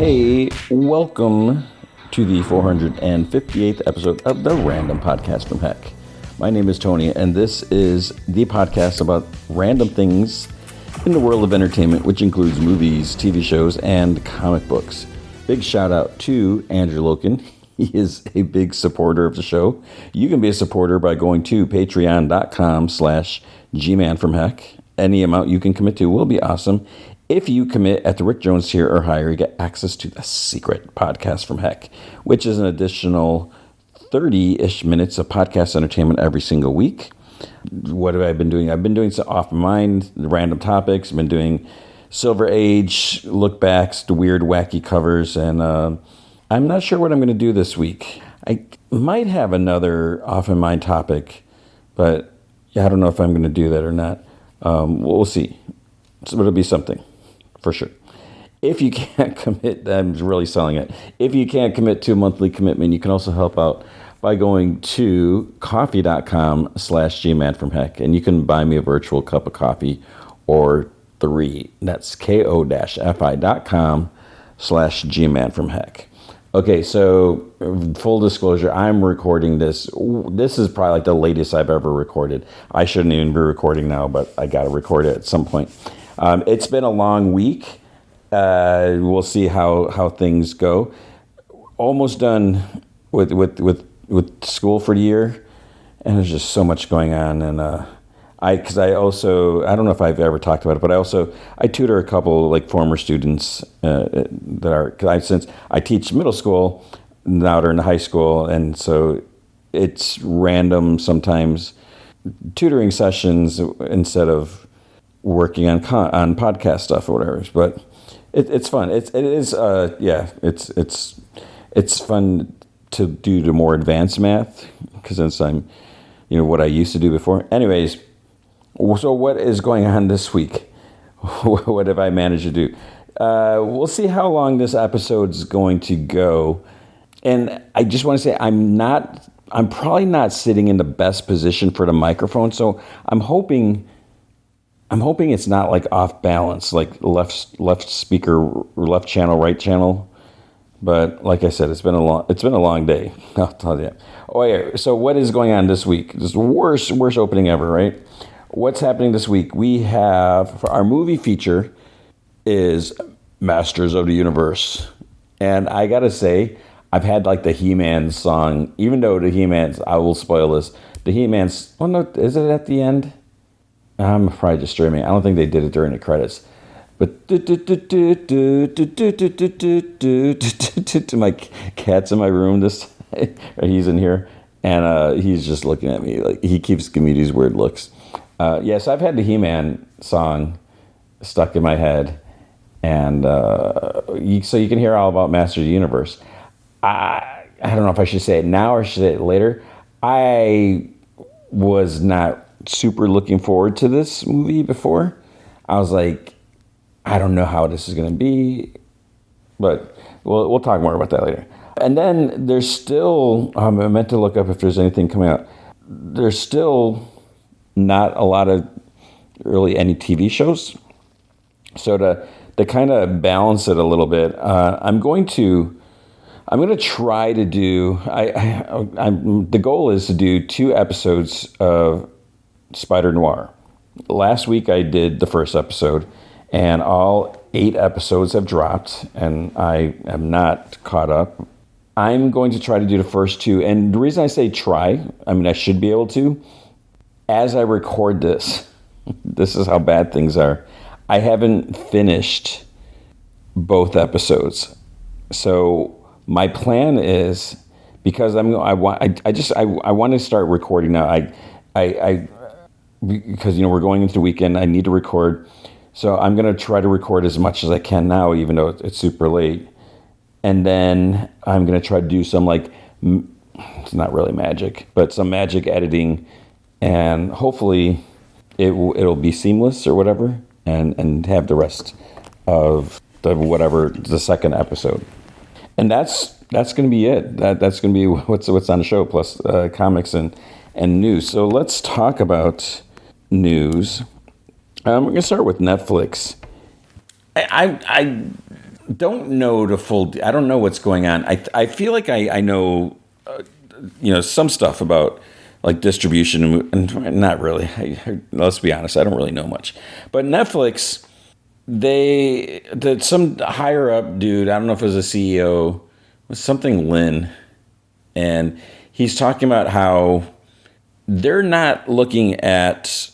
Hey, welcome to the 458th episode of the Random Podcast from Heck. My name is Tony, and this is the podcast about random things in the world of entertainment, which includes movies, TV shows, and comic books. Big shout out to Andrew Loken. He is a big supporter of the show. You can be a supporter by going to patreon.com/gmanfromheck. Any amount you can commit to will be awesome. If you commit at the Rick Jones tier or higher, you get access to the secret podcast from Heck, which is an additional 30-ish minutes of podcast entertainment every single week. What have I been doing? I've been doing some off my mind, random topics. I've been doing Silver Age, look backs, the weird, wacky covers, and I'm not sure what I'm going to do this week. I might have another off my mind topic, but I don't know if I'm going to do that or not. We'll see. So it'll be something. For sure. If you can't commit, I'm really selling it. If you can't commit to a monthly commitment, you can also help out by going to coffee.com/gmanfromheck, and you can buy me a virtual cup of coffee or 3. That's ko-fi.com/gmanfromheck. Okay, so full disclosure, I'm recording this. This is probably like the latest I've ever recorded. I shouldn't even be recording now, but I got to record it at some point. It's been a long week. We'll see how things go. Almost done with school for the year, and there's just so much going on. And I don't know if I've ever talked about it, but I tutor a couple like former students since I teach middle school, now they're in high school, and so it's random sometimes tutoring sessions instead of working on podcast stuff or whatever, but it's fun. It's fun to do the more advanced math because since I'm, what I used to do before. Anyways, so what is going on this week? What have I managed to do? We'll see how long this episode's going to go, and I just want to say I'm probably not sitting in the best position for the microphone, so I'm hoping it's not like off balance, like left speaker, left channel, right channel. But like I said, it's been a long day. I'll tell you. Oh yeah. So what is going on this week? This is the worst opening ever, right? What's happening this week? We have for our movie feature is Masters of the Universe, and I gotta say, I've had like the He-Man song, even though the He-Man's, I will spoil this. The He-Man's, oh no, is it at the end? I'm probably just streaming. I don't think they did it during the credits. But my cat's in my room this he's in here, and he's just looking at me like he keeps giving me these weird looks. Yes, I've had the He-Man song stuck in my head, and so you can hear all about Masters of the Universe. I don't know if I should say it now or should I say it later. I was not super looking forward to this movie before. I was like, I don't know how this is going to be, but we'll talk more about that later. And then there's still, I meant to look up if there's anything coming out. There's still not a lot of really any TV shows. So to kind of balance it a little bit, I'm going to try to do, the goal is to do 2 episodes of Spider-Noir. Last week I did the first episode, and all 8 episodes have dropped, and I am not caught up. I'm going to try to do the first 2, and the reason I say try, I should be able to, as I record this, this is how bad things are. I haven't finished both episodes. So my plan is, because I want to start recording now. Because we're going into the weekend, I need to record, so I'm going to try to record as much as I can now, even though it's super late. And then I'm going to try to do some it's not really magic, but some magic editing, and hopefully it'll be seamless or whatever, and have the rest of the second episode. And that's going to be it. That's going to be what's on the show, plus comics and news. So let's talk about news. We're going to start with Netflix. I don't know the full. I don't know what's going on. I feel like I know, some stuff about like distribution, and not really. Let's be honest, I don't really know much. But Netflix, some higher up dude, I don't know if it was a CEO, was something Lin, and he's talking about how they're not looking at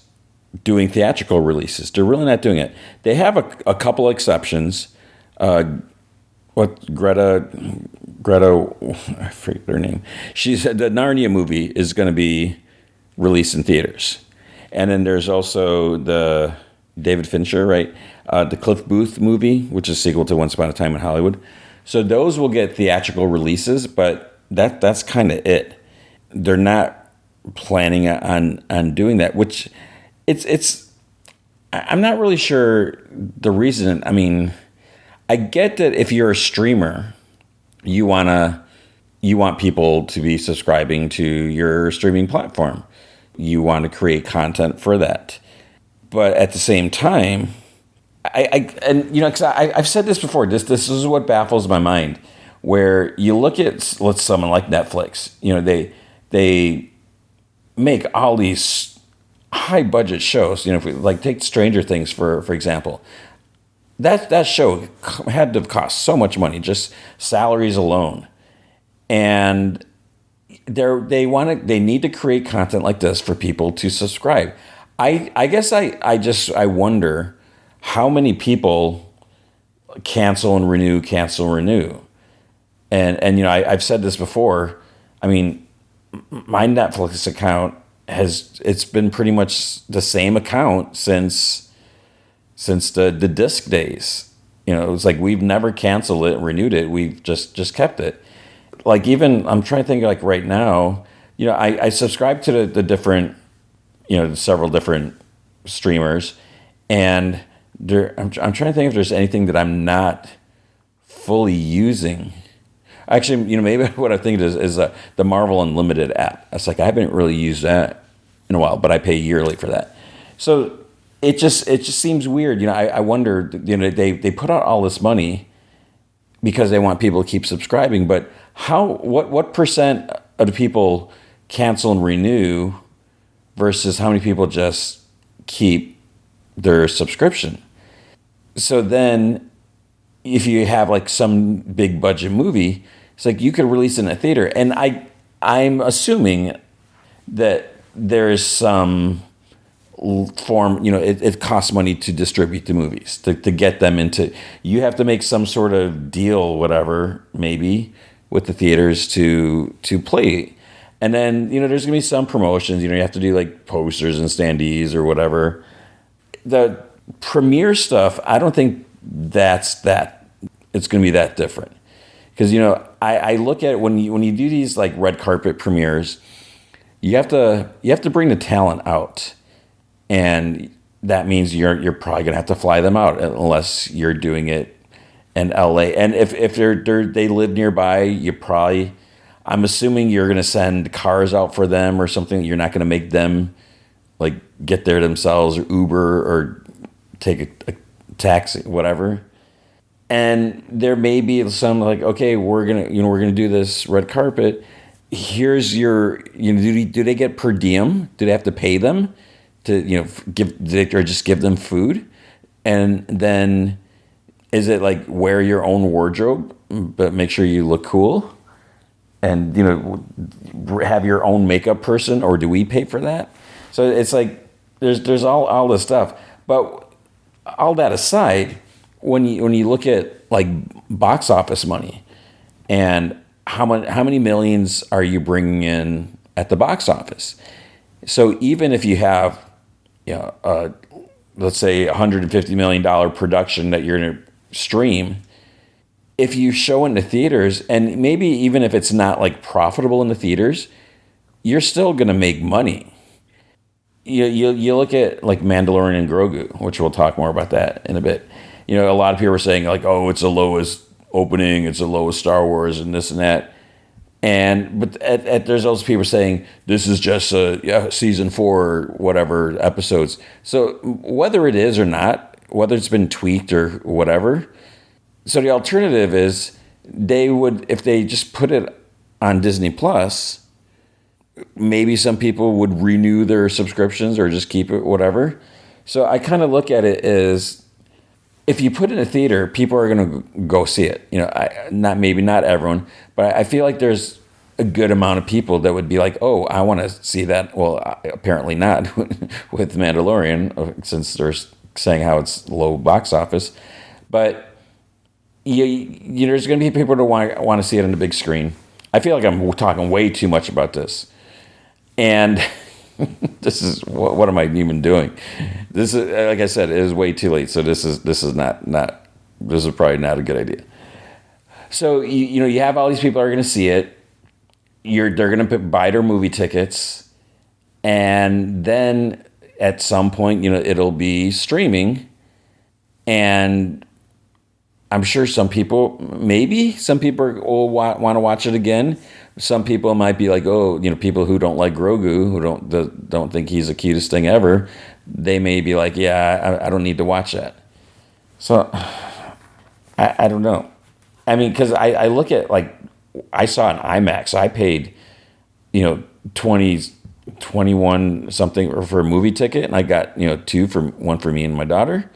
doing theatrical releases. They're really not doing it. They have a couple exceptions. Greta, I forget her name. She said the Narnia movie is going to be released in theaters. And then there's also the David Fincher, right? The Cliff Booth movie, which is a sequel to Once Upon a Time in Hollywood. So those will get theatrical releases, but that's kind of it. They're not planning on doing that, which I'm not really sure the reason. I mean, I get that if you're a streamer, you want people to be subscribing to your streaming platform. You want to create content for that. But at the same time, because I've said this before. This is what baffles my mind. Where you look at someone like Netflix, they make all these high budget shows. If we like take Stranger Things for example, that show had to have cost so much money, just salaries alone, and they need to create content like this for people to subscribe. I guess I wonder how many people cancel and renew. And I've said this before. I mean, my Netflix account it's been pretty much the same account since the disc days. It was like we've never canceled it, renewed it. We've just kept it. Like even I'm trying to think like right now, I subscribe to the different, several different streamers, and I'm trying to think if there's anything that I'm not fully using. Actually, maybe what I think is the Marvel Unlimited app. It's like I haven't really used that in a while, but I pay yearly for that. So it just seems weird. I wonder. They put out all this money because they want people to keep subscribing, but what percent of the people cancel and renew versus how many people just keep their subscription? So then, if you have like some big budget movie, it's like you could release it in a theater, and I'm assuming that there is some form, it costs money to distribute the movies, to get them into, you have to make some sort of deal, whatever, maybe, with the theaters to play. And then, there's going to be some promotions, you have to do like posters and standees or whatever. The premiere stuff, I don't think it's going to be that different. Because, I look at it when you do these like red carpet premieres, you have to bring the talent out. And that means you're probably going to have to fly them out unless you're doing it in LA. And if they live nearby, I'm assuming you're going to send cars out for them or something. You're not going to make them like get there themselves or Uber or take a taxi, whatever. And there may be some like, okay, we're gonna do this red carpet. Here's your, do they get per diem? Do they have to pay them to or just give them food? And then is it like wear your own wardrobe, but make sure you look cool, and have your own makeup person, or do we pay for that? So it's like there's all this stuff. But all that aside, when you look at like box office money and how many millions are you bringing in at the box office? So even if you have let's say $150 million production that you're going to stream, if you show in the theaters, and maybe even if it's not like profitable in the theaters, you're still going to make money. You look at like Mandalorian and Grogu, which we'll talk more about that in a bit. A lot of people are saying like, oh, it's the lowest opening, it's the lowest Star Wars, and this and that. But there's also people saying this is just season 4, whatever episodes. So whether it is or not, whether it's been tweaked or whatever, So the alternative is they would, if they just put it on Disney Plus, maybe some people would renew their subscriptions or just keep it, whatever. So I kind of look at it as if you put it in a theater, people are going to go see it. Not maybe not everyone, but I feel like there's a good amount of people that would be like, oh, I want to see that. Well, apparently not with Mandalorian, since they're saying how it's low box office. But there's going to be people that want to see it on the big screen. I feel like I'm talking way too much about this, and this is what am I even doing? This is, like I said, it is way too late. So this is not this is probably not a good idea. So you have all these people are going to see it. They're going to buy their movie tickets, and then at some point, it'll be streaming, and I'm sure maybe some people will want to watch it again. Some people might be like, oh, people who don't like Grogu, who don't think he's the cutest thing ever, they may be like, yeah, I don't need to watch that. So I don't know. I mean, because I look at, like, I saw an IMAX. I paid, 21 something for a movie ticket, and I got, one for me and my daughter.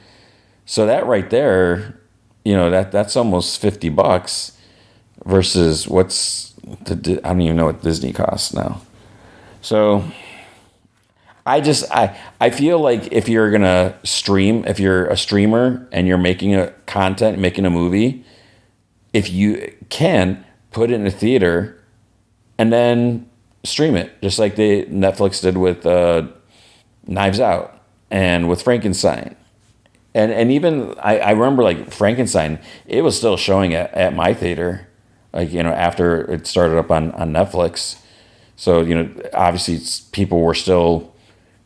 So that right there, that's almost $50 versus I don't even know what Disney costs now. So I feel like if you're gonna stream, if you're a streamer and you're making making a movie, if you can put it in a theater and then stream it, just like Netflix did with Knives Out and with Frankenstein. And even I remember, like, Frankenstein, it was still showing at my theater, like, after it started up on Netflix. So, obviously people were still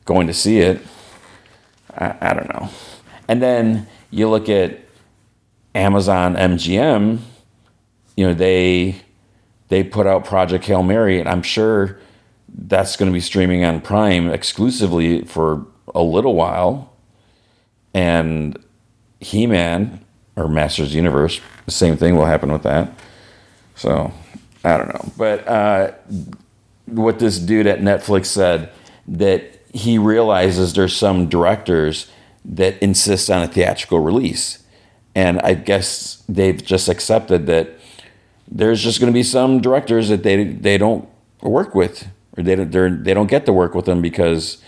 going to see it. I don't know. And then you look at Amazon MGM, they put out Project Hail Mary, and I'm sure that's going to be streaming on Prime exclusively for a little while. And He-Man, or Masters of the Universe, the same thing will happen with that. So, I don't know. But what this dude at Netflix said, that he realizes there's some directors that insist on a theatrical release. And I guess they've just accepted that there's just going to be some directors that they don't work with, or they don't get to work with them because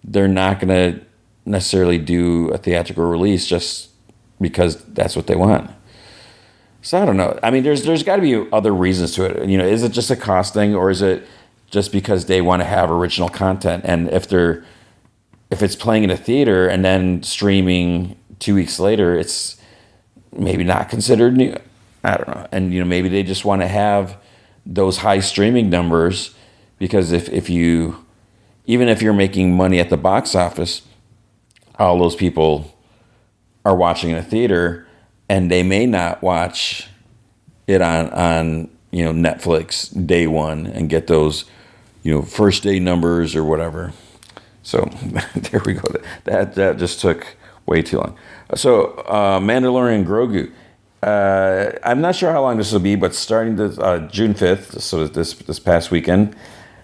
they're not going to necessarily do a theatrical release just because that's what they want. So I don't know. I mean, there's got to be other reasons to it. Is it just a cost thing, or is it just because they want to have original content? And if it's playing in a theater and then streaming 2 weeks later, it's maybe not considered new. I don't know. And maybe they just want to have those high streaming numbers, because even if you're making money at the box office, all those people are watching in a theater, and they may not watch it on Netflix day one and get those first day numbers or whatever. So there we go. That just took way too long. So Mandalorian Grogu. I'm not sure how long this will be, but starting this June 5th, so this past weekend,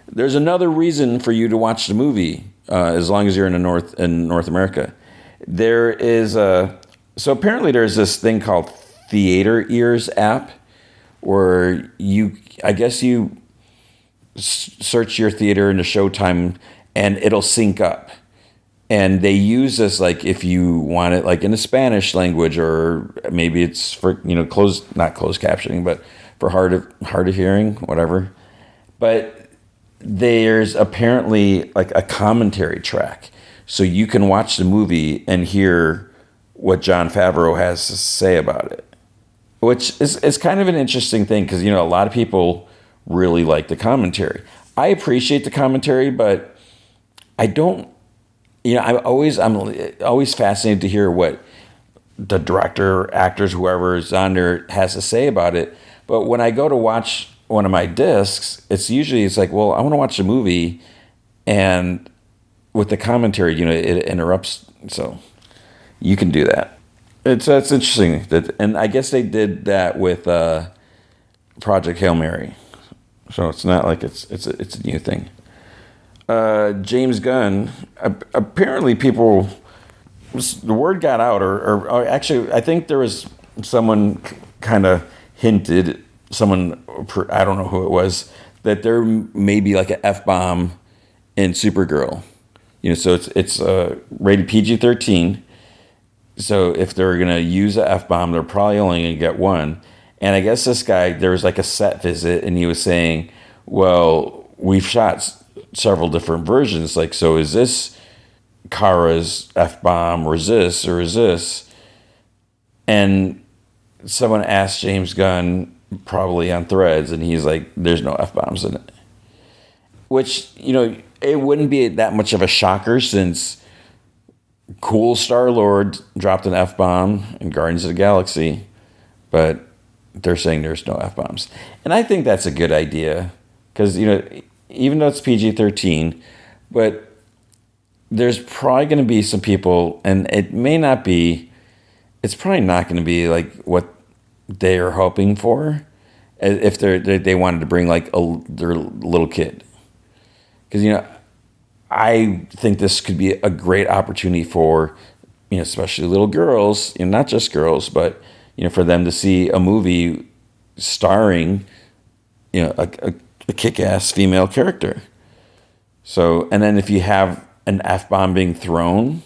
there's another reason for you to watch the movie. As long as you're in North America, there is so apparently there's this thing called Theater Ears app, where you search your theater into Showtime and it'll sync up, and they use this, like, if you want it, like, in a Spanish language, or maybe it's for not closed captioning, but for hard of hearing, whatever. But there's apparently, like, a commentary track, so you can watch the movie and hear what Jon Favreau has to say about it, which is kind of an interesting thing, because a lot of people really like the commentary. I appreciate the commentary, but I don't. I'm always fascinated to hear what the director, actors, whoever is on there has to say about it. But when I go to watch one of my discs, it's like, well, I want to watch the movie, and with the commentary, it interrupts. So you can do that. It's interesting that, and I guess they did that with Project Hail Mary, so it's not like it's a new thing. James Gunn, apparently people, the word got out, or actually, I think there was someone kind of hinted, someone, I don't know who it was, that there may be like an F bomb in Supergirl. So it's rated PG-13. So if they're gonna use a F bomb, they're probably only gonna get one. And I guess this guy, there was like a set visit, and he was saying, "Well, we've shot several different versions. Like, so is this Kara's F bomb, or is this?" And someone asked James Gunn, probably on Threads, and he's like, "There's no F bombs in it." Which, it wouldn't be that much of a shocker, since cool Star-Lord dropped an F-bomb in Guardians of the Galaxy, but they're saying there's no F-bombs. And I think that's a good idea, because, even though it's PG-13, but there's probably going to be some people, and it's probably not going to be like what they are hoping for, if they wanted to bring like their little kid. Because, I think this could be a great opportunity for, especially little girls, not just girls, but, for them to see a movie starring, a kick-ass female character. So, and then if you have an F-bomb being thrown,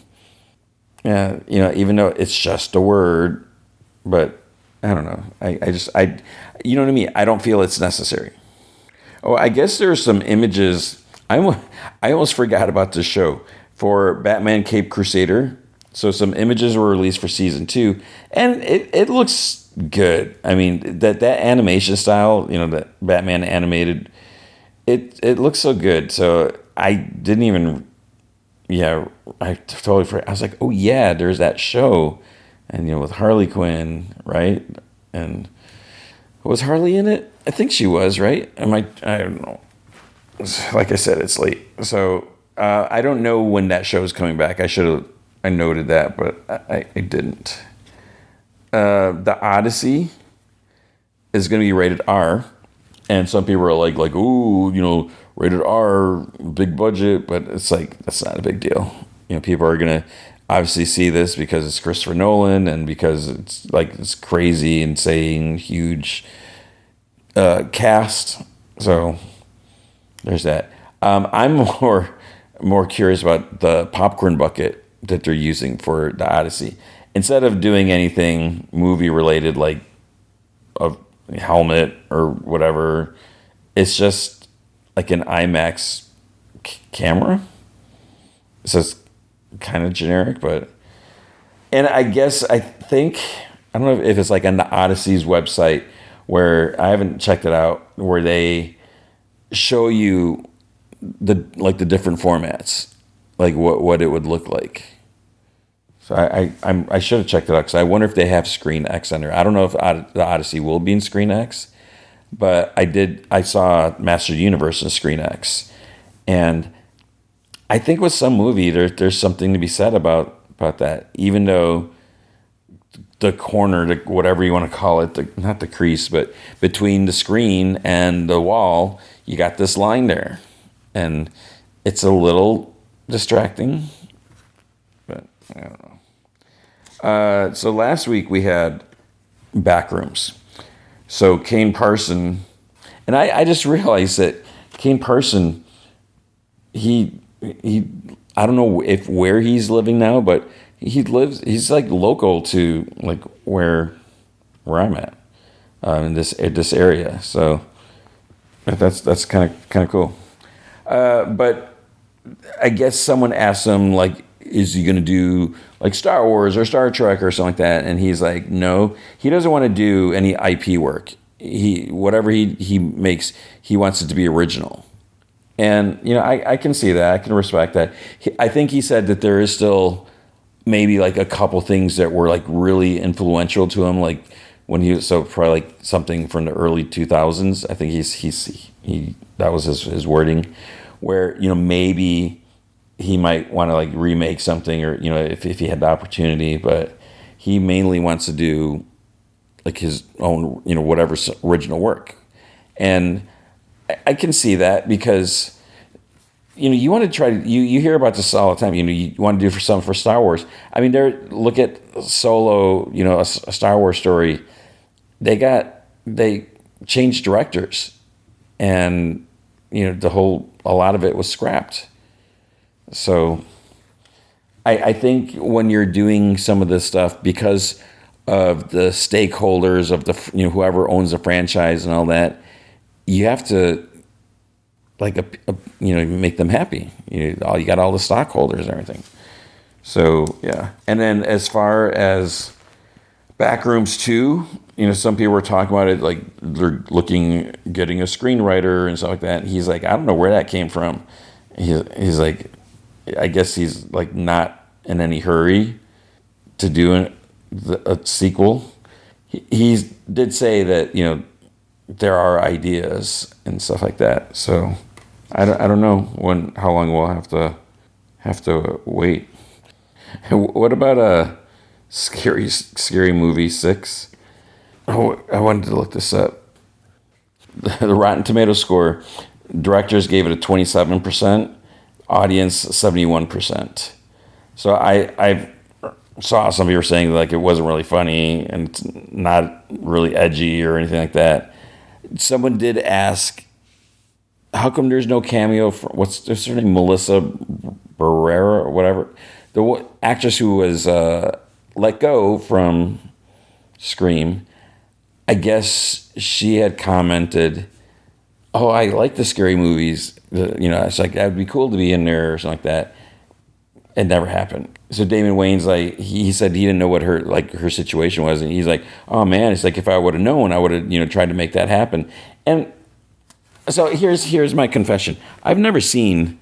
even though it's just a word, but I don't know. You know what I mean? I don't feel it's necessary. Oh, I guess there's some images. I almost forgot about this show for Batman Cape Crusader. So some images were released for season 2, and it looks good. I mean, that animation style, that Batman animated, it looks so good. So I didn't even, I totally forgot. I was like, oh yeah, there's that show, and with Harley Quinn, right? And was Harley in it? I think she was, right? I don't know. Like I said, it's late, so I don't know when that show is coming back. I noted that, but I didn't. The Odyssey is going to be rated R, and some people are like, ooh, rated R, big budget, but it's like, that's not a big deal. People are going to obviously see this because it's Christopher Nolan, and because it's crazy, insane, huge cast. So there's that. I'm more curious about the popcorn bucket that they're using for the Odyssey. Instead of doing anything movie related, like a helmet or whatever, it's just like an IMAX camera. So it's kind of generic, and I guess I don't know if it's like on the Odyssey's website, where I haven't checked it out, where they show you the different formats, like what it would look like. So I should have checked it out, because I wonder if they have Screen X on there. I don't know if the Odyssey will be in Screen X, but I saw Master Universe in Screen X, and I think with some movie there's something to be said about that, even though the corner, whatever you want to call it, not the crease, but between the screen and the wall, you got this line there, and it's a little distracting, but I don't know. So last week we had Backrooms. So Kane Parson, and I just realized that Kane Parson, he I don't know where he's living now, but he's like local to like where I'm at, in this area. So that's kind of cool. But I guess someone asked him, like, is he going to do like Star Wars or Star Trek or something like that? And he's like, no, he doesn't want to do any IP work. Whatever he makes, he wants it to be original. And, I can see that. I can respect that. I think he said that there is still maybe like a couple things that were like really influential to him, like when probably like something from the early 2000s. I think he that was his wording, where, maybe he might want to like remake something, or, if he had the opportunity, but he mainly wants to do like his own, whatever original work. And I can see that because, you want to try to, you hear about this all the time. You want to do something for Star Wars. I mean, look at Solo, a Star Wars story. They changed directors, and, a lot of it was scrapped. So I think when you're doing some of this stuff, because of the stakeholders of the, whoever owns the franchise and all that, you have to make them happy. You got all the stockholders and everything. So yeah. And then as far as Backrooms 2, some people were talking about it, like they're getting a screenwriter and stuff like that. And he's like, I don't know where that came from. He's like, I guess he's like not in any hurry to do a sequel. He did say that, there are ideas and stuff like that. So I don't know how long we'll have to wait. What about a scary movie 6? Oh, I wanted to look this up. The Rotten Tomatoes score, directors gave it a 27%, audience 71%. So I saw some people saying like it wasn't really funny and it's not really edgy or anything like that. Someone did ask, how come there's no cameo for, what's her name, Melissa Barrera or whatever, the actress who was let go from Scream. I guess she had commented, oh, I like the scary movies. It's like, that'd be cool to be in there or something like that. It never happened. So Damon Wayans, like, he said he didn't know what her situation was. And he's like, oh man, it's like, if I would have known, I would have, tried to make that happen. And so here's my confession. I've never seen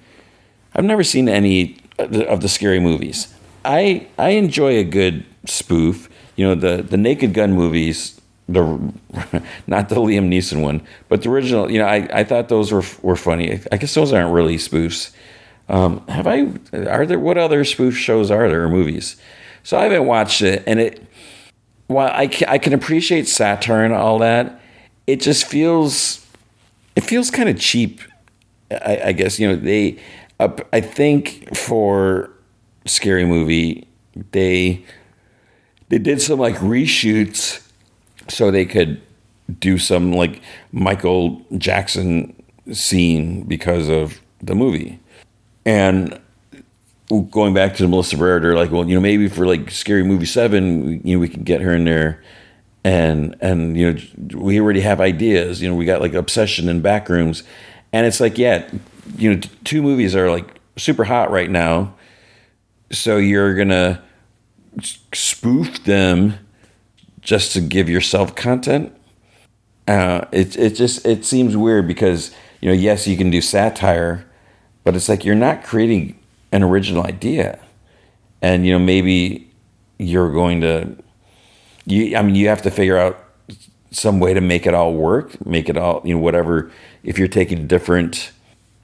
any of the scary movies. I enjoy a good spoof. The Naked Gun movies, not the Liam Neeson one, but the original. I thought those were funny. I guess those aren't really spoofs. What other spoof shows are there or movies? So I haven't watched it, and while I can appreciate satire and all that, it just feels kind of cheap. I guess I think for Scary Movie they did some like reshoots so they could do some like Michael Jackson scene because of the movie. And going back to the Melissa Barrera, they're like, well, maybe for like Scary Movie 7, we can get her in there, and we already have ideas. We got like Obsession and Backrooms, and it's like, yeah, 2 movies are like super hot right now, so you're gonna spoof them just to give yourself content. It seems weird because yes, you can do satire, but it's like you're not creating an original idea. And, maybe you're going to, you have to figure out some way to make it all work, make it all, whatever. If you're taking different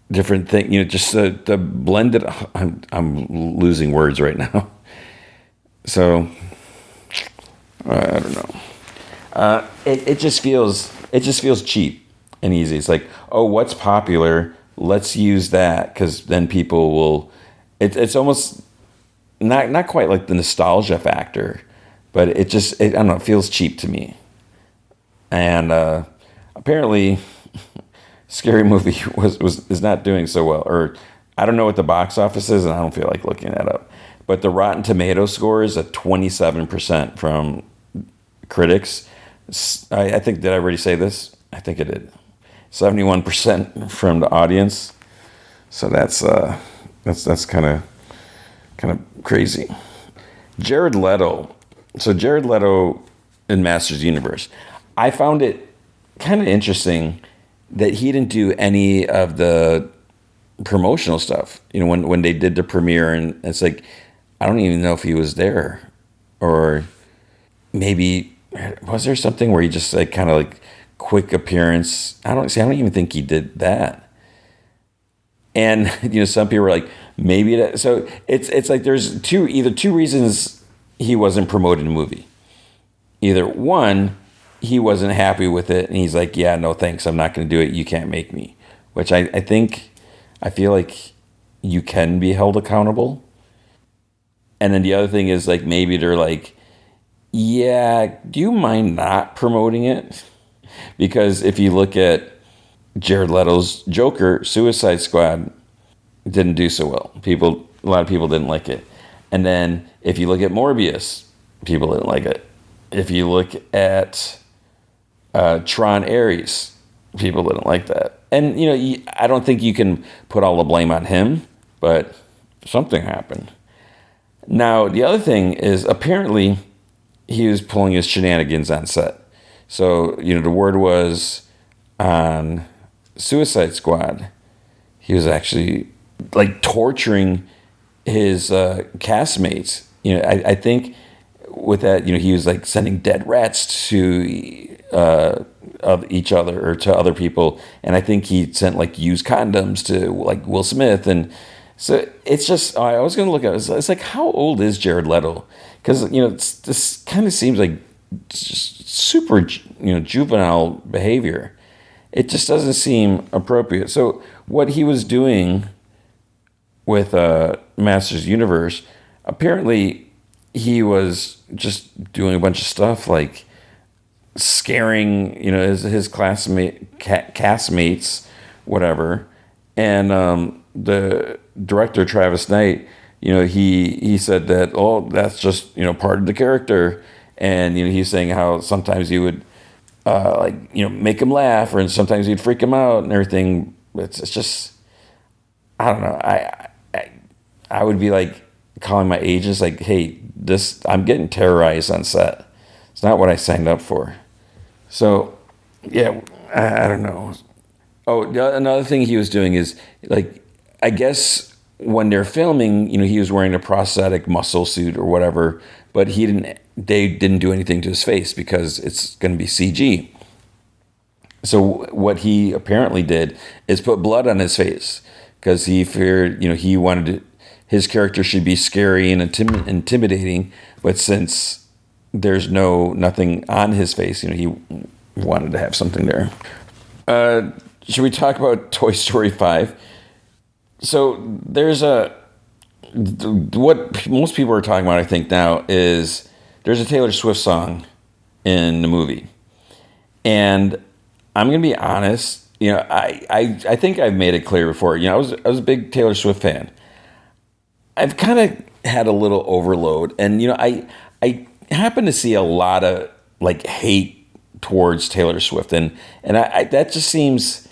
thing, just the blend it. I'm losing words right now. So, I don't know. It just feels cheap and easy. It's like, oh, what's popular? Let's use that, because then people will. It's almost not quite like the nostalgia factor, but I don't know. It feels cheap to me. And apparently, Scary Movie is not doing so well, or I don't know what the box office is, and I don't feel like looking that up. But the Rotten Tomatoes score is at 27% from critics. I think, did I already say this? I think I did. 71% from the audience. So that's kind of crazy. Jared Leto. So Jared Leto in Masters Universe. I found it kind of interesting that he didn't do any of the promotional stuff. When they did the premiere, and it's like, I don't even know if he was there, or maybe was there something where he just like kind of like quick appearance. I don't even think he did that. And some people were like, maybe that. So it's like there's either two reasons he wasn't promoting the movie. Either one, he wasn't happy with it, and he's like, yeah, no thanks, I'm not going to do it. You can't make me. Which I feel like you can be held accountable. And then the other thing is like maybe they're like, yeah, do you mind not promoting it? Because if you look at Jared Leto's Joker, Suicide Squad didn't do so well. A lot of people didn't like it. And then if you look at Morbius, people didn't like it. If you look at Tron Ares, people didn't like that. And I don't think you can put all the blame on him, but something happened. Now the other thing is apparently he was pulling his shenanigans on set. So the word was on Suicide Squad, he was actually like torturing his castmates. I think with that, he was like sending dead rats to of each other or to other people, and I think he sent like used condoms to like Will Smith, and so it's just I was going to look at it. It's like, how old is Jared Leto? Because this kind of seems like just super juvenile behavior. It just doesn't seem appropriate. So what he was doing with Masters Universe, apparently he was just doing a bunch of stuff like scaring his castmates, whatever. And the director Travis Knight, he said that, oh, that's just part of the character. And he's saying how sometimes he would make him laugh, or sometimes he'd freak him out and everything. It's just, I don't know. I would be like calling my agents like, hey, I'm getting terrorized on set. It's not what I signed up for. So yeah, I don't know. Oh, another thing he was doing is like, I guess when they're filming, he was wearing a prosthetic muscle suit or whatever, but they didn't do anything to his face because it's going to be CG. So what he apparently did is put blood on his face because he feared, he wanted his character should be scary and intimidating, but since there's nothing on his face, he wanted to have something there. Should we talk about Toy Story 5? So there's what most people are talking about, I think now, is there's a Taylor Swift song in the movie. And I'm going to be honest, I think I've made it clear before. I was a big Taylor Swift fan. I've kind of had a little overload, and I happen to see a lot of like hate towards Taylor Swift, and I that just seems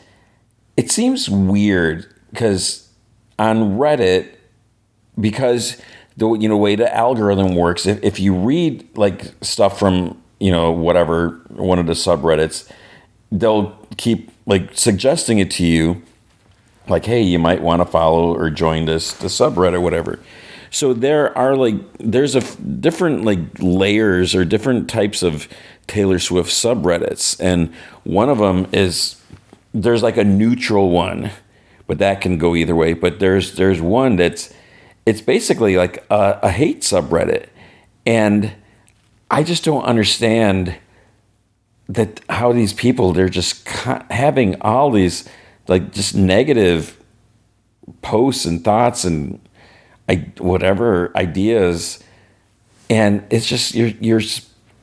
weird because on Reddit, because the way the algorithm works, if you read like stuff from whatever one of the subreddits, they'll keep like suggesting it to you, like, hey, you might want to follow or join the subreddit or whatever. So there's different like layers or different types of Taylor Swift subreddits, and one of them there's like a neutral one, but that can go either way. But there's one it's basically like a hate subreddit, and I just don't understand that how these people, they're just having all these like just negative posts and thoughts and whatever ideas, and it's just you're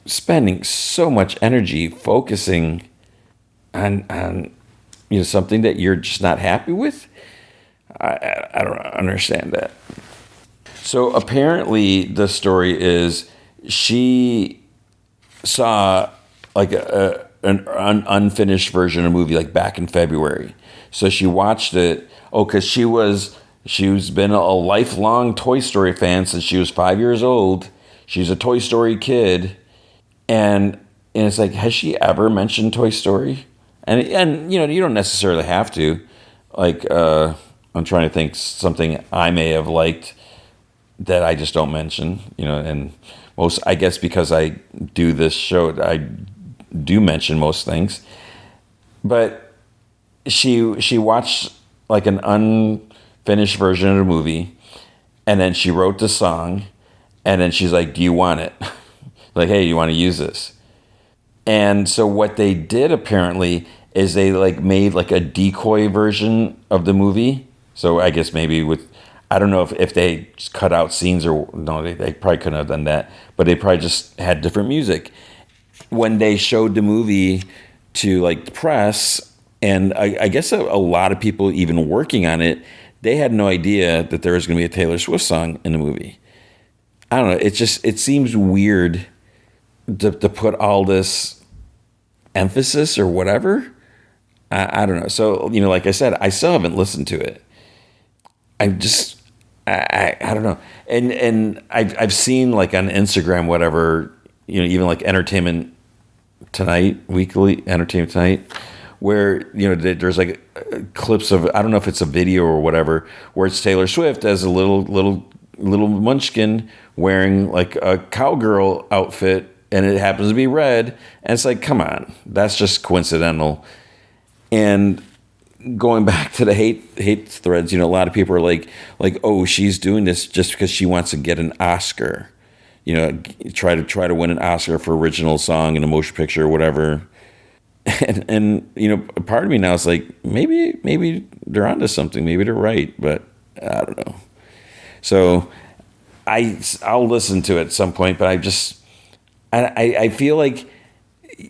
spending so much energy focusing on something that you're just not happy with. I don't understand that. So apparently the story is she saw like an unfinished version of a movie like back in February. So she watched it. Oh, because she's been a lifelong Toy Story fan since she was 5 years old. She's a Toy Story kid, and it's like, has she ever mentioned Toy Story? And you don't necessarily have to. Like I'm trying to think something I may have liked that I just don't mention. And most, I guess because I do this show, I do mention most things. But she watched like an unfinished version of the movie, and then she wrote the song, And then she's like, "Do you want it?" Like, "Hey, you want to use this?" And so what they did apparently is they like made like a decoy version of the movie. So I guess maybe with, I don't know if they just cut out scenes or no, they probably couldn't have done that, but they probably just had different music. When they showed the movie to like the press, and I guess a lot of people even working on it, they had no idea that there was going to be a Taylor Swift song in the movie. I don't know. It seems weird to put all this emphasis or whatever. I don't know. So, like I said, I still haven't listened to it. I just, I don't know. And I've seen like on Instagram, whatever, even like Entertainment Tonight, Weekly Entertainment Tonight, where, there's like clips of, I don't know if it's a video or whatever, where it's Taylor Swift as a little munchkin wearing like a cowgirl outfit, and it happens to be red. And it's like, come on, that's just coincidental. And going back to the hate threads, a lot of people are like, oh, she's doing this just because she wants to get an Oscar, try to win an Oscar for original song in a motion picture or whatever. And part of me now is like, maybe they're onto something, maybe they're right, but I don't know. So I'll listen to it at some point, but I feel like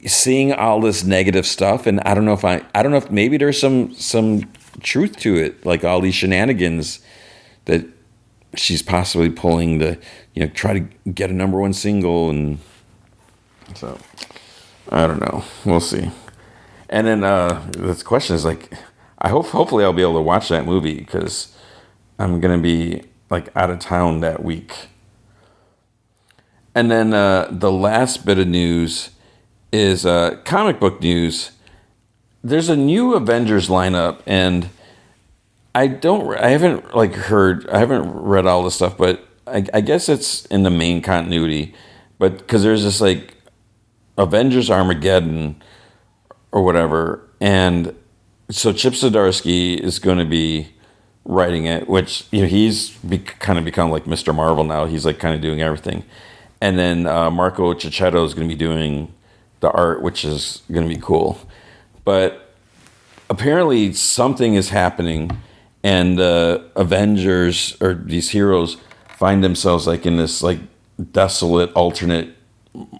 seeing all this negative stuff, and I don't know if maybe there's some truth to it, like all these shenanigans that she's possibly pulling to try to get a number one single, and so I don't know. We'll see. And then the question is like, hopefully I'll be able to watch that movie because I'm gonna be like out of town that week. And then the last bit of news is comic book news. There's a new Avengers lineup, and I haven't read all this stuff, but I guess it's in the main continuity. But because there's this like Avengers Armageddon or whatever, and so Chip Zdarsky is going to be writing it, which he's kind of become like Mr. Marvel now. He's like kind of doing everything, and then Marco Cicchetto is going to be doing the art, which is going to be cool. But apparently something is happening, and Avengers, or these heroes, find themselves like in this like desolate alternate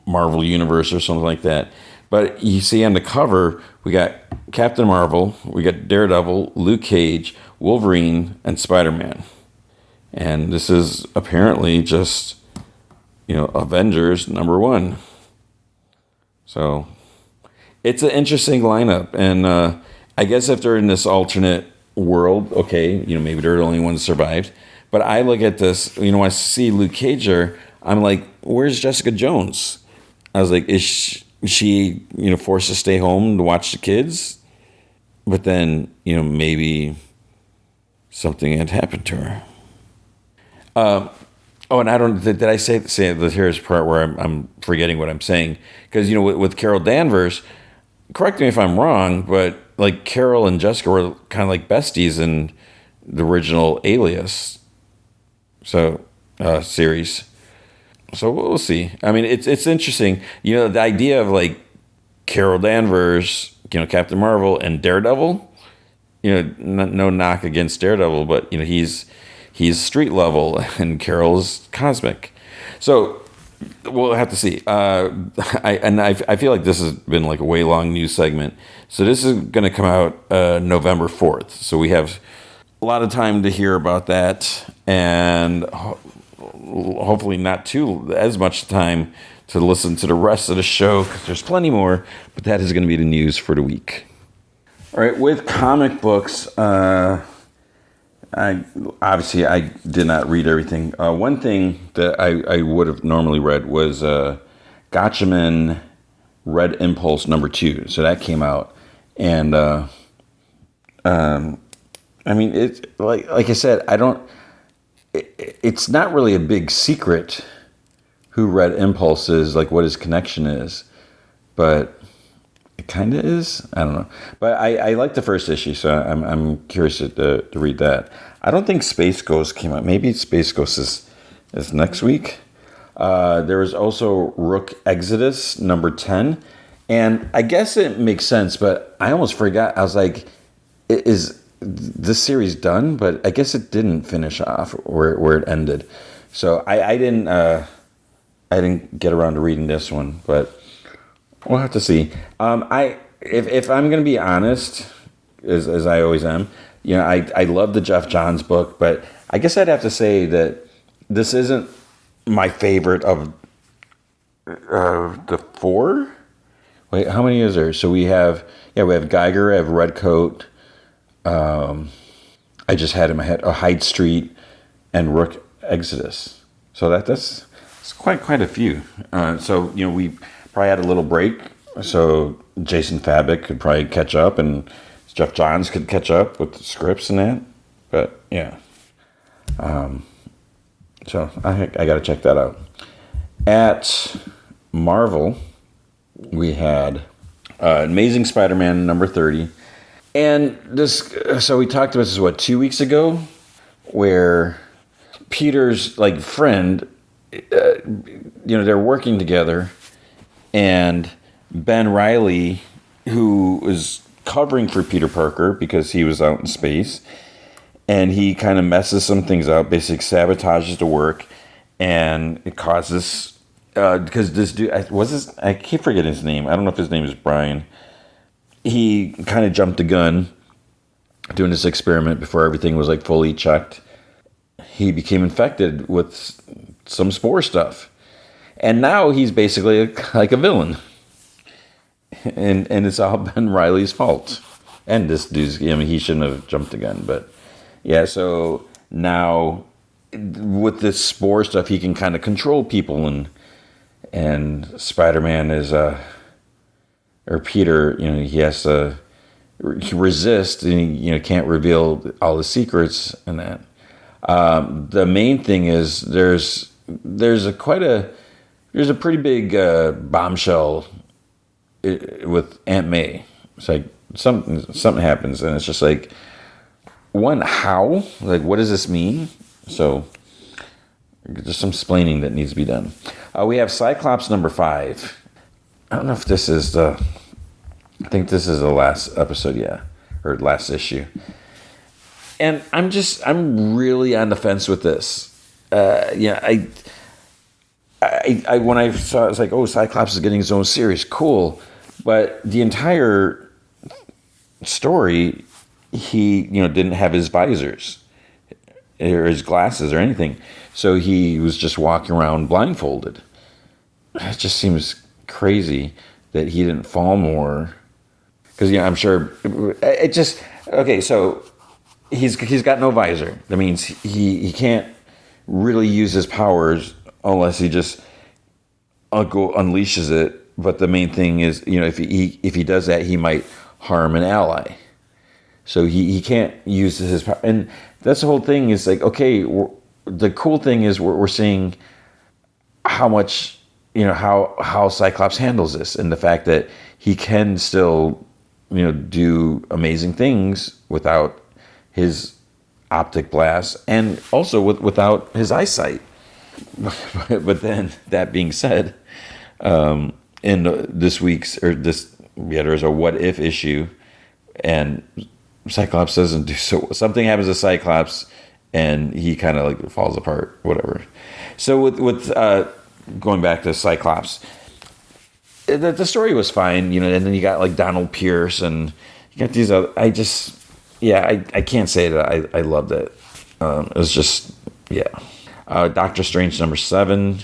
Marvel universe or something like that. But you see on the cover, we got Captain Marvel, we got Daredevil, Luke Cage, Wolverine, and Spider-Man. And this is apparently just, Avengers #1. So it's an interesting lineup. And I guess if they're in this alternate world, okay, maybe they're the only ones survived. But I look at this, when I see Luke Cage there, I'm like, where's Jessica Jones? I was like, is she forced to stay home to watch the kids? But then, maybe something had happened to her. And I don't, did I say that? Here's the part where I'm forgetting what I'm saying. Because, with Carol Danvers, correct me if I'm wrong, but like Carol and Jessica were kind of like besties in the original Alias series. So we'll see. I mean, it's interesting. The idea of like Carol Danvers, Captain Marvel, and Daredevil. No knock against Daredevil, but he's street level and Carol's cosmic. So we'll have to see. I feel like this has been like a way long news segment. So this is going to come out November 4th. So we have a lot of time to hear about that, and hopefully not as much time to listen to the rest of the show, because there's plenty more, but that is going to be the news for the week. All right, with comic books, I did not read everything. One thing that I would have normally read was Gatchaman Red Impulse #2. So that came out, and I mean, it's like I said, it's not really a big secret who Red Impulse is, like what his connection is, but it kind of is. I don't know, but I like the first issue, so I'm curious to read that. I don't think Space Ghost came out. Maybe Space Ghost is next week. There was also Rook Exodus number 10. And I guess it makes sense, but I almost forgot. I was like, is this series done? But I guess it didn't finish off where it ended. So I didn't get around to reading this one, but we'll have to see. If I'm going to be honest, as I always am, I love the Jeff Johns book, but I guess I'd have to say that this isn't my favorite of the four. Wait, how many is there? So we have Geiger, I have Redcoat. I just had in my head Hyde Street and Rook Exodus. So that's quite a few. So we probably had a little break. So Jason Fabik could probably catch up, and Jeff Johns could catch up with the scripts and that. But yeah. So I got to check that out. At Marvel, we had Amazing Spider-Man number 30. And so we talked about this, 2 weeks ago, where Peter's friend, they're working together, and Ben Reilly, who was covering for Peter Parker because he was out in space, and he kind of messes some things up, basically sabotages the work, and it causes, because this dude, I keep forgetting his name. I don't know if his name is Brian. He kind of jumped the gun doing this experiment before everything was fully checked. He became infected with some spore stuff. And now he's basically like a villain. And it's all Ben Reilly's fault. And this dude's, he shouldn't have jumped the gun. But yeah, so now with this spore stuff, he can kind of control people. And Spider-Man is, or Peter, he has to resist, and he can't reveal all the secrets and that. The main thing is there's a pretty big bombshell with Aunt May. It's like something happens, and it's just how? What does this mean? So there's some explaining that needs to be done. We have Cyclops number 5. I don't know if this is I think this is the last episode, or last issue. And I'm really on the fence with this. I when I saw it, I was like, oh, Cyclops is getting his own series, cool. But the entire story, he didn't have his visors or his glasses or anything, so he was just walking around blindfolded. It just seems crazy that he didn't fall more, because I'm sure it just okay. So he's got no visor. That means he can't really use his powers unless he just unleashes it. But the main thing is, if he does that, he might harm an ally. So he can't use his power, and that's the whole thing. Is okay. The cool thing is we're seeing how much how Cyclops handles this, and the fact that he can still do amazing things without his optic blast, and also without his eyesight. But then, that being said, in this week's there's a what if issue, and Cyclops doesn't do so. Something happens to Cyclops, and he kind of falls apart. Whatever. So with going back to Cyclops, the story was fine, and then you got Donald Pierce, and you got these other. I can't say that I loved it. It was just Doctor Strange number 7.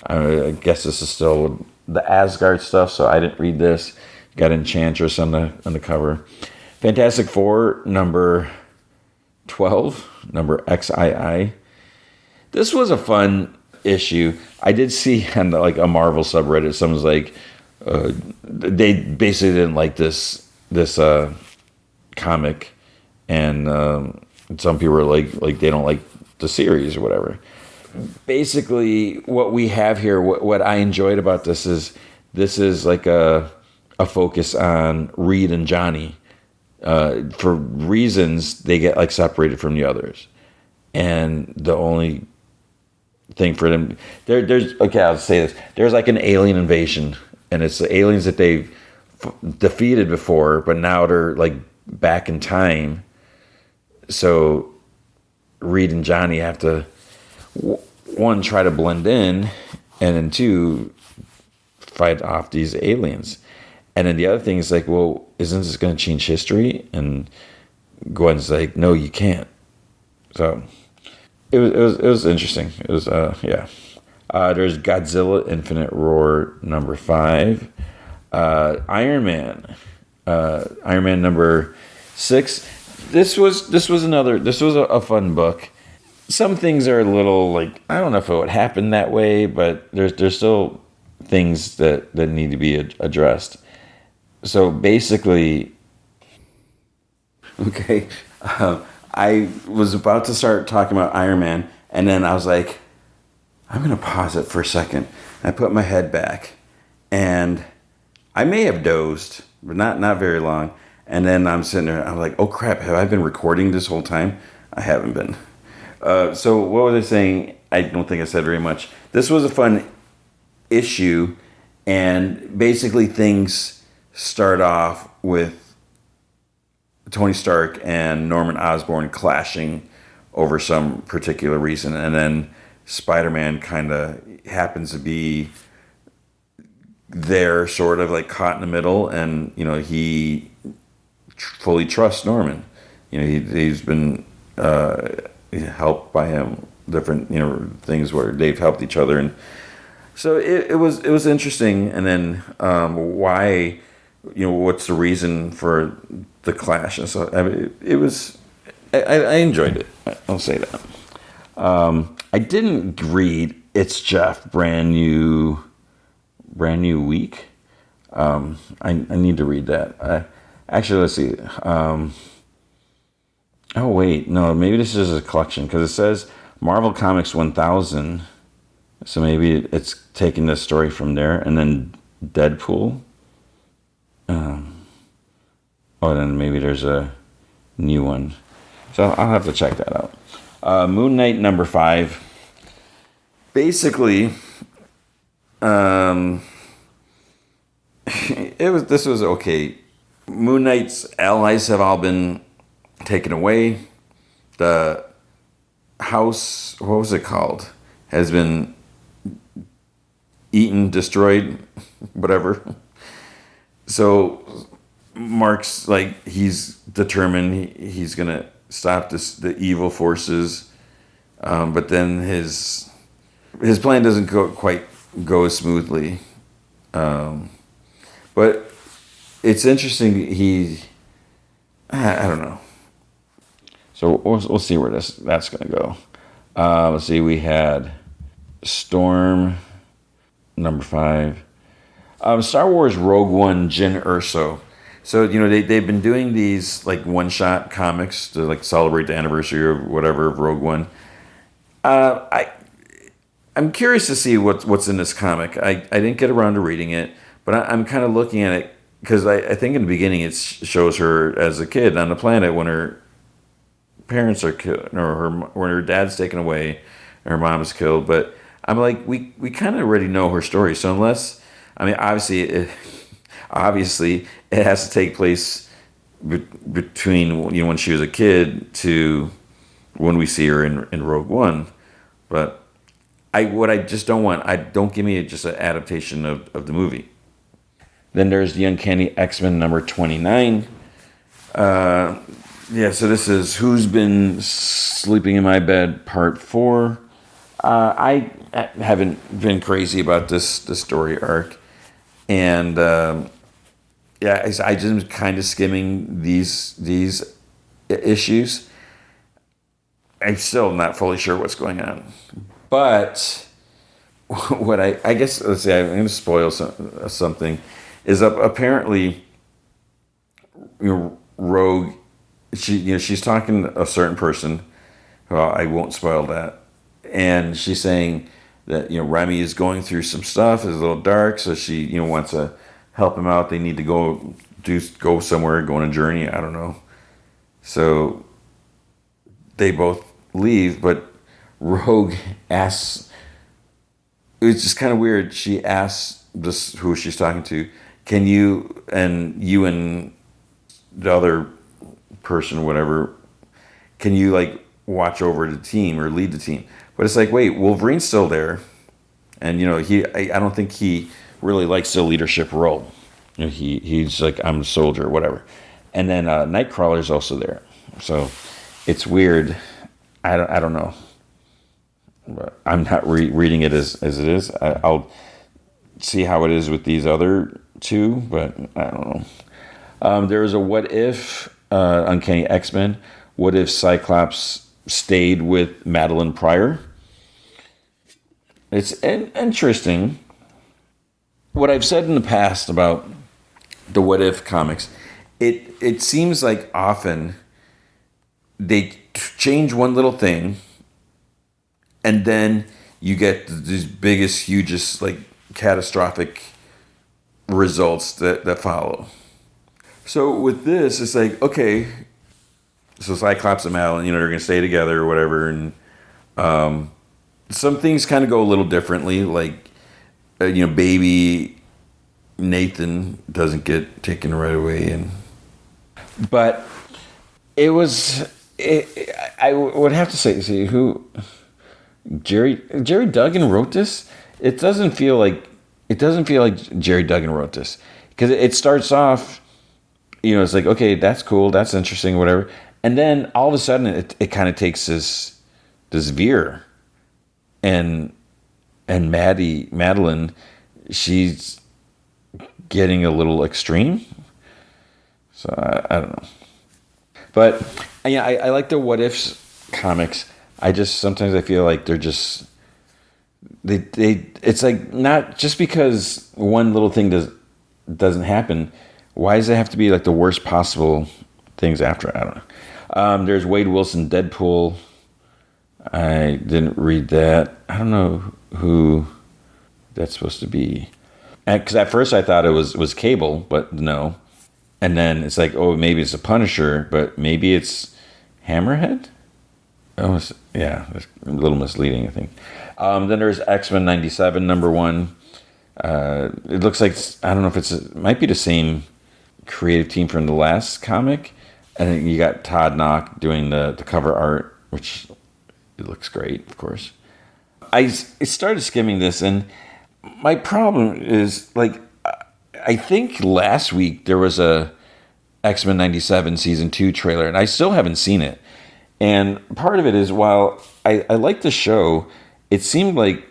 I guess this is still the Asgard stuff, so I didn't read this. Got Enchantress on the cover. Fantastic Four number 12, number XII. This was a fun issue. I did see on a Marvel subreddit, someone's they basically didn't like this comic, and some people were like they don't like the series or whatever. Basically, what we have here, what I enjoyed about this is a focus on Reed and Johnny. For reasons, they get separated from the others, and the only thing for them. There's okay. I'll say this. There's like an alien invasion, and it's the aliens that they've defeated before, but now they're like back in time. So Reed and Johnny have to one try to blend in, and then two fight off these aliens. And then the other thing is like, well, isn't this going to change history? And Gwen's like, no, you can't. So it was interesting. It was yeah. There's Godzilla Infinite Roar number 5. Iron Man. Iron Man number 6. This was a fun book. Some things are a little like, I don't know if it would happen that way, but there's still things that need to be addressed. So basically, okay, I was about to start talking about Iron Man, and then I was like, I'm going to pause it for a second. I put my head back, and I may have dozed, but not very long. And then I'm sitting there, I'm like, oh crap, have I been recording this whole time? I haven't been. So what was I saying? I don't think I said very much. This was a fun issue, and basically things start off with Tony Stark and Norman Osborn clashing over some particular reason, and then Spider-Man kind of happens to be there, sort of like caught in the middle, and he fully trusts Norman. He's been helped by him, different things where they've helped each other, and so it was interesting. And then why, what's the reason for the clash? And so I mean, it was I enjoyed it. I'll say that. I didn't read It's Jeff brand new week. I need to read that. Actually, let's see. Oh wait, no, maybe this is a collection because it says Marvel Comics 1000. So maybe it's taking the story from there, and then Deadpool. Then maybe there's a new one. So I'll have to check that out. Moon Knight number 5. Basically, this was okay. Moon Knight's allies have all been taken away. The house, what was it called, has been eaten, destroyed, whatever. So Mark's like, he's determined he's gonna stop the evil forces, but then his plan doesn't quite go smoothly. But it's interesting. I don't know. So we'll see where that's gonna go. Let's see. We had Storm number 5. Star Wars Rogue One Jyn Erso. So they've been doing these like one-shot comics to like celebrate the anniversary or whatever of Rogue One. I'm curious to see what's in this comic. I didn't get around to reading it, but I'm kind of looking at it because I think in the beginning it shows her as a kid on the planet when her parents are killed, or when her dad's taken away and her mom is killed. But I'm like, we kind of already know her story. So unless, I mean, obviously it has to take place between when she was a kid to when we see her in Rogue One. But what I just don't want, don't give me just an adaptation of the movie. Then there's the Uncanny X-Men number 29. So this is Who's Been Sleeping in My Bed Part 4. I haven't been crazy about this story arc. And I just kind of skimming these issues. I'm still not fully sure what's going on. But what I guess, let's say I'm going to spoil something, is apparently Rogue, she's talking to a certain person. Well, I won't spoil that. And she's saying that Remy is going through some stuff. It's a little dark, so she wants to help him out. They need to go somewhere, go on a journey. I don't know. So they both leave, but Rogue asks it was just kind of weird. She asked this who she's talking to, "Can you and the other person, whatever, can you like watch over the team or lead the team?" But it's like, wait, Wolverine's still there, and I don't think he really likes the leadership role. He's like, I'm a soldier, whatever. And then Nightcrawler's also there, so it's weird. I don't know. But I'm not reading it as it is. I'll see how it is with these other two, but I don't know. There was a what if Uncanny X-Men. What if Cyclops stayed with Madeline Pryor? It's interesting. What I've said in the past about the what if comics, it seems like often they change one little thing, and then you get these biggest, hugest, like catastrophic results that follow. So with this, it's like, okay, so Cyclops and Madeline, they're going to stay together or whatever, and some things kind of go a little differently, like baby Nathan doesn't get taken right away, but it was. I would have to say, see who Jerry Duggan wrote this. It doesn't feel like Jerry Duggan wrote this, because it starts off, it's like, okay, that's cool, that's interesting, whatever, and then all of a sudden it kind of takes this veer, and Madeline, she's getting a little extreme. So I don't know. But yeah, I like the what ifs comics. I just sometimes I feel like they're just they it's like, not just because one little thing doesn't happen, why does it have to be like the worst possible things after? I don't know. There's Wade Wilson Deadpool. I didn't read that. I don't know who that's supposed to be. Because at first I thought it was Cable, but no. And then it's like, oh, maybe it's a Punisher, but maybe it's Hammerhead? Oh, yeah, it's a little misleading, I think. Then there's X-Men 97, number 1. It looks like, I don't know if it might be the same creative team from the last comic. I think you got Todd Knock doing the cover art, which it looks great, of course. I started skimming this, and my problem is, like, I think last week there was a X-Men 97 season 2 trailer, and I still haven't seen it. And part of it is, while I like the show, it seemed like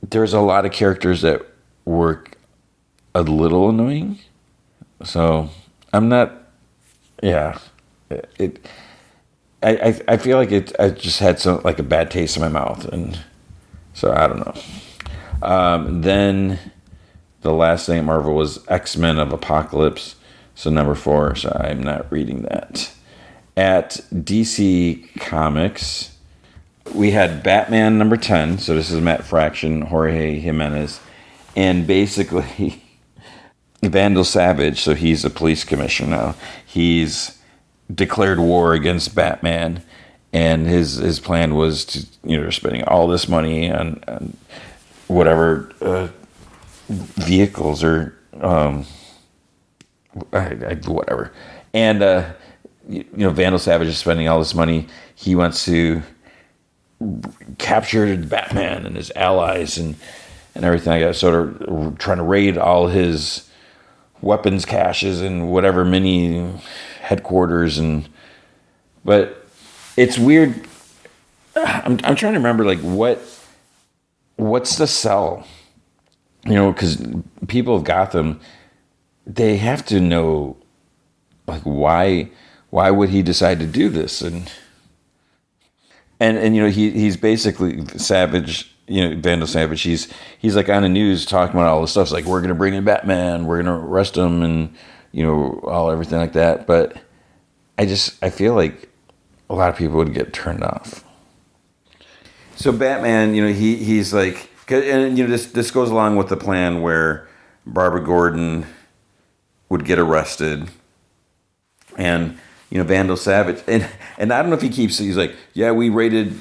there's a lot of characters that were a little annoying. So I'm not, yeah. I feel like I just had some, like, a bad taste in my mouth, and so I don't know. Then the last thing at Marvel was X-Men of Apocalypse, so number 4, so I'm not reading that. At DC Comics, we had Batman number 10, so this is Matt Fraction, Jorge Jimenez, and basically Vandal Savage, so he's a police commissioner now. He's declared war against Batman, and his plan was to, spending all this money on whatever vehicles or whatever, and Vandal Savage is spending all this money. He wants to capture Batman and his allies and everything like that. So they're trying to raid all his weapons caches and whatever mini headquarters, but it's weird. I'm trying to remember, like, what's the sell? Because people of Gotham, they have to know, like, why would he decide to do this? And he's basically Savage, Vandal Savage. He's like on the news talking about all this stuff. It's like, we're gonna bring in Batman, we're gonna arrest him, and everything like that. But I feel like a lot of people would get turned off. So Batman, he's like. And this goes along with the plan where Barbara Gordon would get arrested, and Vandal Savage, and I don't know if he's like, yeah, we rated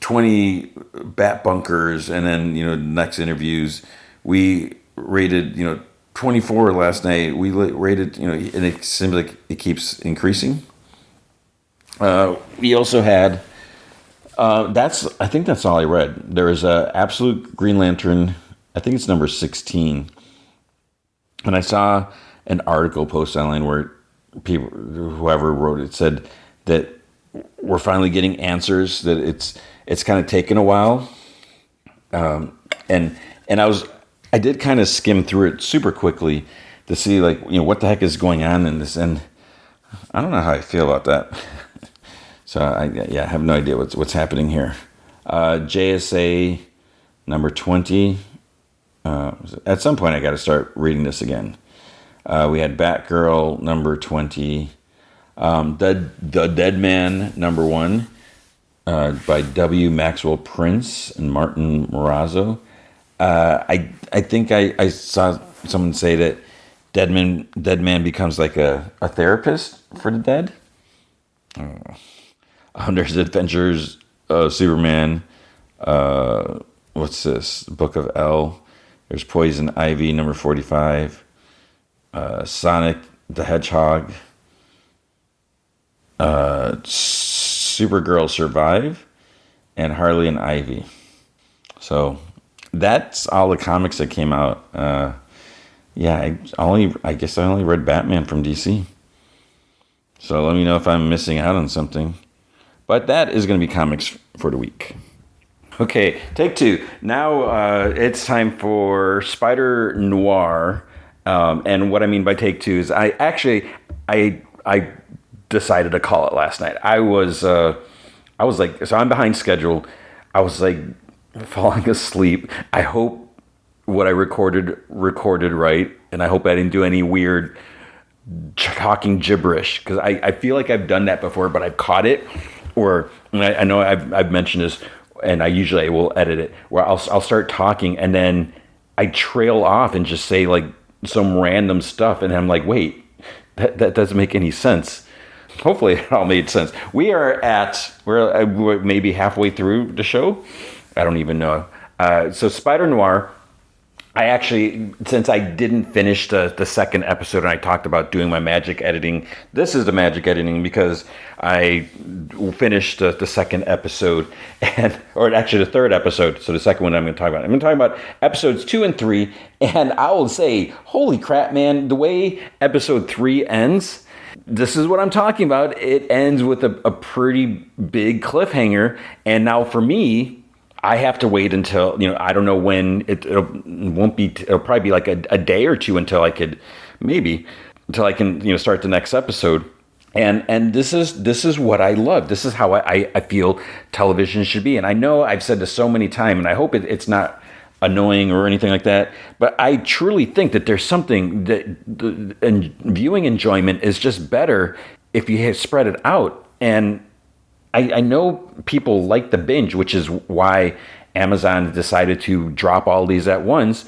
20 bat bunkers, and then next interviews we rated 24 last night. We rated and it seems like it keeps increasing. We also had I think that's all I read. There is a Absolute Green Lantern. I think it's number 16, and I saw an article posted online where whoever wrote it said that we're finally getting answers, that it's kind of taken a while, and I did kind of skim through it super quickly to see what the heck is going on in this, and I don't know how I feel about that. So I have no idea what's happening here. JSA number 20. At some point I got to start reading this again. We had Batgirl number 20. The Dead Man number 1 by W. Maxwell Prince and Martin Morazzo. I think I saw someone say that Dead Man becomes like a therapist for the dead. There's Adventures of Superman. What's this? Book of L. There's Poison Ivy number 45. Sonic the Hedgehog. Supergirl Survive, and Harley and Ivy. So that's all the comics that came out. I guess I only read Batman from DC. So let me know if I'm missing out on something. But that is going to be comics for the week. Okay, take 2. Now it's time for Spider-Noir. And what I mean by take 2 is I decided to call it last night. I was like, so I'm behind schedule. I was like falling asleep. I hope what I recorded right, and I hope I didn't do any weird talking gibberish, because I feel like I've done that before, but I've caught it. Or I know I've mentioned this, and I usually will edit it, where I'll start talking and then I trail off and just say like some random stuff, and I'm like, wait, that doesn't make any sense. Hopefully it all made sense. We're maybe halfway through the show. I don't even know. So Spider-Noir, I actually, since I didn't finish the second episode and I talked about doing my magic editing, this is the magic editing because I finished the second episode, or actually the third episode. So the second one I'm going to talk about. I'm going to talk about episodes 2 and 3, and I will say, holy crap, man, the way episode 3 ends, this is what I'm talking about. It ends with a pretty big cliffhanger, and now for me, I have to wait until, I don't know when it'll probably be like a day or two until I can start the next episode. And this is what I love. This is how I feel television should be. And I know I've said this so many times, and I hope it's not annoying or anything like that, but I truly think that there's something that viewing enjoyment is just better if you spread it out. And I know people like the binge, which is why Amazon decided to drop all these at once.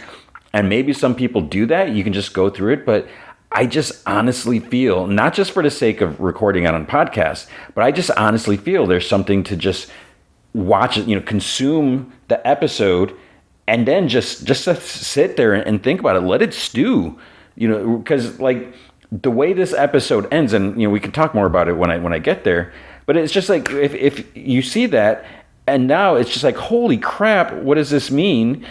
And maybe some people do that. You can just go through it. But I just honestly feel, not just for the sake of recording it on podcasts, but I just honestly feel there's something to just watch it, consume the episode, and then just sit there and think about it. Let it stew, because like the way this episode ends, and we can talk more about it when I get there. But it's just like, if you see that, and now it's just like, holy crap, what does this mean?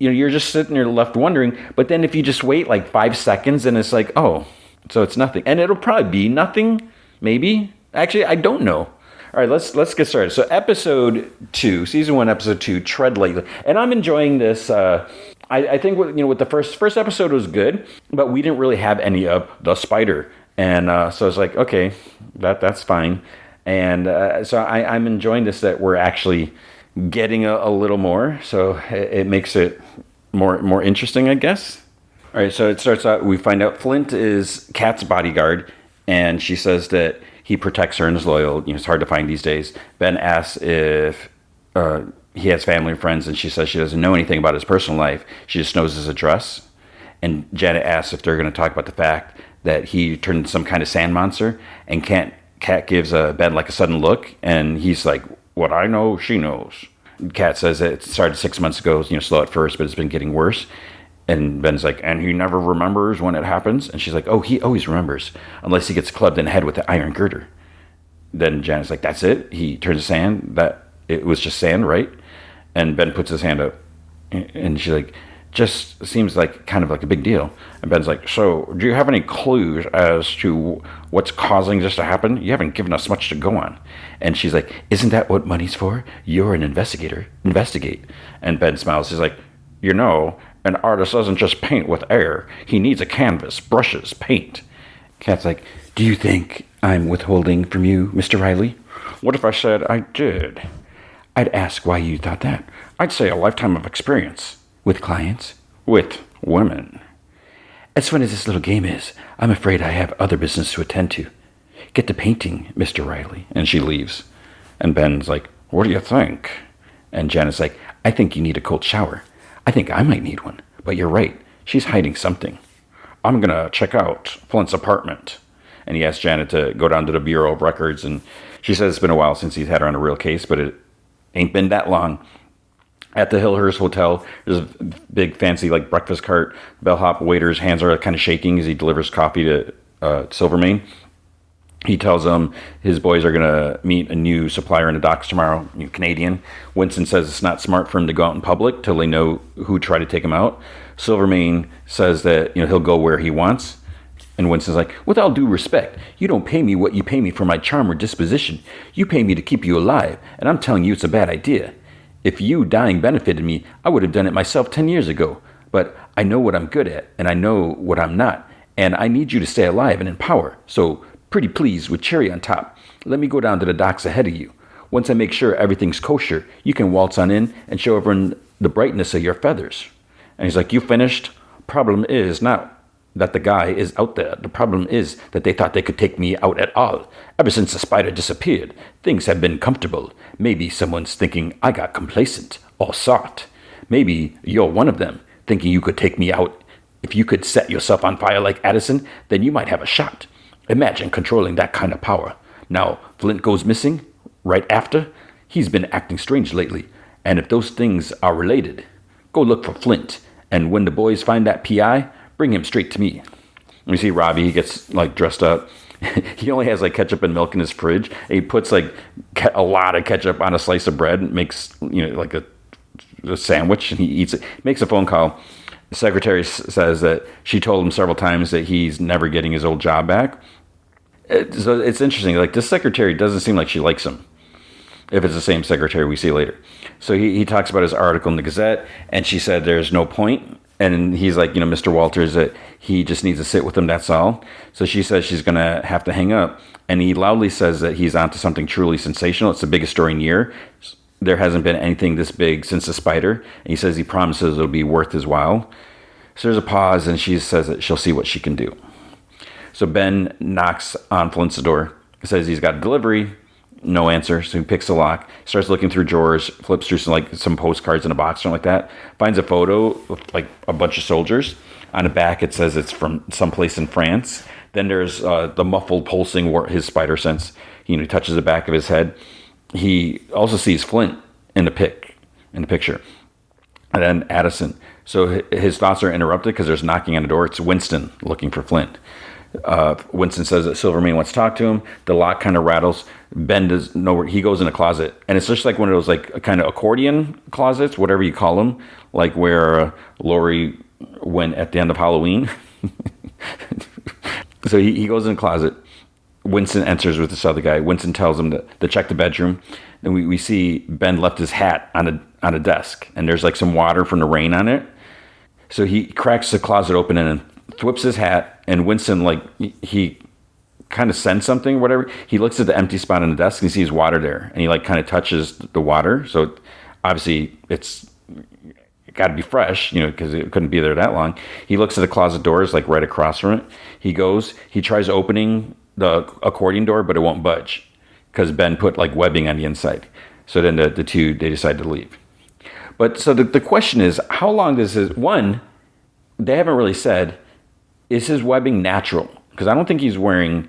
You're just sitting there left wondering. But then if you just wait like 5 seconds, and it's like, oh, so it's nothing. And it'll probably be nothing, maybe. Actually, I don't know. All right, let's get started. So episode 2, season 1, episode 2, Tread Lightly. And I'm enjoying this. I think with the first episode was good, but we didn't really have any of the spider. And so it's like, okay, that's fine. And so I'm enjoying this, that we're actually getting a little more. So it makes it more interesting, I guess. All right, so it starts out, we find out Flint is Kat's bodyguard, and she says that he protects her and is loyal. It's hard to find these days. Ben asks if he has family and friends, and she says she doesn't know anything about his personal life. She just knows his address. And Janet asks if they're going to talk about the fact that he turned into some kind of sand monster and can't Kat gives Ben like a sudden look, and he's like, "What I know, she knows." Kat says that it started 6 months ago, slow at first, but it's been getting worse. And Ben's like, "And he never remembers when it happens?" And she's like, "Oh, he always remembers, unless he gets clubbed in the head with the iron girder." Then Janet's like, "That's it? He turns to sand? That it was just sand, right?" And Ben puts his hand up, and she's like, "Just seems like kind of like a big deal." And Ben's like, "So, do you have any clues as to what's causing this to happen? You haven't given us much to go on." And she's like, "Isn't that what money's for? You're an investigator. Investigate." And Ben smiles. He's like, an artist doesn't just paint with air. He needs a canvas, brushes, paint." Kat's like, "Do you think I'm withholding from you, Mr. Riley?" "What if I said I did?" "I'd ask why you thought that." "I'd say a lifetime of experience." "With clients?" "With women." "As fun as this little game is, I'm afraid I have other business to attend to. Get to painting, Mr. Riley." And she leaves. And Ben's like, "What do you think?" And Janet's like, "I think you need a cold shower. I think I might need one. But you're right. She's hiding something." "I'm going to check out Flint's apartment." And he asks Janet to go down to the Bureau of Records. And she says it's been a while since he's had her on a real case, but it ain't been that long. At the Hillhurst Hotel, there's a big fancy like breakfast cart. Bellhop waiter's hands are kind of shaking as he delivers coffee to Silvermane. He tells them his boys are going to meet a new supplier in the docks tomorrow, new Canadian. Winston says it's not smart for him to go out in public till they know who tried to take him out. Silvermane says that he'll go where he wants. And Winston's like, "With all due respect, you don't pay me what you pay me for my charm or disposition. You pay me to keep you alive, and I'm telling you it's a bad idea. If you dying benefited me, I would have done it myself 10 years ago. But I know what I'm good at, and I know what I'm not. And I need you to stay alive and in power. So pretty please, with cherry on top, let me go down to the docks ahead of you. Once I make sure everything's kosher, you can waltz on in and show everyone the brightness of your feathers." And he's like, "You finished? Problem is not that the guy is out there. The problem is that they thought they could take me out at all. Ever since the spider disappeared, things have been comfortable. Maybe someone's thinking I got complacent or soft. Maybe you're one of them, thinking you could take me out. If you could set yourself on fire like Addison, then you might have a shot. Imagine controlling that kind of power. Now, Flint goes missing right after. He's been acting strange lately. And if those things are related, go look for Flint. And when the boys find that PI, bring him straight to me." We see Robbie. He gets like dressed up. He only has like ketchup and milk in his fridge. And he puts like a lot of ketchup on a slice of bread and makes like a sandwich, and he eats it. Makes a phone call. The secretary says that she told him several times that he's never getting his old job back. So it's interesting. Like, this secretary doesn't seem like she likes him, if it's the same secretary we see later. So he talks about his article in the Gazette, and she said there's no point. And he's like, Mr. Walters, that he just needs to sit with him, that's all. So she says she's going to have to hang up. And he loudly says that he's onto something truly sensational. It's the biggest story in a year. There hasn't been anything this big since the spider. And he says he promises it'll be worth his while. So there's a pause, and she says that she'll see what she can do. So Ben knocks on Flint's door, says he's got a delivery. No answer. So he picks the lock, starts looking through drawers, flips through some postcards in a box, something like that. Finds a photo of like a bunch of soldiers. On the back, it says it's from someplace in France. Then there's the muffled pulsing, his spider sense. He touches the back of his head. He also sees Flint in the picture, and then Addison. So his thoughts are interrupted because there's knocking on the door. It's Winston looking for Flint. Winston says that Silvermane wants to talk to him. The lock kind of rattles. Ben does know where he goes in a closet, and it's just like one of those like kind of accordion closets, whatever you call them, like where Laurie went at the end of Halloween. So he goes in a closet. Winston enters with this other guy. Winston tells him to check the bedroom. Then we see Ben left his hat on a desk, and there's like some water from the rain on it. So he cracks the closet open and whips his hat, and Winston, like, he kind of sends something, whatever. He looks at the empty spot on the desk and he sees water there, and he like kind of touches the water. So obviously it's got to be fresh, because it couldn't be there that long. He looks at the closet doors, like right across from it. He tries opening the accordion door, but it won't budge because Ben put like webbing on the inside. So then the two, they decide to leave. But so the question is, how long does they haven't really said, is his webbing natural? Because I don't think he's wearing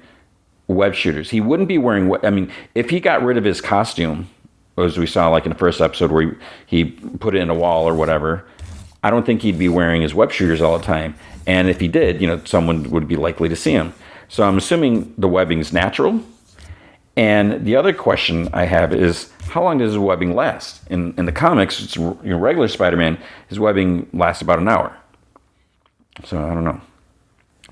web shooters. He wouldn't be wearing. I mean, if he got rid of his costume, as we saw like in the first episode where he put it in a wall or whatever, I don't think he'd be wearing his web shooters all the time. And if he did, someone would be likely to see him. So I'm assuming the webbing's natural. And the other question I have is, how long does his webbing last? In the comics, it's, regular Spider-Man, his webbing lasts about an hour. So I don't know.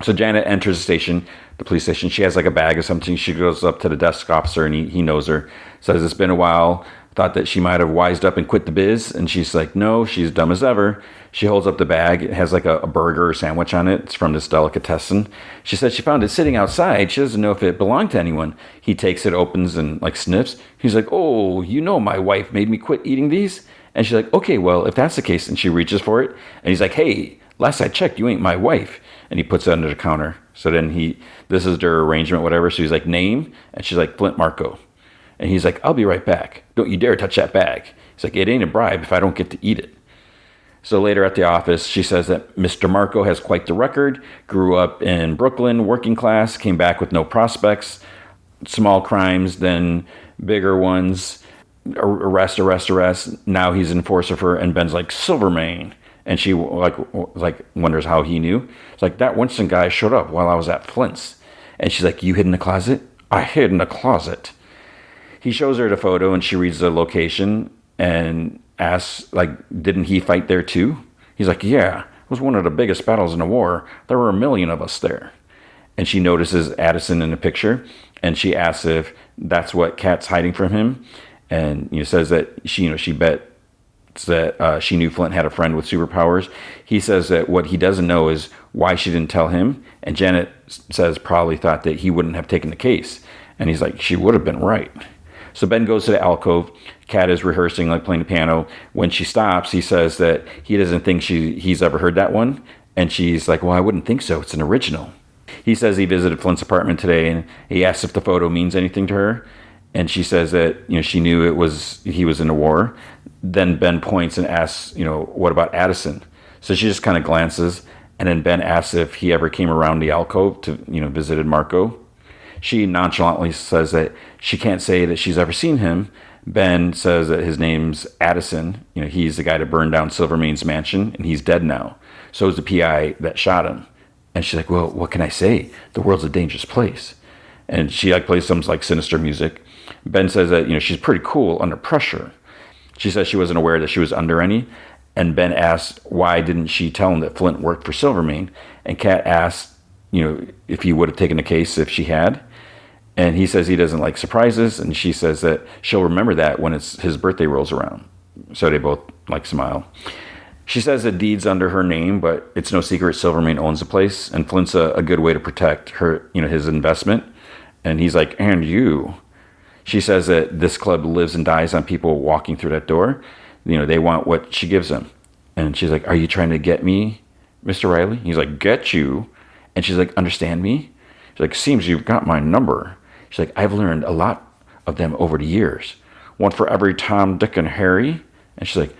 So Janet enters the police station. She has like a bag or something. She goes up to the desk officer and he knows her. Says it's been a while. Thought that she might have wised up and quit the biz. And she's like, no, she's dumb as ever. She holds up the bag. It has like a burger or sandwich on it. It's from this delicatessen. She says she found it sitting outside. She doesn't know if it belonged to anyone. He takes it, opens, and like sniffs. He's like, oh, my wife made me quit eating these. And she's like, okay, well, if that's the case. And she reaches for it. And he's like, hey, last I checked, you ain't my wife. And he puts it under the counter. So then this is their arrangement, whatever. So he's like, name? And she's like, Flint Marco. And he's like, I'll be right back. Don't you dare touch that bag. He's like, it ain't a bribe if I don't get to eat it. So later at the office, she says that Mr. Marco has quite the record, grew up in Brooklyn, working class, came back with no prospects, small crimes, then bigger ones, arrest. Now he's enforcer and Ben's like, Silvermane. And she like wonders how he knew. It's like, that Winston guy showed up while I was at Flint's. And she's like, you hid in the closet? I hid in the closet. He shows her the photo and she reads the location and asks, like, didn't he fight there too? He's like, yeah, it was one of the biggest battles in the war. There were 1 million of us there. And she notices Addison in the picture and she asks if that's what Kat's hiding from him. And says that she bet that she knew Flint had a friend with superpowers. He says that what he doesn't know is why she didn't tell him. And Janet says probably thought that he wouldn't have taken the case. And he's like, she would have been right. So Ben goes to the alcove. Kat is rehearsing, like playing the piano. When she stops, he says that he doesn't think he's ever heard that one. And she's like, well, I wouldn't think so. It's an original. He says he visited Flint's apartment today and he asks if the photo means anything to her. And she says that, she knew he was in the war. Then Ben points and asks, what about Addison? So she just kind of glances. And then Ben asks if he ever came around the alcove to, visited Marco. She nonchalantly says that she can't say that she's ever seen him. Ben says that his name's Addison. He's the guy that burned down Silvermane's mansion, and he's dead now. So is the PI that shot him. And she's like, well, what can I say? The world's a dangerous place. And she plays some sinister music. Ben says that, she's pretty cool under pressure. She says she wasn't aware that she was under any. And Ben asks, why didn't she tell him that Flint worked for Silvermane? And Kat asks, if he would have taken the case if she had. And he says he doesn't like surprises. And she says that she'll remember that when his birthday rolls around. So they both smile. She says the deed's under her name, but it's no secret Silvermane owns the place. And Flint's a good way to protect her, his investment. And he's like, and you. She says that this club lives and dies on people walking through that door. They want what she gives them. And she's like, are you trying to get me, Mr. Riley? He's like, get you. And she's like, understand me? She's like, seems you've got my number. She's like, I've learned a lot of them over the years. One for every Tom, Dick, and Harry. And she's like,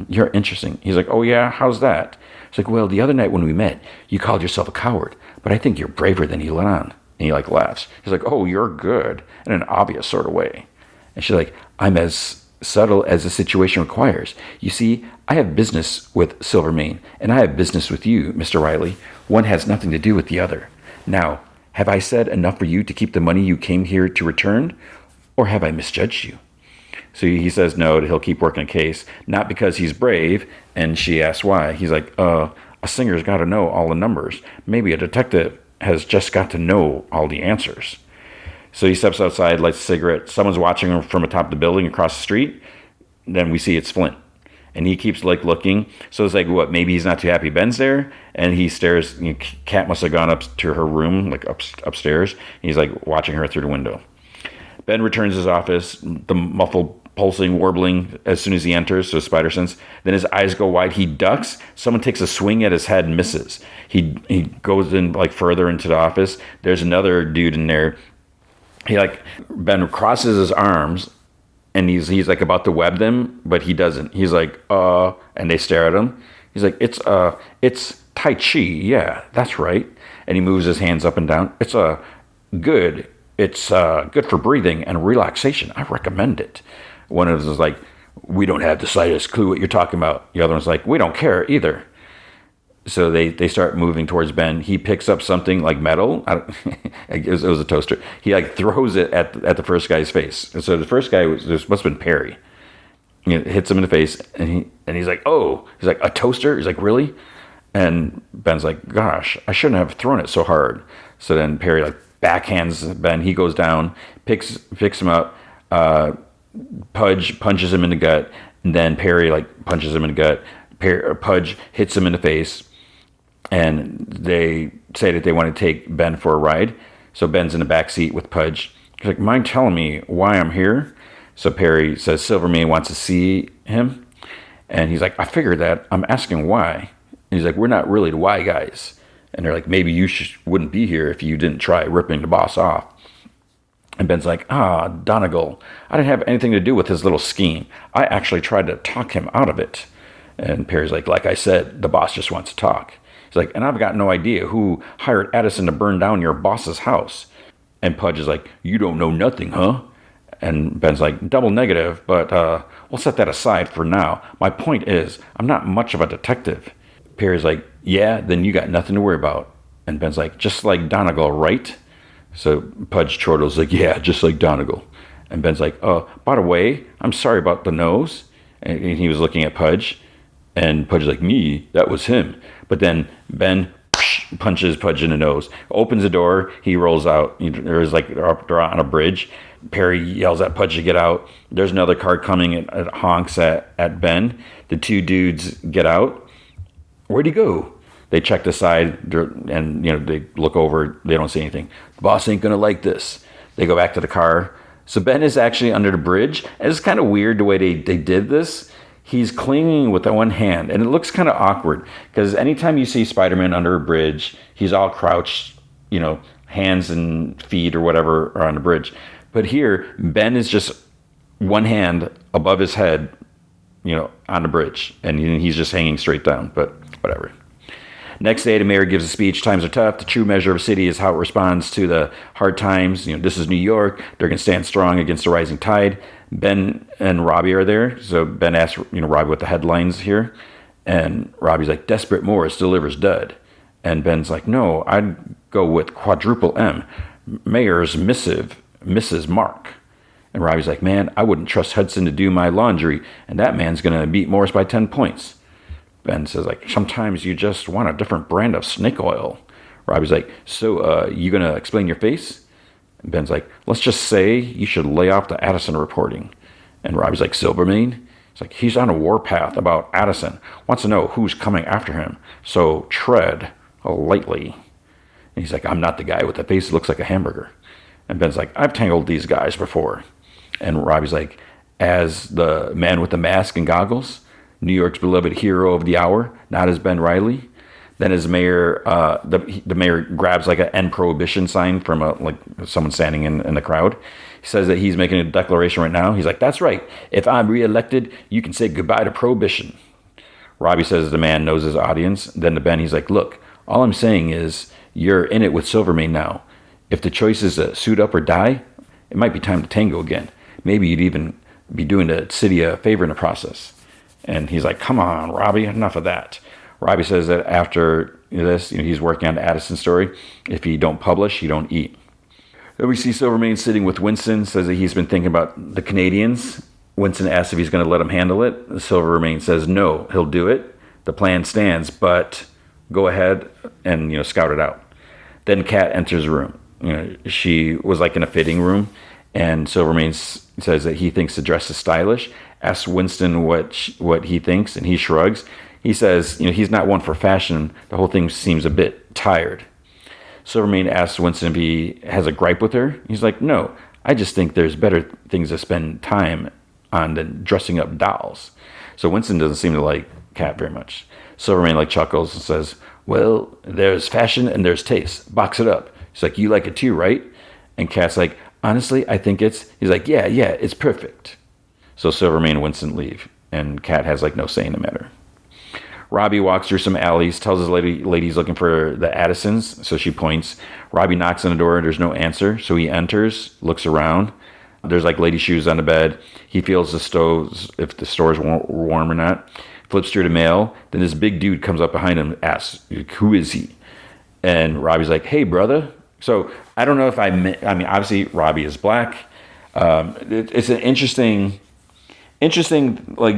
you're interesting. He's like, oh yeah, how's that? She's like, well, the other night when we met, you called yourself a coward, but I think you're braver than you let on. And he laughs. He's like, oh, you're good, in an obvious sort of way. And she's like, I'm as subtle as the situation requires. You see, I have business with Silvermane, and I have business with you, Mr. Riley. One has nothing to do with the other. Now, have I said enough for you to keep the money you came here to return, or have I misjudged you? So he says no, that he'll keep working a case, not because he's brave, and she asks why. He's like, a singer's got to know all the numbers. Maybe a detective has just got to know all the answers. So he steps outside, lights a cigarette. Someone's watching him from atop the building across the street. Then we see it's Flint. And he keeps looking. So it's like, what, maybe he's not too happy Ben's there? And he stares. Kat must have gone up to her room, upstairs. He's watching her through the window. Ben returns to his office, the muffled pulsing, warbling as soon as he enters, so spider sense. Then his eyes go wide. He ducks. Someone takes a swing at his head and misses. He goes in further into the office. There's another dude in there. Ben crosses his arms and he's about to web them, but he doesn't. He's and they stare at him. He's like, it's Tai Chi. Yeah, that's right. And he moves his hands up and down. It's good. It's good for breathing and relaxation. I recommend it. One of them is like, we don't have the slightest clue what you're talking about. The other one's like, we don't care either. So they start moving towards Ben. He picks up something like metal. It was a toaster. He like throws it at the first guy's face. And so the first guy must have been Perry. Hits him in the face, and he's like, oh, he's like, a toaster? He's like, really? And Ben's like, gosh, I shouldn't have thrown it so hard. So then Perry like backhands Ben. He goes down, picks him up. Pudge punches him in the gut, and then Perry like punches him in the gut. Pudge hits him in the face, and they say that they want to take Ben for a ride. So Ben's in the back seat with Pudge. He's like, mind telling me why I'm here? So Perry says Silvermane wants to see him, and he's like, I figured that. I'm asking why. And he's like, we're not really the why guys. And they're like, maybe you wouldn't be here if you didn't try ripping the boss off. And Ben's like, Donegal, I didn't have anything to do with his little scheme. I actually tried to talk him out of it. And Perry's like I said, the boss just wants to talk. He's like, and I've got no idea who hired Addison to burn down your boss's house. And Pudge is like, you don't know nothing, huh? And Ben's like, double negative, but we'll set that aside for now. My point is, I'm not much of a detective. Perry's like, yeah, then you got nothing to worry about. And Ben's like, just like Donegal, right? So Pudge chortles like, yeah, just like Donegal. And Ben's like, by the way, I'm sorry about the nose. And he was looking at Pudge. And Pudge is like, me, that was him. But then Ben punches Pudge in the nose, opens the door, he rolls out. There's like, they're on a bridge. Perry yells at Pudge to get out. There's another car coming. It honks at Ben. The two dudes get out. Where'd he go? They check the side, and they look over. They don't see anything. The boss ain't gonna like this. They go back to the car. So Ben is actually under the bridge. And it's kind of weird the way they did this. He's clinging with one hand, and it looks kind of awkward because anytime you see Spider-Man under a bridge, he's all crouched, hands and feet or whatever are on the bridge. But here, Ben is just one hand above his head, on the bridge, and he's just hanging straight down, but whatever. Next day, the mayor gives a speech. Times are tough. The true measure of a city is how it responds to the hard times. This is New York. They're going to stand strong against the rising tide. Ben and Robbie are there. So Ben asks, Robbie what the headlines here. And Robbie's like, Desperate Morris delivers dud. And Ben's like, no, I'd go with quadruple M. Mayor's missive, Mrs. Mark. And Robbie's like, man, I wouldn't trust Hudson to do my laundry. And that man's going to beat Morris by 10 points. Ben says, sometimes you just want a different brand of snake oil. Robbie's like, so you going to explain your face? And Ben's like, let's just say you should lay off the Addison reporting. And Robbie's like, Silvermane? It's like, he's on a warpath about Addison. Wants to know who's coming after him. So tread lightly. And he's like, I'm not the guy with the face that looks like a hamburger. And Ben's like, I've tangled these guys before. And Robbie's like, as the man with the mask and goggles? New York's beloved hero of the hour, not as Ben Reilly. Then as mayor, the mayor grabs like an end prohibition sign from someone standing in the crowd. He says that he's making a declaration right now. He's like, that's right. If I'm reelected, you can say goodbye to prohibition. Robbie says the man knows his audience. Then to Ben, he's like, look, all I'm saying is you're in it with Silvermane now. If the choice is to suit up or die, it might be time to tango again. Maybe you'd even be doing the city a favor in the process. And he's like, come on, Robbie, enough of that. Robbie says that after this, he's working on the Addison story. If you don't publish, you don't eat. Then we see Silvermane sitting with Winston, says that he's been thinking about the Canadians. Winston asks if he's going to let him handle it. Silvermane says no, he'll do it. The plan stands, but go ahead and scout it out. Then Kat enters the room. She was in a fitting room, and Silvermane says that he thinks the dress is stylish. Asks Winston what he thinks, and he shrugs. He says, he's not one for fashion. The whole thing seems a bit tired. Silvermane asks Winston if he has a gripe with her. He's like, no, I just think there's better things to spend time on than dressing up dolls. So Winston doesn't seem to like Kat very much. Silvermane chuckles and says, well, there's fashion and there's taste. Box it up. He's like, you like it too, right? And Kat's like, honestly, I think he's like, yeah, it's perfect. So Silvermane and Winston leave, and Kat has no say in the matter. Robbie walks through some alleys, tells his lady he's looking for the Addisons, so she points. Robbie knocks on the door, there's no answer, so he enters, looks around. There's like lady shoes on the bed. He feels the stoves, if the store's warm or not. Flips through the mail. Then this big dude comes up behind him, asks, who is he? And Robbie's like, hey, brother. So I don't know if I mean, obviously Robbie is black. It's an interesting, like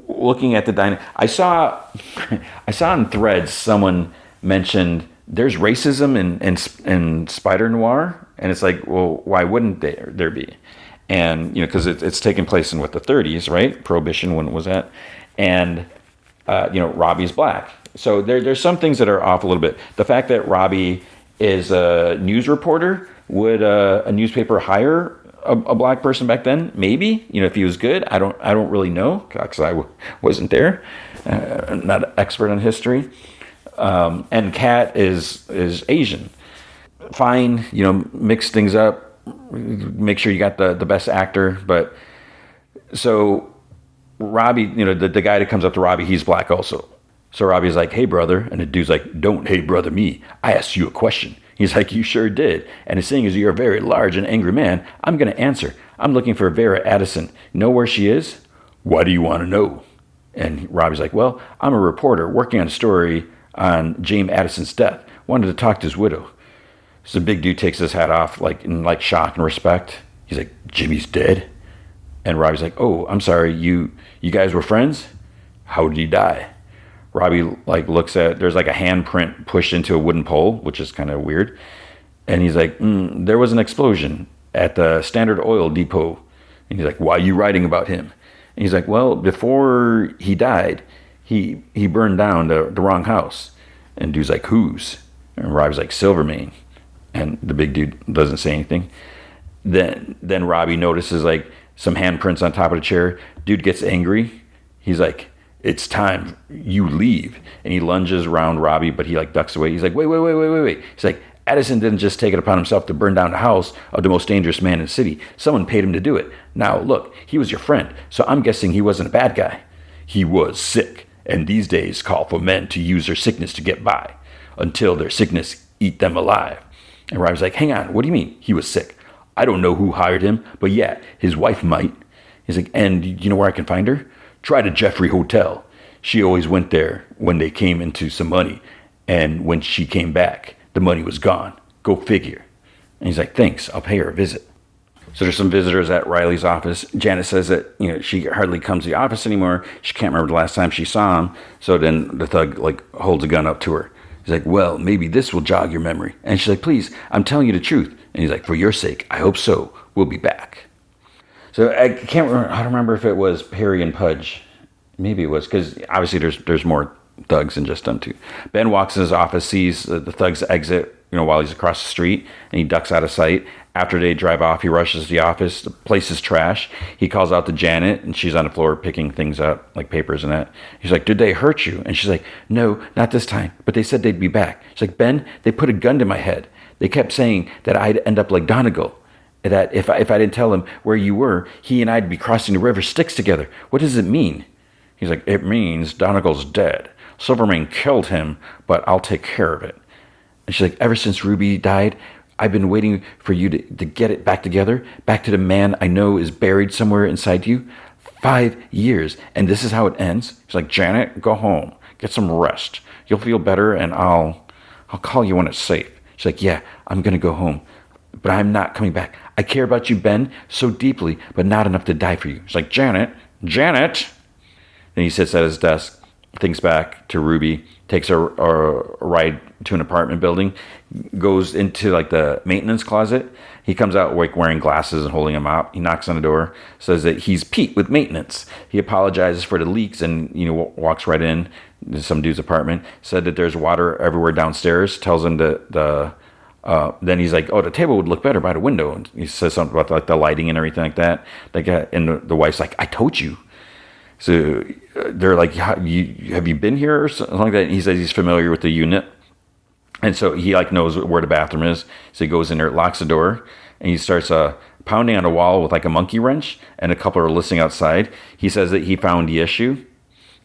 looking at the dynamic. I saw in Threads someone mentioned there's racism in Spider-Noir, and it's like, well, why wouldn't there be? And because it's taking place in the 30s, right? Prohibition, when was that? And Robbie's black, so there's some things that are off a little bit. The fact that Robbie is a news reporter, would a newspaper hire a black person back then? Maybe, if he was good. I don't really know, because I wasn't there. I'm not an expert on history. And Kat is Asian. Fine, mix things up. Make sure you got the best actor. But so Robbie, the guy that comes up to Robbie, he's black also. So Robbie's like, hey, brother. And the dude's like, don't hey, brother me. I asked you a question. He's like, you sure did. And seeing as you're a very large and angry man, I'm going to answer. I'm looking for Vera Addison. Know where she is? Why do you want to know? And Robbie's like, well, I'm a reporter working on a story on James Addison's death. Wanted to talk to his widow. So the big dude takes his hat off, in shock and respect. He's like, Jimmy's dead? And Robbie's like, oh, I'm sorry. You guys were friends? How did he die? Robbie looks at, there's a handprint pushed into a wooden pole, which is kind of weird. And he's like, there was an explosion at the Standard Oil Depot. And he's like, why are you writing about him? And he's like, well, before he died, he burned down the wrong house. And dude's like, whose? And Robbie's like, Silvermane. And the big dude doesn't say anything. Then Robbie notices some handprints on top of the chair. Dude gets angry. He's like, it's time, you leave. And he lunges around Robbie, but he ducks away. He's like, wait. He's like, Addison didn't just take it upon himself to burn down the house of the most dangerous man in the city. Someone paid him to do it. Now, look, he was your friend, so I'm guessing he wasn't a bad guy. He was sick, and these days call for men to use their sickness to get by, until their sickness eat them alive. And Robbie's like, hang on, what do you mean he was sick? I don't know who hired him, but yeah, his wife might. He's like, and you know where I can find her? Try the Jeffrey Hotel. She always went there when they came into some money. And when she came back, the money was gone. Go figure. And he's like, thanks, I'll pay her a visit. So there's some visitors at Riley's office. Janet says that, she hardly comes to the office anymore. She can't remember the last time she saw him. So then the thug holds a gun up to her. He's like, well, maybe this will jog your memory. And she's like, please, I'm telling you the truth. And he's like, for your sake, I hope so. We'll be back. So I can't remember. I don't remember if it was Perry and Pudge. Maybe it was, because obviously there's more thugs than just them two. Ben walks in his office, sees the thugs exit, while he's across the street, and he ducks out of sight. After they drive off, he rushes to the office. The place is trash. He calls out to Janet, and she's on the floor picking things up, like papers and that. He's like, did they hurt you? And she's like, no, not this time, but they said they'd be back. She's like, Ben, they put a gun to my head. They kept saying that I'd end up like Donegal. That if I didn't tell him where you were, he and I'd be crossing the river Styx together. What does it mean? He's like, it means Donegal's dead. Silvermane killed him, but I'll take care of it. And she's like, ever since Ruby died, I've been waiting for you to get it back together, back to the man I know is buried somewhere inside you. 5 years, and this is how it ends. She's like, Janet, go home. Get some rest. You'll feel better, and I'll call you when it's safe. She's like, yeah, I'm going to go home, but I'm not coming back. I care about you, Ben, so deeply, but not enough to die for you. She's like, Janet. Then he sits at his desk, thinks back to Ruby, takes a ride to an apartment building, goes into the maintenance closet. He comes out wearing glasses and holding a mop. He knocks on the door, says that he's Pete with maintenance. He apologizes for the leaks and walks right in to some dude's apartment. Said that there's water everywhere downstairs. Tells him that then he's like, oh, the table would look better by the window. And he says something about the lighting and everything like that. And the wife's like, I told you. So they're like, have you been here or something like that? And he says he's familiar with the unit. And so he knows where the bathroom is. So he goes in there, locks the door, and he starts pounding on a wall with a monkey wrench. And a couple are listening outside. He says that he found the issue.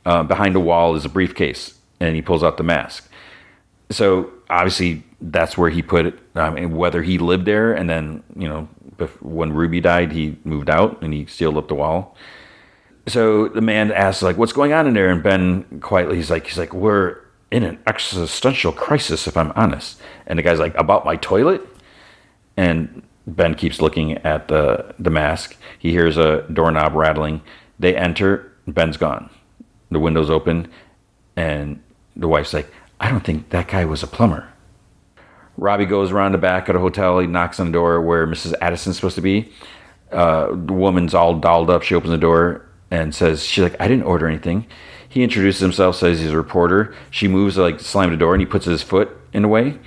Behind the wall is a briefcase. and he pulls out the mask. So obviously that's where he put it. And whether he lived there and then, when Ruby died, he moved out and he sealed up the wall. So the man asks, like, what's going on in there? And Ben quietly, he's like, we're in an existential crisis, if I'm honest. And the guy's like, about my toilet? And Ben keeps looking at the mask. He hears a doorknob rattling. They enter. Ben's gone. The window's open. And the wife's like, I don't think that guy was a plumber. Robbie goes around the back of the hotel. He knocks on the door where Mrs. Addison's supposed to be. The woman's all dolled up. She opens the door and says, she's like, I didn't order anything. He introduces himself, says he's a reporter. She moves to like slam the door, and he puts his foot in the way.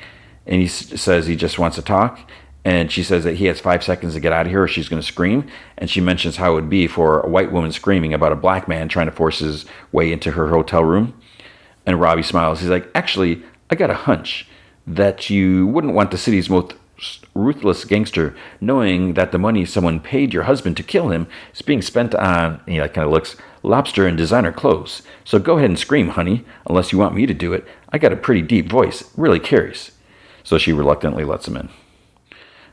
And he says he just wants to talk. And she says that he has 5 seconds to get out of here or she's going to scream. And she mentions how it would be for a white woman screaming about a black man trying to force his way into her hotel room. And Robbie smiles. He's like, actually, I got a hunch that you wouldn't want the city's most ruthless gangster knowing that the money someone paid your husband to kill him is being spent on, and he kind of looks, lobster and designer clothes. So go ahead and scream, honey, unless you want me to do it. I got a pretty deep voice. It really carries. So she reluctantly lets him in.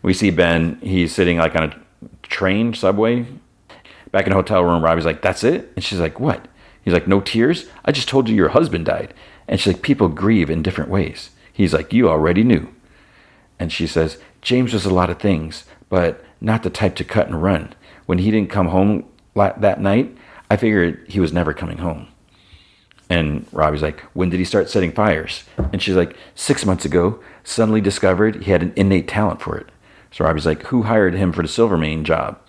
We see Ben. He's sitting like on a train, subway. Back in the hotel room, Robbie's like, that's it? And she's like, what? He's like, no tears? I just told you your husband died. And she's like, people grieve in different ways. He's like, you already knew. And she says, James was a lot of things, but not the type to cut and run. When he didn't come home that night, I figured he was never coming home. And Robbie's like, when did he start setting fires? And she's like, 6 months ago, suddenly discovered he had an innate talent for it. So Robbie's like, who hired him for the Silvermane job?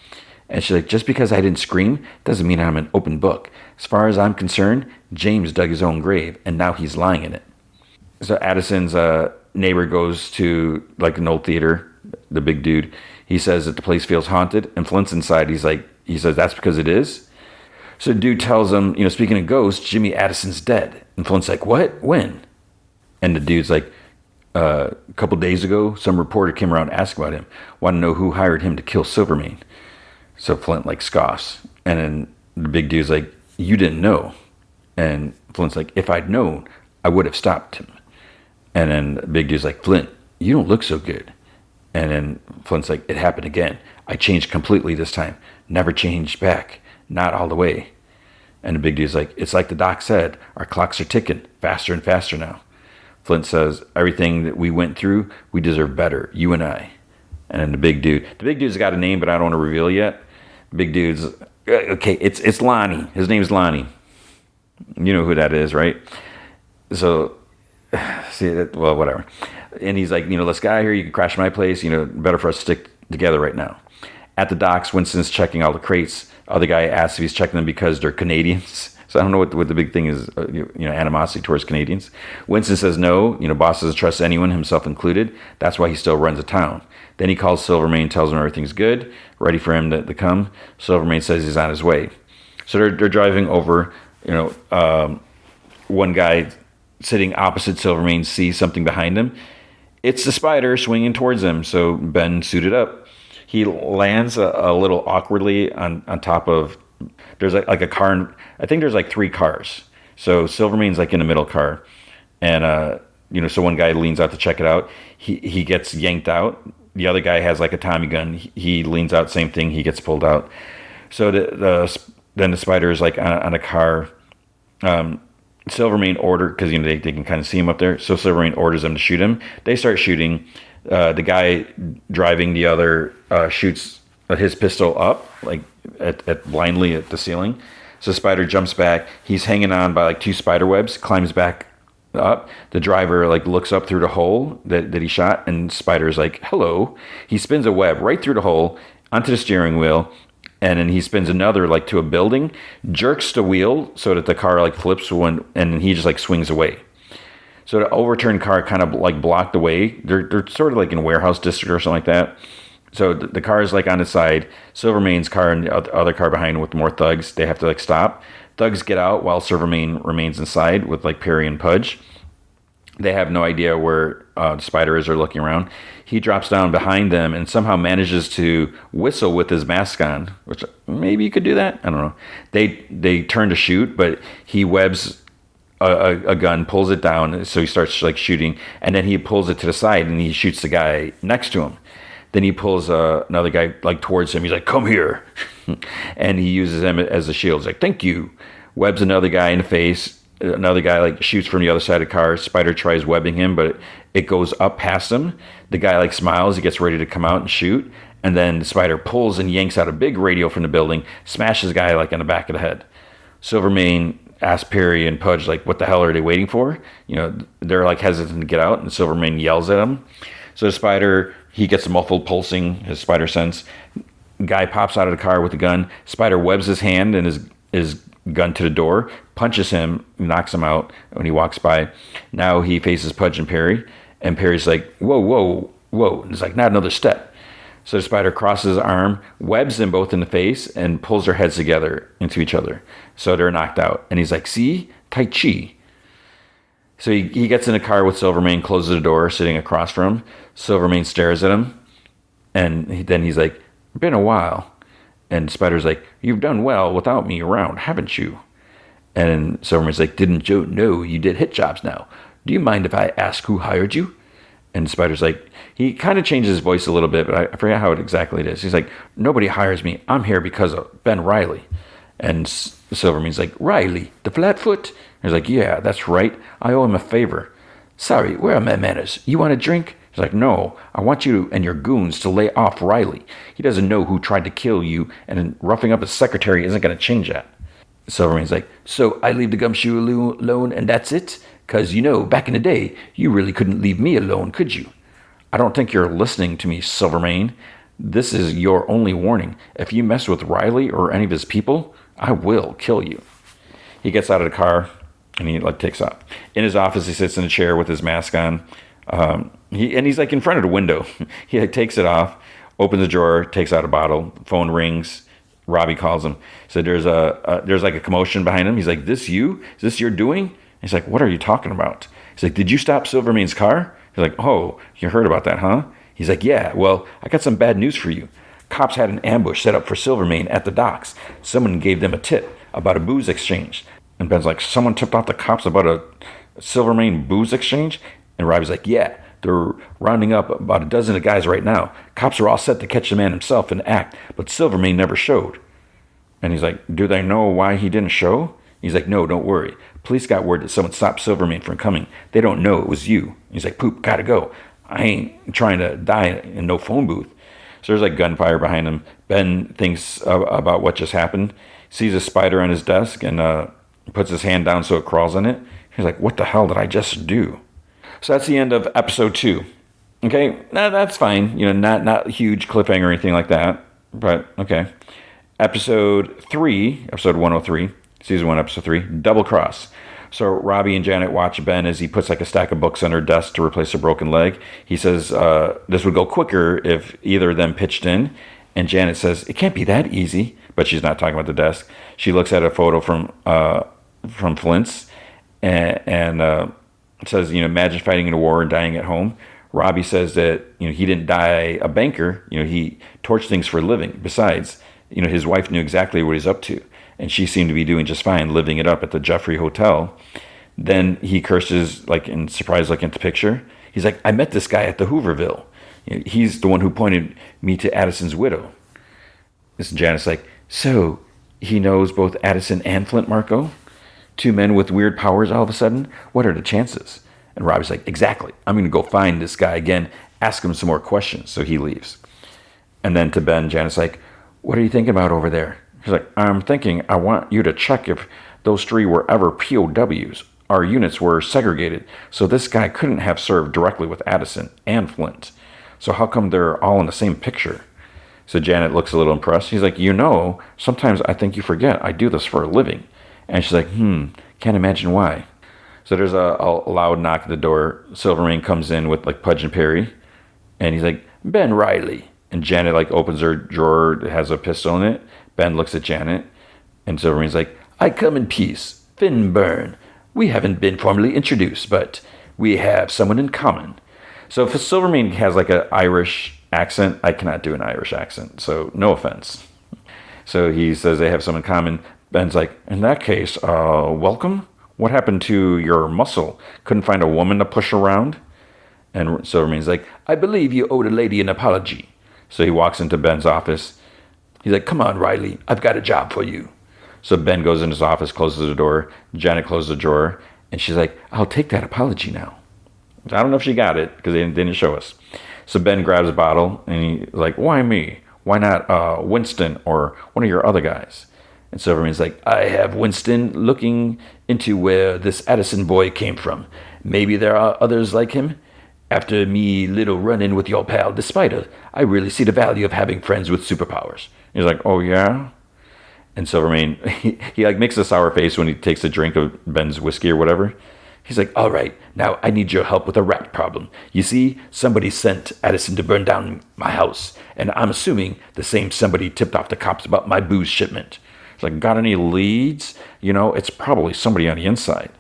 And she's like, just because I didn't scream doesn't mean I'm an open book. As far as I'm concerned, James dug his own grave, and now he's lying in it. So Addison's neighbor goes to like an old theater, the big dude. He says that the place feels haunted, and Flint's inside. He says that's because it is. So the dude tells him, speaking of ghosts, Jimmy Addison's dead. And Flint's like, what? When? And the dude's like, a couple days ago, some reporter came around and asked about him. Want to know who hired him to kill Silvermane. So Flint scoffs. And then the big dude's like, you didn't know. And Flint's like, if I'd known, I would have stopped him. And then the big dude's like, Flint, you don't look so good. And then Flint's like, it happened again. I changed completely this time. Never changed back. Not all the way. And the big dude's like, it's like the doc said, our clocks are ticking faster and faster now. Flint says, everything that we went through, we deserve better, you and I. And then the big dude's got a name, but I don't want to reveal yet. The big dude's, okay, it's Lonnie. His name's Lonnie. You know who that is, right? So, well, whatever. And he's like, let's get out of here. You can crash my place. Better for us to stick together right now. At the docks, Winston's checking all the crates. Other guy asks if he's checking them because they're Canadians. So I don't know what the big thing is, animosity towards Canadians. Winston says no. Boss doesn't trust anyone, himself included. That's why he still runs a town. Then he calls Silvermane, tells him everything's good, ready for him to come. Silvermane says he's on his way. So they're driving over. One guy sitting opposite Silvermane sees something behind him. It's the spider swinging towards him. So Ben suited up. He lands a little awkwardly on top of. There's like a car. I think there's like 3 cars. So Silvermane's in the middle car, and so one guy leans out to check it out. He gets yanked out. The other guy has a Tommy gun. He leans out, same thing. He gets pulled out. So then the spider is on a car. Silvermane ordered, because they can kind of see him up there. So Silvermane orders them to shoot him. They start shooting. The guy driving the other shoots his pistol up at blindly at the ceiling. So Spider jumps back. He's hanging on by 2 spider webs, climbs back up. The driver looks up through the hole that he shot, and Spider's like, hello. He spins a web right through the hole onto the steering wheel, and then he spins another to a building, jerks the wheel so that the car flips and then he just swings away. So the overturned car kind of blocked the way. They're sort of in a warehouse district or something like that. So the car is on its side. Silvermane's car and the other car behind him with more thugs. They have to stop. Thugs get out while Silvermane remains inside with Perry and Pudge. They have no idea where the spider is. They're looking around. He drops down behind them and somehow manages to whistle with his mask on, which maybe you could do that. I don't know. They turn to shoot, but he webs a gun, pulls it down, so he starts like shooting, and then he pulls it to the side and he shoots the guy next to him. Then he pulls another guy like towards him. He's like, "Come here," and he uses him as a shield. He's like, "Thank you." Webs another guy in the face. Another guy like shoots from the other side of the car. Spider tries webbing him, but it goes up past him. The guy like smiles. He gets ready to come out and shoot, and then the Spider pulls and yanks out a big radio from the building, smashes the guy like in the back of the head. Silvermane asks Perry and Pudge like, "What the hell are they waiting for?" You know, they're like hesitant to get out, and Silvermane yells at him. So the Spider, he gets muffled pulsing, his spider sense. Guy pops out of the car with a gun. Spider webs his hand and his gun to the door, punches him, knocks him out when he walks by. Now he faces Pudge and Perry, and Perry's like, "Whoa, whoa, whoa." And it's like, "Not another step." So the Spider crosses his arm, webs them both in the face, and pulls their heads together into each other. So they're knocked out. And he's like, "See? Tai Chi." So he gets in a car with Silvermane, closes the door, sitting across from him. Silvermane stares at him, and then he's like, "Been a while." And Spider's like, "You've done well without me around, haven't you?" And Silvermane's like, "Didn't you know you did hit jobs now? Do you mind if I ask who hired you?" And Spider's like, he kind of changes his voice a little bit, but I forget how exactly it is. He's like, "Nobody hires me. I'm here because of Ben Riley." And Silvermane's like, "Riley, the Flatfoot?" He's like, "Yeah, that's right. I owe him a favor." "Sorry, where are my manners? You want a drink?" He's like, "No, I want you and your goons to lay off Riley. He doesn't know who tried to kill you, and roughing up his secretary isn't going to change that." Silvermane's like, "So I leave the gumshoe alone and that's it? Because, back in the day, you really couldn't leave me alone, could you?" "I don't think you're listening to me, Silvermane. This is your only warning. If you mess with Riley or any of his people, I will kill you." He gets out of the car and he takes off. In his office, he sits in a chair with his mask on. He's like in front of the window. He takes it off, opens the drawer, takes out a bottle. Phone rings. Robbie calls him. So there's like a commotion behind him. He's like, "This you? Is this your doing?" He's like, "What are you talking about?" He's like, "Did you stop Silvermane's car?" He's like, "Oh, you heard about that, huh?" He's like, "Yeah, well, I got some bad news for you. Cops had an ambush set up for Silvermane at the docks. Someone gave them a tip about a booze exchange." And Ben's like, "Someone tipped off the cops about a Silvermane booze exchange?" And Robbie's like, "Yeah, they're rounding up about a dozen of guys right now. Cops are all set to catch the man himself in the act, but Silvermane never showed." And he's like, "Do they know why he didn't show?" He's like, "No, don't worry. Police got word that someone stopped Silvermane from coming. They don't know it was you." He's like, "Poop, gotta go. I ain't trying to die in no phone booth." So there's like gunfire behind him. Ben thinks about what just happened, sees a spider on his desk, and puts his hand down so it crawls on it. He's like, "What the hell did I just do?" So that's the end of episode 2. Okay, that's fine. Not a huge cliffhanger or anything like that. But okay. Episode 3, episode 103, season 1, episode 3, Double Cross. So Robbie and Janet watch Ben as he puts like a stack of books on her desk to replace a broken leg. He says this would go quicker if either of them pitched in. And Janet says, "It can't be that easy." But she's not talking about the desk. She looks at a photo from Flint's and says, "Imagine fighting in a war and dying at home." Robbie says that, he didn't die a banker. He torched things for a living. Besides, his wife knew exactly what he's up to. And she seemed to be doing just fine, living it up at the Jeffrey Hotel. Then he curses, like in surprise, like into picture. He's like, "I met this guy at the Hooverville. He's the one who pointed me to Addison's widow." This Janet's like, "So he knows both Addison and Flint, Marco? Two men with weird powers all of a sudden? What are the chances?" And Robbie's like, "Exactly. I'm going to go find this guy again, ask him some more questions." So he leaves. And then to Ben, Janet's like, "What are you thinking about over there?" He's like, "I'm thinking I want you to check if those 3 were ever POWs. Our units were segregated, so this guy couldn't have served directly with Addison and Flint. So how come they're all in the same picture?" So Janet looks a little impressed. He's like, "Sometimes I think you forget I do this for a living." And she's like, "Can't imagine why." So there's a loud knock at the door. Silvermane comes in with like Pudge and Perry. And he's like, "Ben Riley." And Janet opens her drawer. It has a pistol in it. Ben looks at Janet. And Silvermane's like, "I come in peace. Finburn. We haven't been formally introduced, but we have someone in common." So if Silvermane has like an Irish accent, I cannot do an Irish accent. So no offense. So he says they have someone in common. Ben's like, "In that case, welcome. What happened to your muscle? Couldn't find a woman to push around? And Silvermane's like, I believe you owed a lady an apology. So he walks into Ben's office. He's like, come on, Riley, I've got a job for you. So Ben goes in his office, closes the door. Janet closes the drawer, and she's like, I'll take that apology now. I don't know if she got it because they didn't show us. So Ben grabs a bottle, and he's like, why me? Why not Winston or one of your other guys? And Silvermane's like, I have Winston looking into where this Addison boy came from. Maybe there are others like him. After me little run-in with your pal, the Spider, I really see the value of having friends with superpowers. He's like, oh, yeah? And Silvermane, he like makes a sour face when he takes a drink of Ben's whiskey or whatever. He's like, all right, now I need your help with a rat problem. You see, somebody sent Addison to burn down my house, and I'm assuming the same somebody tipped off the cops about my booze shipment. He's like, got any leads? It's probably somebody on the inside.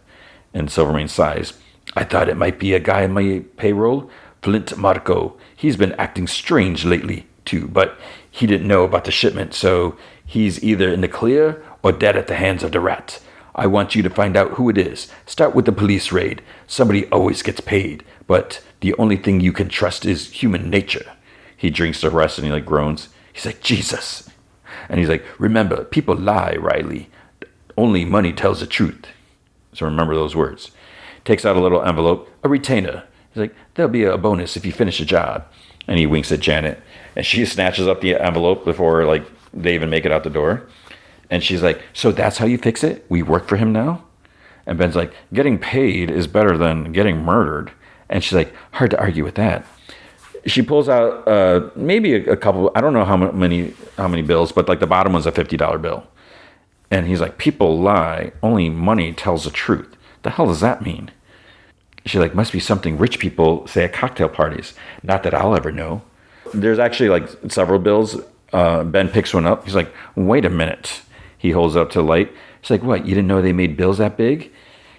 And Silvermane sighs. I thought it might be a guy on my payroll, Flint Marco. He's been acting strange lately, too, but he didn't know about the shipment, so he's either in the clear or dead at the hands of the rat. I want you to find out who it is. Start with the police raid. Somebody always gets paid, but the only thing you can trust is human nature. He drinks the rest and he like groans. He's like, Jesus. And he's like, remember, people lie, Riley. Only money tells the truth. So remember those words. Takes out a little envelope, a retainer. He's like, there'll be a bonus if you finish the job. And he winks at Janet. And she snatches up the envelope before like they even make it out the door. And she's like, so that's how you fix it? We work for him now? And Ben's like, getting paid is better than getting murdered. And she's like, hard to argue with that. She pulls out maybe a couple, I don't know how many bills, but like the bottom one's a $50 bill. And he's like, people lie. Only money tells the truth. The hell does that mean? She's like, must be something rich people say at cocktail parties. Not that I'll ever know. There's actually like several bills. Ben picks one up. He's like, wait a minute. He holds it up to the light. She's like, what, you didn't know they made bills that big?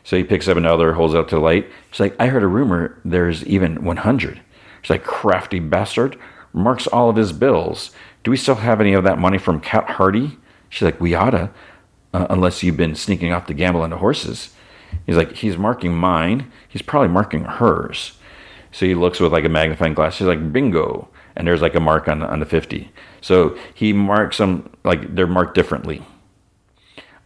So he picks up another, holds it up to the light. She's like, I heard a rumor there's even 100. She's like, crafty bastard. Marks all of his bills. Do we still have any of that money from Cat Hardy? She's like, we oughta. Unless you've been sneaking off to gamble on the horses. He's like, he's marking mine. He's probably marking hers. So he looks with like a magnifying glass. He's like, bingo. And there's like a mark on the 50. So he marks them, like they're marked differently.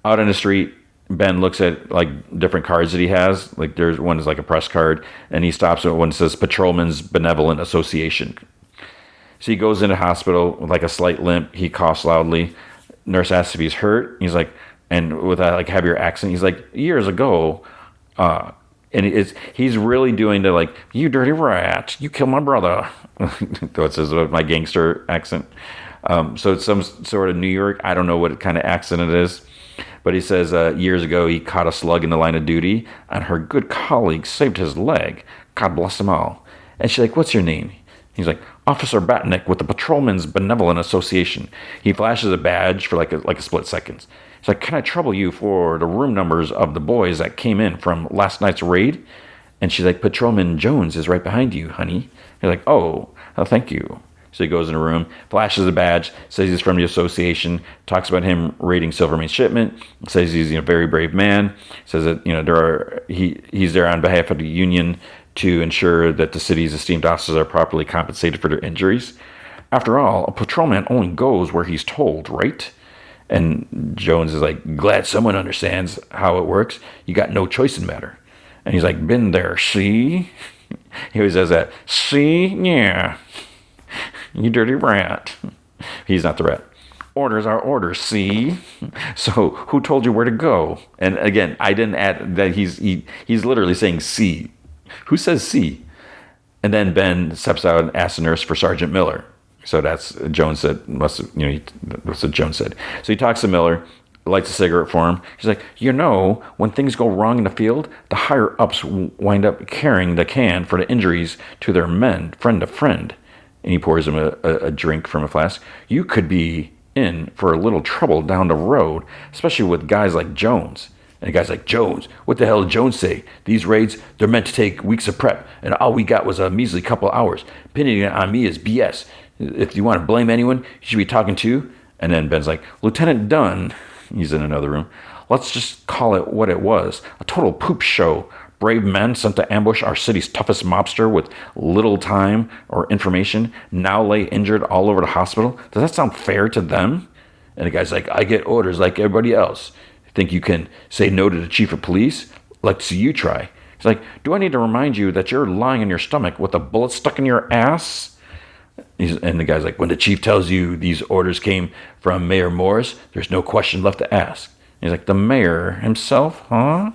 Out on the street, Ben looks at like different cards that he has. Like there's one is like a press card. And he stops at one that says Patrolmen's Benevolent Association. So he goes into hospital with like a slight limp. He coughs loudly. Nurse asks if he's hurt. He's like, and with a like heavier accent, he's like, years ago, and he's really doing the like, you dirty rat, you killed my brother. Though it says with my gangster accent. So it's some sort of New York. I don't know what kind of accent it is, but he says years ago he caught a slug in the line of duty, and her good colleague saved his leg. God bless them all. And she's like, what's your name? He's like, Officer Batnick with the Patrolmen's Benevolent Association. He flashes a badge for like a split second. He's like, can I trouble you for the room numbers of the boys that came in from last night's raid? And she's like, Patrolman Jones is right behind you, honey. He's like, oh, thank you. So he goes in a room, flashes a badge, says he's from the association, talks about him raiding Silvermane's shipment, says he's a very brave man, says that he's there on behalf of the union to ensure that the city's esteemed officers are properly compensated for their injuries. After all, a patrolman only goes where he's told, right? And Jones is like, glad someone understands how it works. You got no choice in the matter. And he's like, been there, see? He always says that, see? Yeah. You dirty rat. He's not the rat. Orders are orders, see? So who told you where to go? And again, I didn't add that he's literally saying see. Who says see? And then Ben steps out and asks the nurse for Sergeant Miller. So that's Jones said. That's what Jones said. So he talks to Miller, lights a cigarette for him. He's like, when things go wrong in the field, the higher ups wind up carrying the can for the injuries to their men, friend to friend. And he pours him a drink from a flask. You could be in for a little trouble down the road, especially with guys like Jones. And guys like Jones, what the hell did Jones say? These raids, they're meant to take weeks of prep, and all we got was a measly couple hours. Pinning it on me is BS. If you want to blame anyone, you should be talking to. And then Ben's like, Lieutenant Dunn. He's in another room. Let's just call it what it was. A total poop show. Brave men sent to ambush our city's toughest mobster with little time or information now lay injured all over the hospital. Does that sound fair to them? And the guy's like, I get orders like everybody else. Think you can say no to the chief of police? Let's see you try. He's like, do I need to remind you that you're lying in your stomach with a bullet stuck in your ass? And the guy's like, when the chief tells you these orders came from Mayor Morris, there's no question left to ask. He's like, the mayor himself, huh?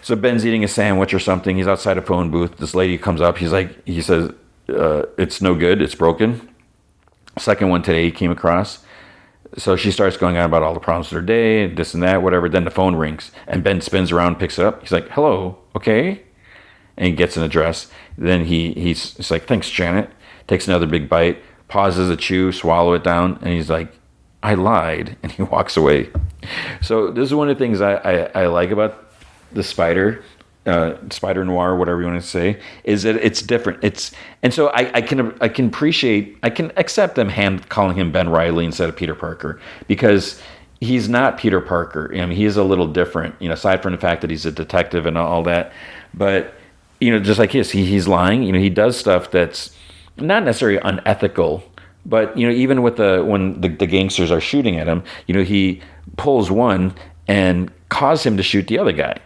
So Ben's eating a sandwich or something. He's outside a phone booth. This lady comes up. He says, it's no good. It's broken. Second one today he came across. So she starts going on about all the problems of her day, this and that, whatever. Then the phone rings, and Ben spins around, picks it up. He's like, hello, okay? And he gets an address. Then he's like, thanks, Janet. Takes another big bite, pauses a chew, swallow it down, and he's like, I lied. And he walks away. So this is one of the things I like about the Spider-Noir, whatever you want to say, is that it's different. And so I can accept them calling him Ben Reilly instead of Peter Parker, because he's not Peter Parker. I mean, he is a little different, aside from the fact that he's a detective and all that. But just like he's lying. He does stuff that's not necessarily unethical. But even with when the gangsters are shooting at him, he pulls one and cause him to shoot the other guy.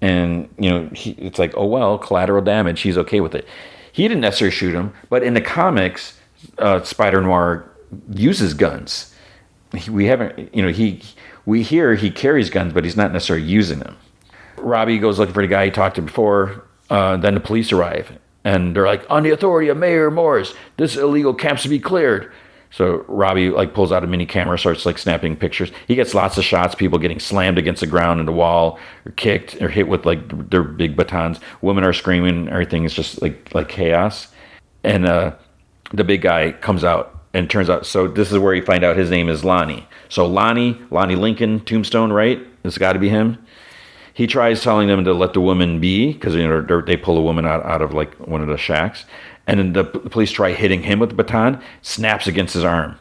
And, it's like, oh, well, collateral damage. He's okay with it. He didn't necessarily shoot him. But in the comics, Spider-Noir uses guns. We hear he carries guns, but he's not necessarily using them. Robbie goes looking for the guy he talked to before. Then the police arrive. And they're like, on the authority of Mayor Morris, this illegal camp's to be cleared. So Robbie pulls out a mini camera, starts snapping pictures. He gets lots of shots, people getting slammed against the ground and the wall, or kicked, or hit with their big batons. Women are screaming. Everything is just like chaos. And the big guy comes out, and turns out, so this is where you find out his name is Lonnie. So Lonnie Lincoln, Tombstone, right? It's got to be him. He tries telling them to let the woman be, because they pull a woman out of one of the shacks. And then the police try hitting him with the baton, snaps against his arm.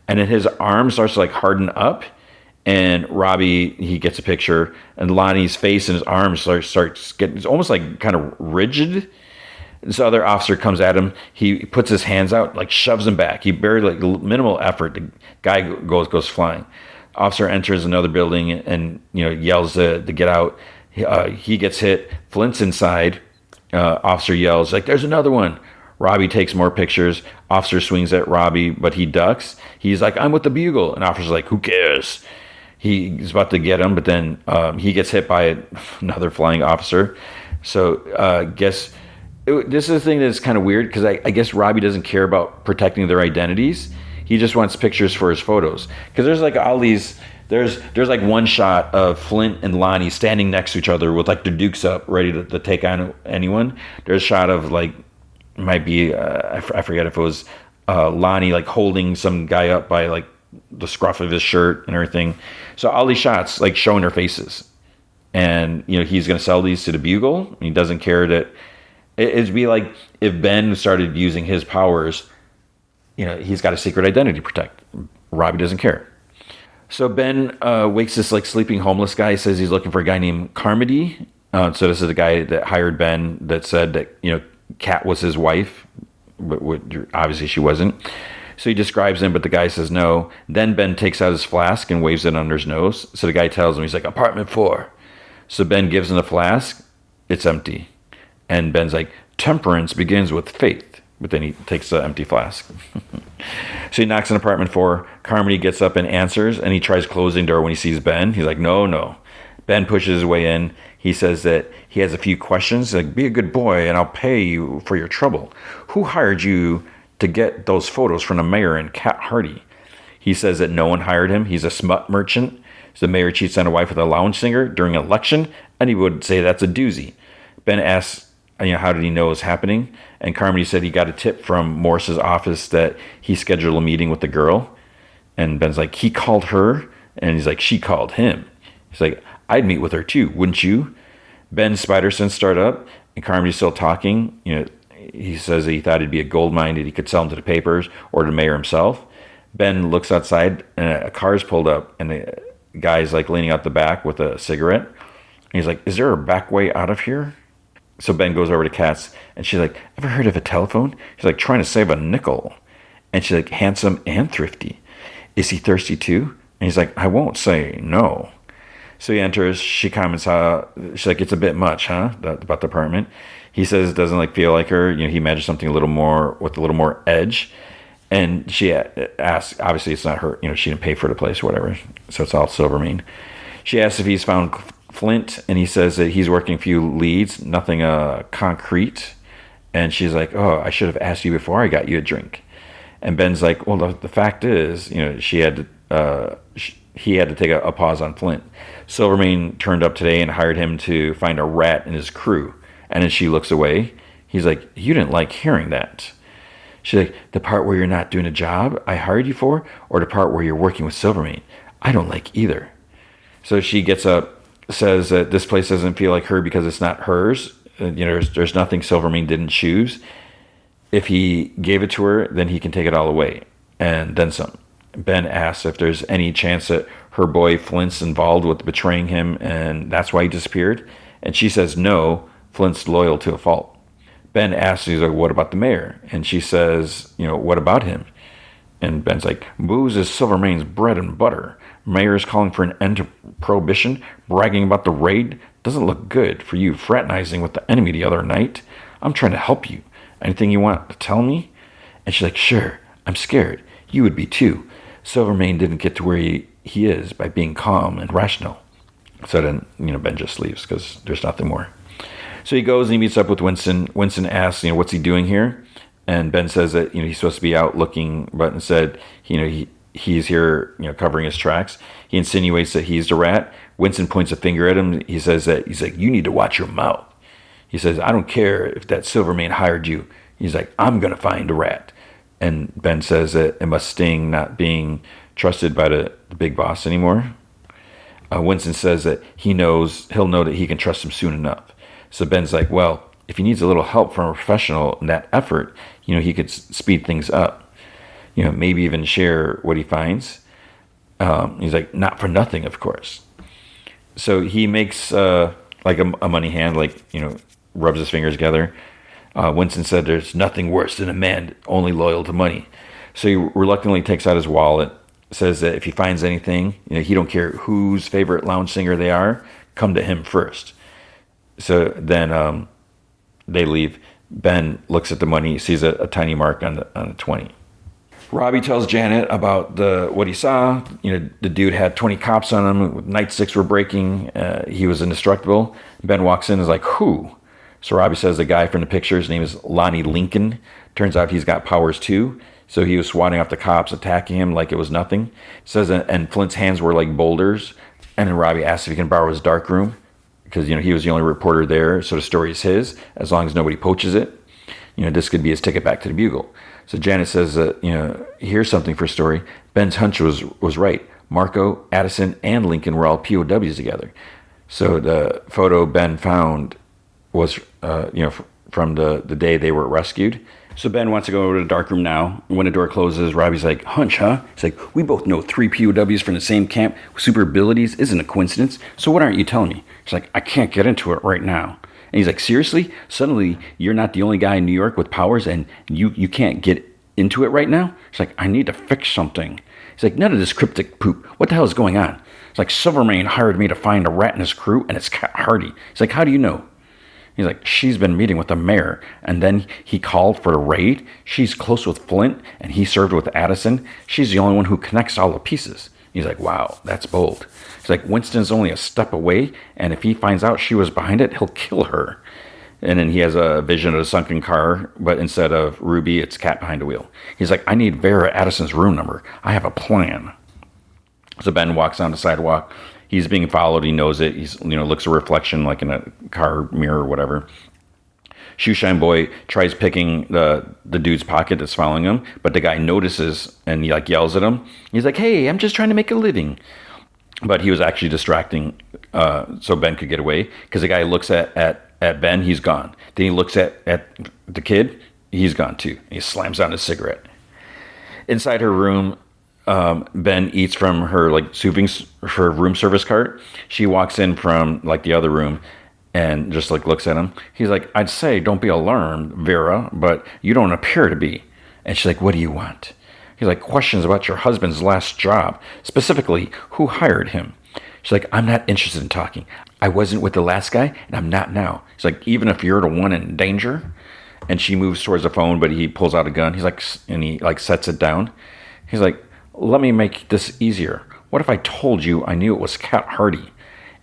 And then his arm starts to harden up. And Robbie, he gets a picture. And Lonnie's face and his arms starts getting, it's almost kind of rigid. This other officer comes at him. He puts his hands out, shoves him back. He barely, minimal effort. The guy goes flying. Officer enters another building and yells to get out. He gets hit. Flint's inside. Officer yells, there's another one. Robbie takes more pictures. Officer swings at Robbie, but he ducks. He's like, I'm with the bugle. And officer's like, who cares? He's about to get him, but then he gets hit by another flying officer. So this is the thing that's kind of weird, because I guess Robbie doesn't care about protecting their identities. He just wants pictures for his photos. Because there's all these, there's one shot of Flint and Lonnie standing next to each other with their dukes up, ready to take on anyone. There's a shot of might be I forget if it was Lonnie holding some guy up by the scruff of his shirt and everything. So all these shots showing their faces, and he's going to sell these to the Bugle. And he doesn't care that it'd be like if Ben started using his powers. He's got a secret identity to protect. Robbie doesn't care. So Ben wakes this sleeping homeless guy. Says he's looking for a guy named Carmody. So this is the guy that hired Ben, that said that Kat was his wife, but obviously she wasn't. So he describes him, but the guy says no. Then Ben takes out his flask and waves it under his nose. So the guy tells him, he's like, apartment 4. So Ben gives him the flask. It's empty. And Ben's like, temperance begins with faith. But then he takes the empty flask. So he knocks on apartment 4. Carmody gets up and answers, and he tries closing the door when he sees Ben. He's like, no. Ben pushes his way in. He says that he has a few questions. Be a good boy, and I'll pay you for your trouble. Who hired you to get those photos from the mayor and Cat Hardy? He says that no one hired him. He's a smut merchant. So the mayor cheats on a wife with a lounge singer during an election, and he would say that's a doozy. Ben asks, how did he know it was happening? And Carmody said he got a tip from Morris's office that he scheduled a meeting with the girl. And Ben's like, he called her? And he's like, she called him. He's like, I'd meet with her too, wouldn't you? Ben's spider sense start up, and Carmody's still talking. He says that he thought it'd be a gold mine that he could sell them to the papers or to the mayor himself. Ben looks outside, and a car's pulled up, and guy's like leaning out the back with a cigarette. And he's like, "Is there a back way out of here?" So Ben goes over to Katz, and she's like, "Ever heard of a telephone?" He's like, "Trying to save a nickel." And she's like, "Handsome and thrifty. Is he thirsty too?" And he's like, "I won't say no." So he enters. She comments how she's like, "It's a bit much, huh?" About the apartment. He says it doesn't like feel like her. He imagines something a little more with a little more edge. And she asks, obviously it's not her. She didn't pay for the place or whatever. So it's all Silvermane. She asks if he's found Flint, and he says that he's working a few leads, nothing concrete. And she's like, "Oh, I should have asked you before I got you a drink." And Ben's like, "Well, the fact is, he had to take a pause on Flint. Silvermane turned up today and hired him to find a rat in his crew." And then she looks away. He's like, "You didn't like hearing that." She's like, "The part where you're not doing a job I hired you for, or the part where you're working with Silvermane? I don't like either." So she gets up, says that this place doesn't feel like her because it's not hers. There's nothing Silvermane didn't choose. If he gave it to her, then he can take it all away, and then some. Ben asks if there's any chance that her boy Flint's involved with betraying him, and that's why he disappeared. And she says no, Flint's loyal to a fault. Ben asks, he's like, "What about the mayor?" And she says, "What about him?" And Ben's like, "Booze is Silvermane's bread and butter. Mayor is calling for an end to prohibition, bragging about the raid. Doesn't look good for you fraternizing with the enemy the other night. I'm trying to help you. Anything you want to tell me?" And she's like, "Sure, I'm scared. You would be too. Silvermane didn't get to where he is by being calm and rational." So then, Ben just leaves because there's nothing more. So he goes and he meets up with Winston. Winston asks, what's he doing here? And Ben says that, he's supposed to be out looking, but instead, he's here, covering his tracks. He insinuates that he's the rat. Winston points a finger at him. He says that, he's like, "You need to watch your mouth." He says, "I don't care if that Silvermane hired you." He's like, "I'm going to find a rat." And Ben says that it must sting not being trusted by the big boss anymore. Winston says that he'll know that he can trust him soon enough. So Ben's like, well, if he needs a little help from a professional in that effort, he could speed things up. Maybe even share what he finds. He's like, "Not for nothing, of course." So he makes like a money hand, rubs his fingers together. Winston said there's nothing worse than a man only loyal to money. So he reluctantly takes out his wallet, says that if he finds anything, he don't care whose favorite lounge singer they are, come to him first. So then they leave. Ben looks at the money, sees a tiny mark on the 20. Robbie tells Janet about what he saw. The dude had 20 cops on him. Nightsticks were breaking. He was indestructible. Ben walks in and is like, "Who?" So Robbie says the guy from the picture, his name is Lonnie Lincoln. Turns out he's got powers too. So he was swatting off the cops, attacking him like it was nothing. Says, and Flint's hands were like boulders. And then Robbie asks if he can borrow his dark room, because he was the only reporter there, so the story is his, as long as nobody poaches it. This could be his ticket back to the Bugle. So Janet says that, here's something for a story. Ben's hunch was right. Marco, Addison, and Lincoln were all POWs together. So the photo Ben found was, from the day they were rescued. So Ben wants to go over to the darkroom now. When the door closes, Robbie's like, "Hunch, huh?" He's like, "We both know 3 POWs from the same camp with super abilities isn't a coincidence. So what aren't you telling me?" She's like, "I can't get into it right now." And he's like, "Seriously? Suddenly you're not the only guy in New York with powers and you can't get into it right now?" She's like, "I need to fix something." He's like, "None of this cryptic poop. What the hell is going on?" It's like, "Silvermane hired me to find a rat in his crew, and it's Cat Hardy." He's like, "How do you know?" He's like, "She's been meeting with the mayor, and then he called for a raid. She's close with Flint, and he served with Addison. She's the only one who connects all the pieces." He's like, "Wow, that's bold." He's like, "Winston's only a step away, and if he finds out she was behind it, he'll kill her." And then he has a vision of a sunken car, but instead of Ruby, it's Cat behind the wheel. He's like, "I need Vera Addison's room number. I have a plan." So Ben walks on the sidewalk. He's being followed. He knows it. He's, looks a reflection like in a car mirror or whatever. Shoeshine Boy tries picking the dude's pocket that's following him, but the guy notices and he yells at him. He's like, "Hey, I'm just trying to make a living." But he was actually distracting so Ben could get away, because the guy looks at Ben, he's gone. Then he looks at the kid, he's gone too. He slams down his cigarette. Inside her room, Ben eats from her like her room service cart. She walks in from like the other room and just like looks at him. He's like, I'd say don't be alarmed, Vera, but you don't appear to be. And she's like, what do you want? He's like, questions about your husband's last job, specifically who hired him. She's like, I'm not interested in talking. I wasn't with the last guy, and I'm not now. He's like, even if you're the one in danger. And she moves towards the phone, but he pulls out a gun. He's like, and he like sets it down. He's like, let me make this easier. What if I told you I knew it was Cat Hardy?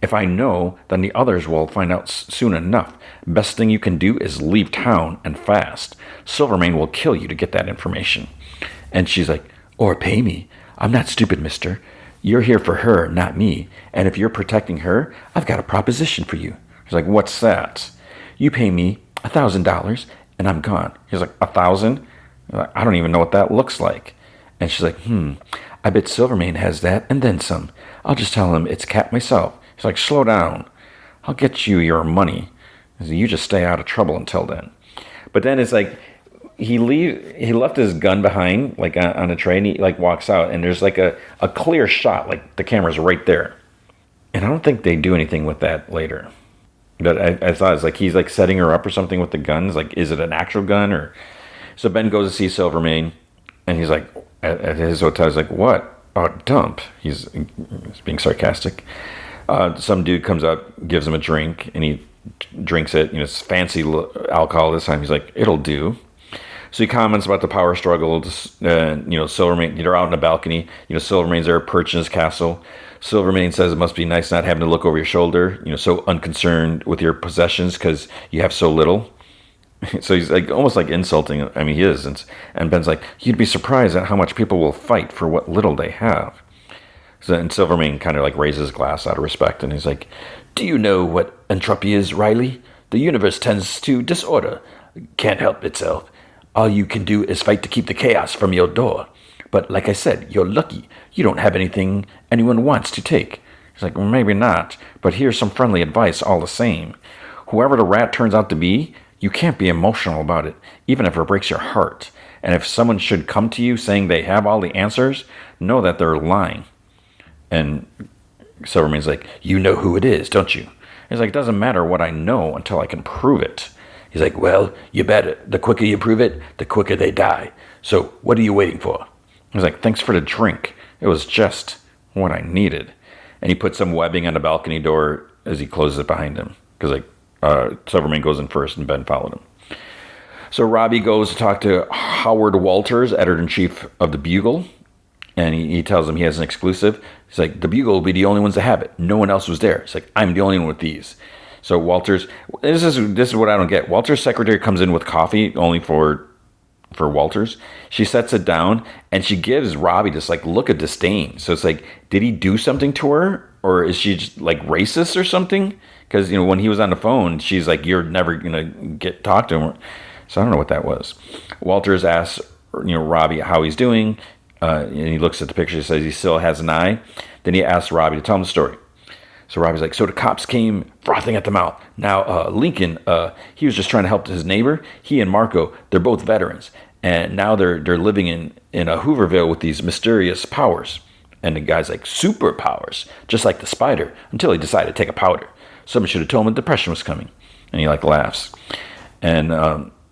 If I know, then the others will find out soon enough. Best thing you can do is leave town and fast. Silvermane will kill you to get that information. And she's like, or pay me. I'm not stupid, mister. You're here for her, not me. And if you're protecting her, I've got a proposition for you. He's like, what's that? You pay me $1,000 and I'm gone. He's like, 1,000? Like, I don't even know what that looks like. And she's like, I bet Silvermane has that and then some. I'll just tell him it's Cat myself. He's like, slow down. I'll get you your money. You just stay out of trouble until then. But then it's like, he left his gun behind, like on a tray, and he like walks out, and there's like a clear shot, like the camera's right there. And I don't think they do anything with that later. But I thought it's like he's like setting her up or something with the guns. Like, is it an actual gun or? So Ben goes to see Silvermane, and he's like at his hotel. He's like, what? Oh, dump. He's being sarcastic. Some dude comes up, gives him a drink, and he drinks it. You know, it's fancy alcohol this time. He's like, it'll do. So he comments about the power struggle. Silvermane, they're out on a balcony. Silvermane's there perched in his castle. Silvermane says it must be nice not having to look over your shoulder, so unconcerned with your possessions because you have so little. So he's like almost like insulting. I mean, he is. And Ben's like, you'd be surprised at how much people will fight for what little they have. And Silvermane kind of like raises his glass out of respect. And he's like, do you know what entropy is, Riley? The universe tends to disorder. Can't help itself. All you can do is fight to keep the chaos from your door. But like I said, you're lucky. You don't have anything anyone wants to take. He's like, well, maybe not, but here's some friendly advice all the same. Whoever the rat turns out to be, you can't be emotional about it, even if it breaks your heart. And if someone should come to you saying they have all the answers, know that they're lying. And Silvermane's like, you know who it is, don't you? He's like, it doesn't matter what I know until I can prove it. He's like, well, you better. The quicker you prove it, the quicker they die. So what are you waiting for? He's like, thanks for the drink. It was just what I needed. And he puts some webbing on the balcony door as he closes it behind him. Because Silvermane goes in first and Ben followed him. So Robbie goes to talk to Howard Walters, editor-in-chief of the Bugle. And he tells him he has an exclusive. He's like, the Bugle will be the only ones to have it. No one else was there. It's like, I'm the only one with these. So Walters, this is what I don't get. Walters' secretary comes in with coffee only for Walters. She sets it down and she gives Robbie this like look of disdain. So it's like, did he do something to her, or is she just like racist or something? Because when he was on the phone, she's like, you're never gonna talk to him. So I don't know what that was. Walters asks Robbie how he's doing, and he looks at the picture. He says he still has an eye. Then he asks Robbie to tell him the story. So Robbie's like, so the cops came frothing at the mouth. Now, Lincoln, he was just trying to help his neighbor. He and Marco, they're both veterans. And now they're living in a Hooverville with these mysterious powers. And the guy's like, superpowers, just like the spider, until he decided to take a powder. Someone should have told him a depression was coming. And he like laughs. And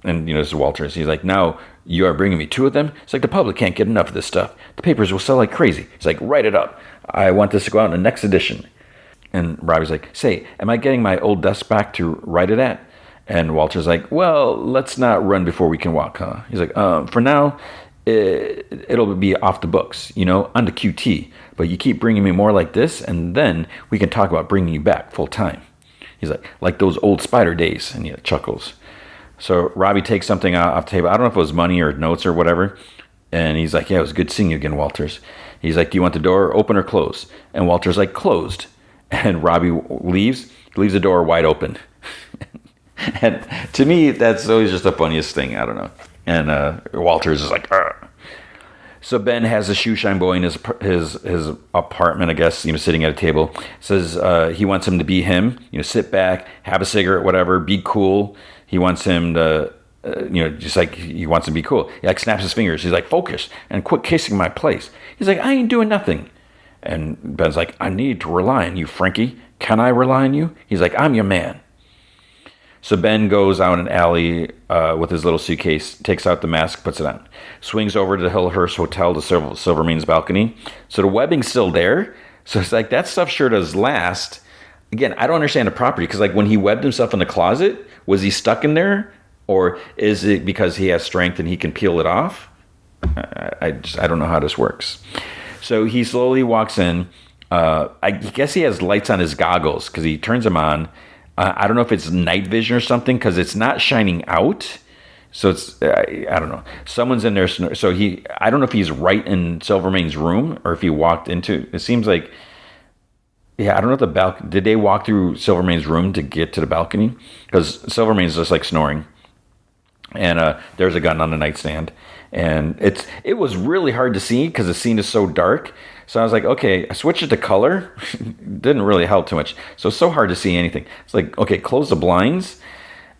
this is Walters. He's like, now you are bringing me two of them? It's like the public can't get enough of this stuff. The papers will sell like crazy. He's like, write it up. I want this to go out in the next edition. And Robbie's like, say, am I getting my old desk back to write it at? And Walter's like, well, let's not run before we can walk, huh? He's like, for now, it'll be off the books, on the QT. But you keep bringing me more like this, and then we can talk about bringing you back full time. He's like those old Spider days. And he chuckles. So Robbie takes something off the table. I don't know if it was money or notes or whatever. And he's like, yeah, it was good seeing you again, Walters. He's like, do you want the door open or closed? And Walter's like, closed. And Robbie leaves the door wide open. And to me, that's always just the funniest thing. I don't know. And Walters is like, argh. So Ben has a shoe shine boy in his apartment, I guess, sitting at a table. Says he wants him to be him, sit back, have a cigarette, whatever, be cool. He wants him to just like he wants to be cool. He like snaps his fingers. He's like, focus and quit kissing my place. He's like, I ain't doing nothing. And Ben's like, I need to rely on you, Frankie. Can I rely on you? He's like, I'm your man. So Ben goes out an alley with his little suitcase, takes out the mask, puts it on, swings over to the Hillhurst Hotel to Silvermane's balcony. So the webbing's still there. So it's like, that stuff sure does last. Again, I don't understand the property, because like when he webbed himself in the closet, was he stuck in there? Or is it because he has strength and he can peel it off? I don't know how this works. So he slowly walks in. I guess he has lights on his goggles because he turns them on. I don't know if it's night vision or something, because it's not shining out. So it's, I don't know. Someone's in there. So I don't know if he's right in Silvermane's room or if he walked into, it seems like, yeah, I don't know if the balcony, did they walk through Silvermane's room to get to the balcony? Because Silvermane's just like snoring. And there's a gun on the nightstand. And it was really hard to see because the scene is so dark. So I was like, okay, I switched it to color. Didn't really help too much. So it's so hard to see anything. It's like, okay, close the blinds.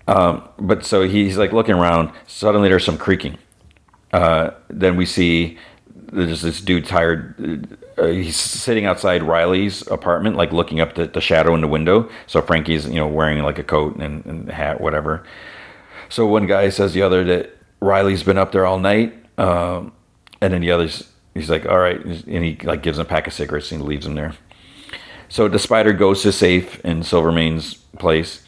But so he's like looking around. Suddenly there's some creaking. Then we see there's this dude tired. He's sitting outside Riley's apartment, like looking up the shadow in the window. So Frankie's, wearing like a coat and hat, whatever. So one guy says the other that Riley's been up there all night. And then the other's, he's like, all right. And he like gives him a pack of cigarettes and leaves him there. So the spider goes to safe in Silvermane's place,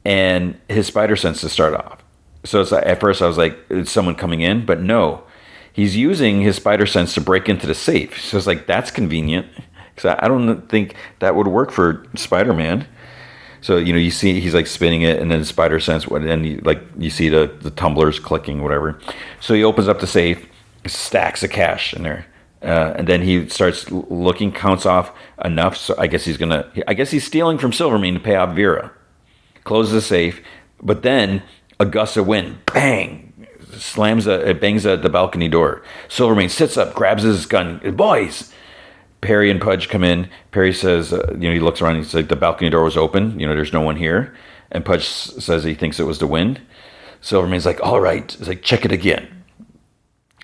and his spider senses start off. So it's like, at first I was like, is someone coming in? But no, he's using his spider sense to break into the safe. So it's like, that's convenient, because I don't think that would work for Spider-Man. So, you see he's like spinning it, and then spider sense, and you see the tumblers clicking, whatever. So he opens up the safe, stacks of cash in there. And then he starts looking, counts off enough. So I guess he's stealing from Silvermane to pay off Vera. Closes the safe, but then a gust of wind, bang, it bangs at the balcony door. Silvermane sits up, grabs his gun. Boys! Perry and Pudge come in. Perry says, he looks around. He's like, the balcony door was open. There's no one here. And Pudge says he thinks it was the wind. Silvermane's like, all right. He's like, check it again.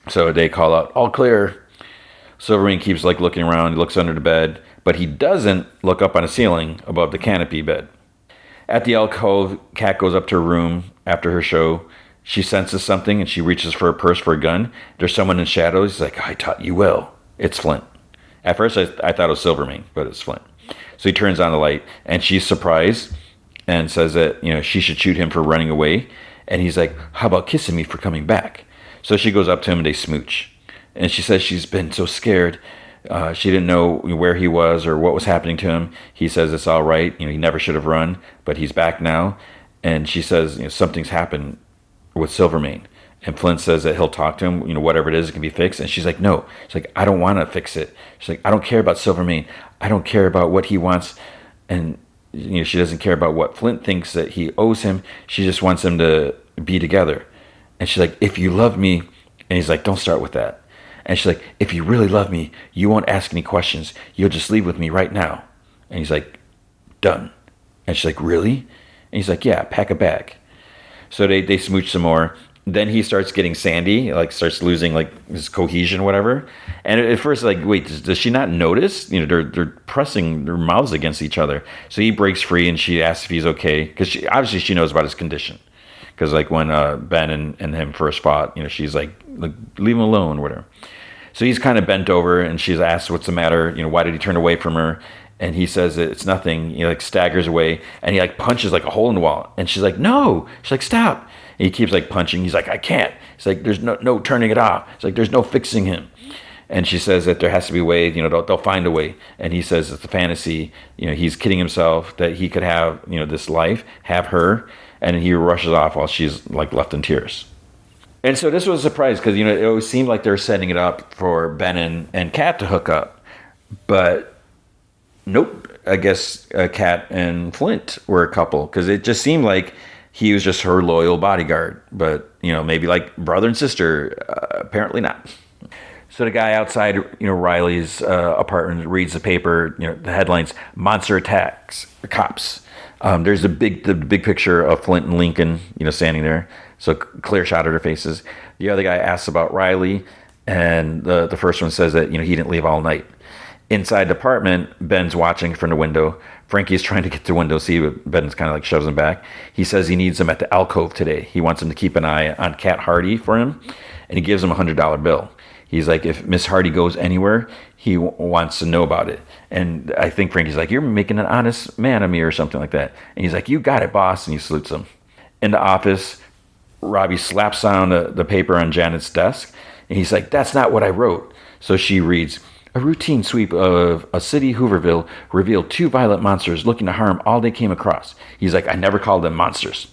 So they call out, all clear. Silvermane keeps like looking around. He looks under the bed, but he doesn't look up on the ceiling above the canopy bed. At the alcove, Kat goes up to her room after her show. She senses something and she reaches for her purse for a gun. There's someone in shadows. He's like, I taught you well. It's Flint. At first, I thought it was Silvermane, but it's Flint. So he turns on the light, and she's surprised and says that, she should shoot him for running away. And he's like, how about kissing me for coming back? So she goes up to him and they smooch. And she says she's been so scared. She didn't know where he was or what was happening to him. He says it's all right. He never should have run, but he's back now. And she says, something's happened with Silvermane. And Flint says that he'll talk to him, whatever it is, it can be fixed. And she's like, no. She's like, I don't want to fix it. She's like, I don't care about Silvermane. I don't care about what he wants. And, she doesn't care about what Flint thinks that he owes him. She just wants them to be together. And she's like, if you love me. And he's like, don't start with that. And she's like, if you really love me, you won't ask any questions. You'll just leave with me right now. And he's like, done. And she's like, really? And he's like, yeah, pack a bag. So they smooch some more. Then he starts getting sandy, like starts losing like his cohesion, whatever. And at first, like, wait, does she not notice? They're pressing their mouths against each other. So he breaks free, and she asks if he's okay, because obviously she knows about his condition. Because like when Ben and him first fought, she's like leave him alone, whatever. So he's kind of bent over, and she's asked what's the matter. Why did he turn away from her? And he says that it's nothing. He like staggers away, and he like punches like a hole in the wall. And she's like, no. She's like, stop. And he keeps like punching. He's like, I can't. He's like, there's no turning it off. It's like, there's no fixing him. And she says that there has to be a way, they'll find a way. And he says it's a fantasy. He's kidding himself that he could have, this life, have her. And he rushes off while she's like left in tears. And so this was a surprise because, it always seemed like they're setting it up for Ben and Kat to hook up. But nope. I guess Kat and Flint were a couple, because it just seemed like he was just her loyal bodyguard, but, maybe like brother and sister, apparently not. So the guy outside, Riley's apartment reads the paper, the headlines, monster attacks, cops. There's the big picture of Flint and Lincoln, standing there. So clear shot of their faces. The other guy asks about Riley, and the first one says that he didn't leave all night. Inside the apartment, Ben's watching from the window. Frankie's trying to get to the window see, but Ben's kind of like shoves him back. He says he needs him at the alcove today. He wants him to keep an eye on Cat Hardy for him, and he gives him a $100 bill. He's like, if Miss Hardy goes anywhere, he wants to know about it. And I think Frankie's like, you're making an honest man of me or something like that. And he's like, you got it, boss. And he salutes him. In the office, Robbie slaps down the paper on Janet's desk. And he's like, that's not what I wrote. So she reads, a routine sweep of a city Hooverville revealed 2 violent monsters looking to harm all they came across. He's like, I never called them monsters.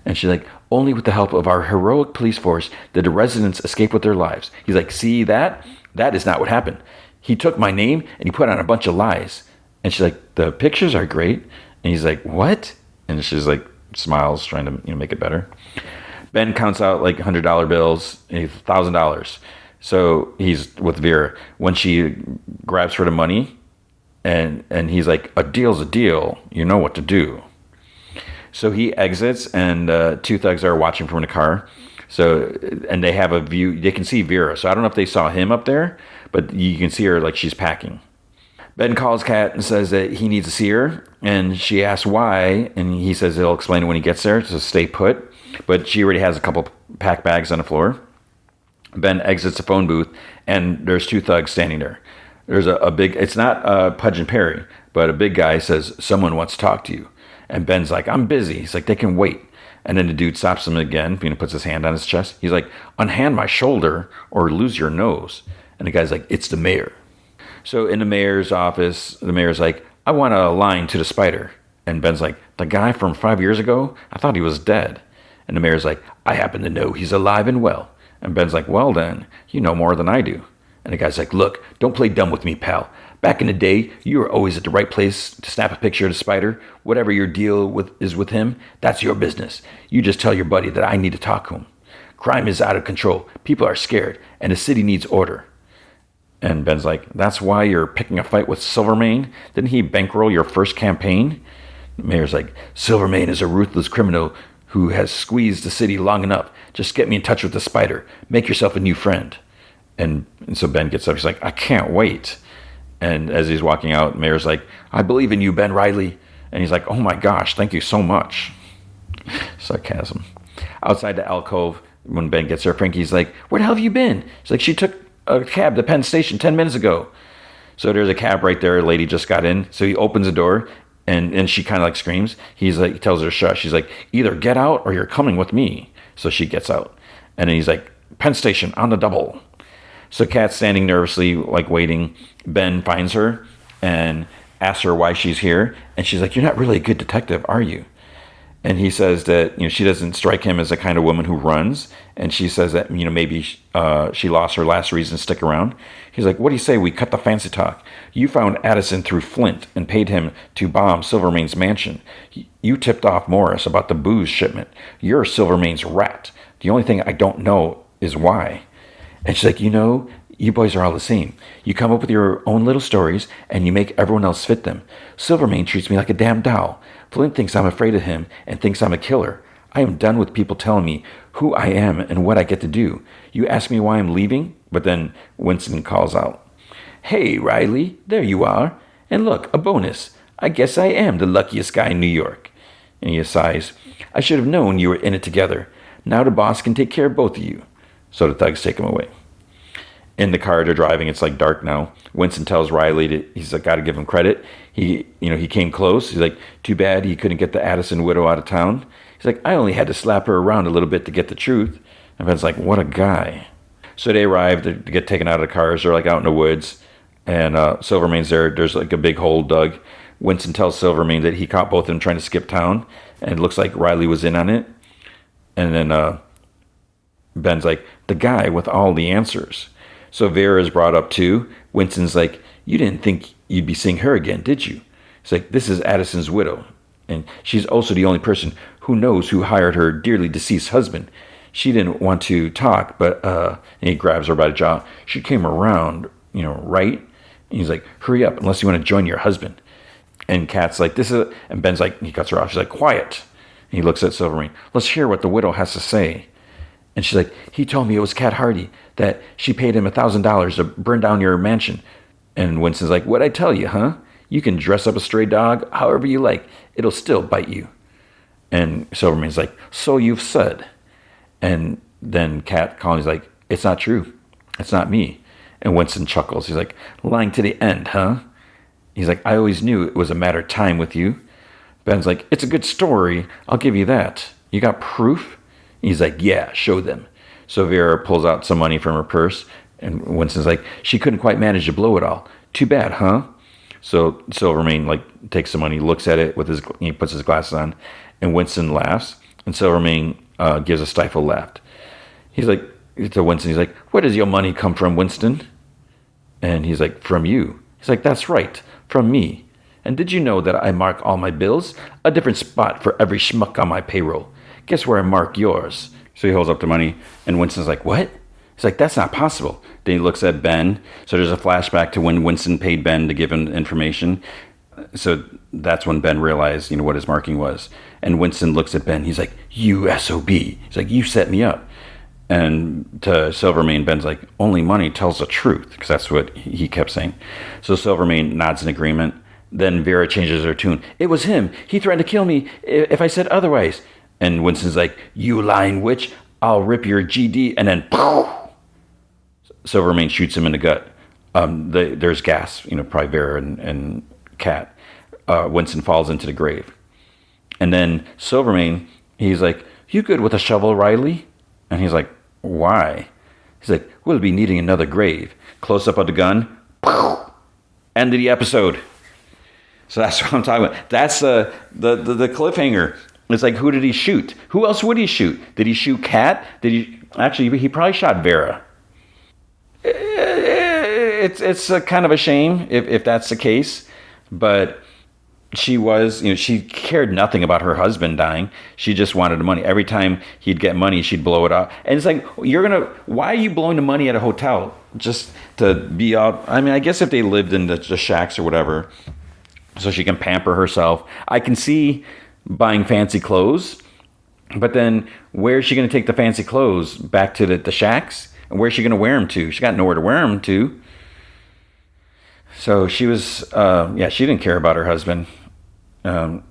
And she's like, only with the help of our heroic police force did the residents escape with their lives. He's like, see that? That is not what happened. He took my name and he put on a bunch of lies. And she's like, the pictures are great. And he's like, what? And she's like, smiles, trying to make it better. Ben counts out like $100 bills, $1,000. So he's with Vera. When she grabs for the money, and he's like, a deal's a deal. You know what to do. So he exits, and 2 thugs are watching from the car. So, and they have a view. They can see Vera. So I don't know if they saw him up there, but you can see her like she's packing. Ben calls Kat and says that he needs to see her, and she asks why, and he says he'll explain it when he gets there, so stay put. But she already has a couple pack bags on the floor. Ben exits the phone booth, and there's 2 thugs standing there. There's a big, it's not Pudge and Perry, but a big guy says, someone wants to talk to you. And Ben's like, I'm busy. He's like, they can wait. And then the dude stops him again, puts his hand on his chest. He's like, unhand my shoulder or lose your nose. And the guy's like, it's the mayor. So in the mayor's office, the mayor's like, I want a line to the Spider. And Ben's like, the guy from 5 years ago? I thought he was dead. And the mayor's like, I happen to know he's alive and well. And Ben's like, well then, you know more than I do. And the guy's like, look, don't play dumb with me, pal. Back in the day, you were always at the right place to snap a picture of the Spider. Whatever your deal is with him, that's your business. You just tell your buddy that I need to talk to him. Crime is out of control. People are scared, and the city needs order. And Ben's like, that's why you're picking a fight with Silvermane? Didn't he bankroll your first campaign? The mayor's like, Silvermane is a ruthless criminal who has squeezed the city long enough. Just get me in touch with the Spider. Make yourself a new friend. And so Ben gets up. He's like, I can't wait. And as he's walking out, Mayor's like, I believe in you, Ben Riley. And he's like, oh my gosh, thank you so much. Sarcasm. Outside the alcove, when Ben gets there, Frankie's like, where the hell have you been? She's like, she took a cab to Penn Station 10 minutes ago. So there's a cab right there. A lady just got in. So he opens the door, and she kind of like screams. He's like, he tells her to shush. She's like, either get out or you're coming with me. So she gets out. And then he's like, Penn Station on the double. So Kat's standing nervously, like waiting. Ben finds her and asks her why she's here. And she's like, you're not really a good detective, are you? And he says that, she doesn't strike him as the kind of woman who runs. And she says that, maybe she lost her last reason to stick around. He's like, what do you say we cut the fancy talk? You found Addison through Flint and paid him to bomb Silvermane's mansion. You tipped off Morris about the booze shipment. You're Silvermane's rat. The only thing I don't know is why. And she's like, you boys are all the same. You come up with your own little stories, and you make everyone else fit them. Silvermane treats me like a damn doll. Flint thinks I'm afraid of him and thinks I'm a killer. I am done with people telling me who I am and what I get to do. You ask me why I'm leaving? But then Winston calls out, hey, Riley, there you are. And look, a bonus. I guess I am the luckiest guy in New York. And he sighs, I should have known you were in it together. Now the boss can take care of both of you. So the thugs take him away. In the car they're driving, it's like dark now. Winston tells Riley he's like, got to give him credit. He came close. He's like, too bad he couldn't get the Addison widow out of town. He's like, I only had to slap her around a little bit to get the truth. And Ben's like, what a guy. So they arrive to get taken out of the cars. They're like out in the woods, and Silvermane's there. There's like a big hole dug. Winston tells Silvermane that he caught both of them trying to skip town, and it looks like Riley was in on it. And then Ben's like, the guy with all the answers. So Vera is brought up too. Winston's like, you didn't think you'd be seeing her again, did you? It's like, this is Addison's widow. And she's also the only person who knows who hired her dearly deceased husband. She didn't want to talk, but, and he grabs her by the jaw. She came around, right? And he's like, hurry up, unless you want to join your husband. And Kat's like, and Ben's like, he cuts her off. She's like, quiet. And he looks at Silvermane. Let's hear what the widow has to say. And she's like, he told me it was Cat Hardy, that she paid him $1,000 to burn down your mansion. And Winston's like, what'd I tell you, huh? You can dress up a stray dog however you like. It'll still bite you. And Silvermane's like, so you've said. And then Cat Collins like, it's not true. It's not me. And Winston chuckles. He's like, lying to the end, huh? He's like, I always knew it was a matter of time with you. Ben's like, it's a good story. I'll give you that. You got proof? He's like, yeah, show them. So Vera pulls out some money from her purse. And Winston's like, she couldn't quite manage to blow it all. Too bad, huh? So Silvermane like takes the money, looks at it he puts his glasses on, and Winston laughs. And Silvermane gives a stifled laugh. He's like, to Winston, he's like, where does your money come from, Winston? And he's like, from you. He's like, that's right, from me. And did you know that I mark all my bills? A different spot for every schmuck on my payroll. Guess where I mark yours? So he holds up the money, and Winston's like, what? He's like, that's not possible. Then he looks at Ben. So there's a flashback to when Winston paid Ben to give him information. So that's when Ben realized, what his marking was. And Winston looks at Ben. He's like, you SOB. He's like, you set me up. And to Silvermane, Ben's like, only money tells the truth, because that's what he kept saying. So Silvermane nods in agreement. Then Vera changes her tune. It was him. He threatened to kill me if I said otherwise. And Winston's like, you lying witch. I'll rip your GD. And then, poof, Silvermane shoots him in the gut. There's gas, probably Vera and Cat. Winston falls into the grave. And then Silvermane, he's like, you good with a shovel, Riley? And he's like, why? He's like, we'll be needing another grave. Close up of the gun. Poof, end of the episode. So that's what I'm talking about. That's the cliffhanger. It's like, who did he shoot? Who else would he shoot? Did he shoot Cat? Actually, he probably shot Vera. It's a kind of a shame if that's the case, but she was, she cared nothing about her husband dying. She just wanted the money. Every time he'd get money, she'd blow it off. And it's like, why are you blowing the money at a hotel? Just to be out? I mean, I guess if they lived in the shacks or whatever, so she can pamper herself. I can see buying fancy clothes, but then where's she going to take the fancy clothes? Back to the shacks? And where's she going to wear them to? She got nowhere to wear them to. So she was, she didn't care about her husband. I'm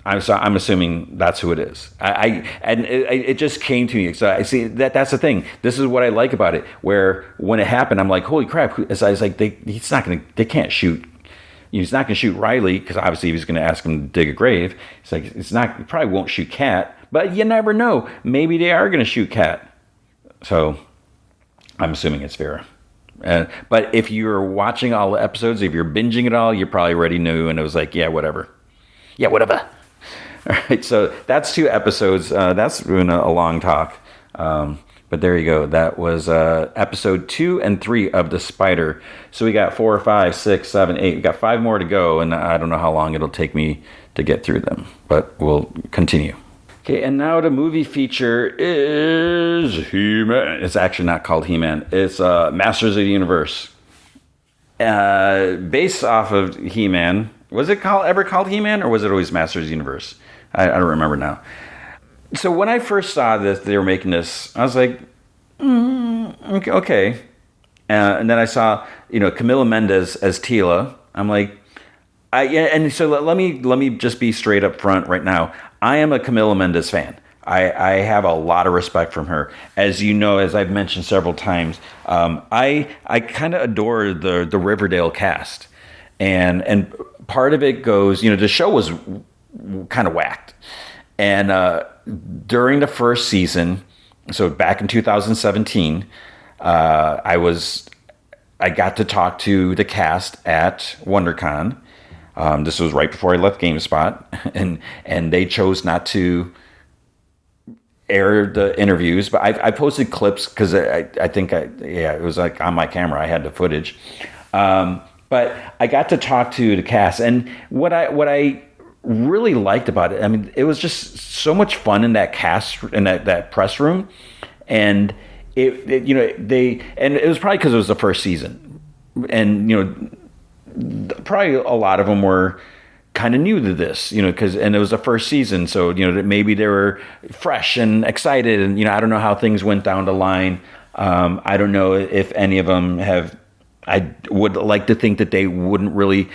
assuming that's who it is. It just came to me. So I see that's the thing. This is what I like about it. Where when it happened, I'm like, holy crap! I was like, they can't shoot. He's not going to shoot Riley, because obviously he was going to ask him to dig a grave. It's like, he probably won't shoot Cat, but you never know. Maybe they are going to shoot Cat. So I'm assuming it's Vera. But if you're watching all the episodes, if you're binging it all, you probably already knew, and it was like, yeah, whatever. Yeah, whatever. All right, so that's 2 episodes. That's been a long talk. But there you go. That was episode 2 and 3 of The Spider. So we got 4, 5, 6, 7, 8. We got 5 more to go, and I don't know how long it'll take me to get through them, but we'll continue. Okay, and now the movie feature is He-Man. It's actually not called He-Man. It's Masters of the Universe. Based off of He-Man. Was it ever called He-Man, or was it always Masters of the Universe? I don't remember now. So when I first saw this, they were making this, I was like, okay. And then I saw, Camila Mendes as Tila. I'm like, and so let me just be straight up front right now. I am a Camila Mendes fan. I have a lot of respect from her. As you know, as I've mentioned several times, I kind of adore the Riverdale cast. And part of it goes, the show was kind of whacked. And during the first season, so back in 2017, I got to talk to the cast at WonderCon. This was right before I left GameSpot, and they chose not to air the interviews, but I posted clips because I think it was like on my camera. I had the footage, but I got to talk to the cast, and what I really liked about it, I mean, it was just so much fun in that cast, in that press room, and it was probably because it was the first season, and probably a lot of them were kind of new to this, because and it was the first season, so that maybe they were fresh and excited, and I don't know how things went down the line. I don't know if any of them have. I would like to think that they wouldn't really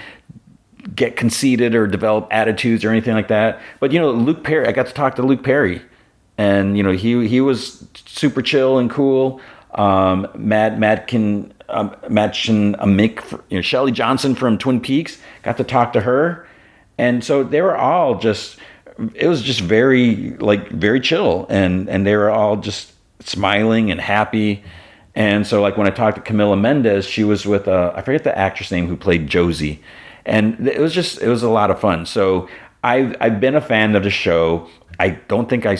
get conceited or develop attitudes or anything like that. But Luke Perry, I got to talk to Luke Perry, and he was super chill and cool. Madkin Amick, Shelley Johnson from Twin Peaks, got to talk to her, and so they were all just. It was just very chill, and they were all just smiling and happy. And so, like, when I talked to Camila Mendes, she was with I forget the actress name who played Josie, and it was a lot of fun. So I've been a fan of the show. I don't think I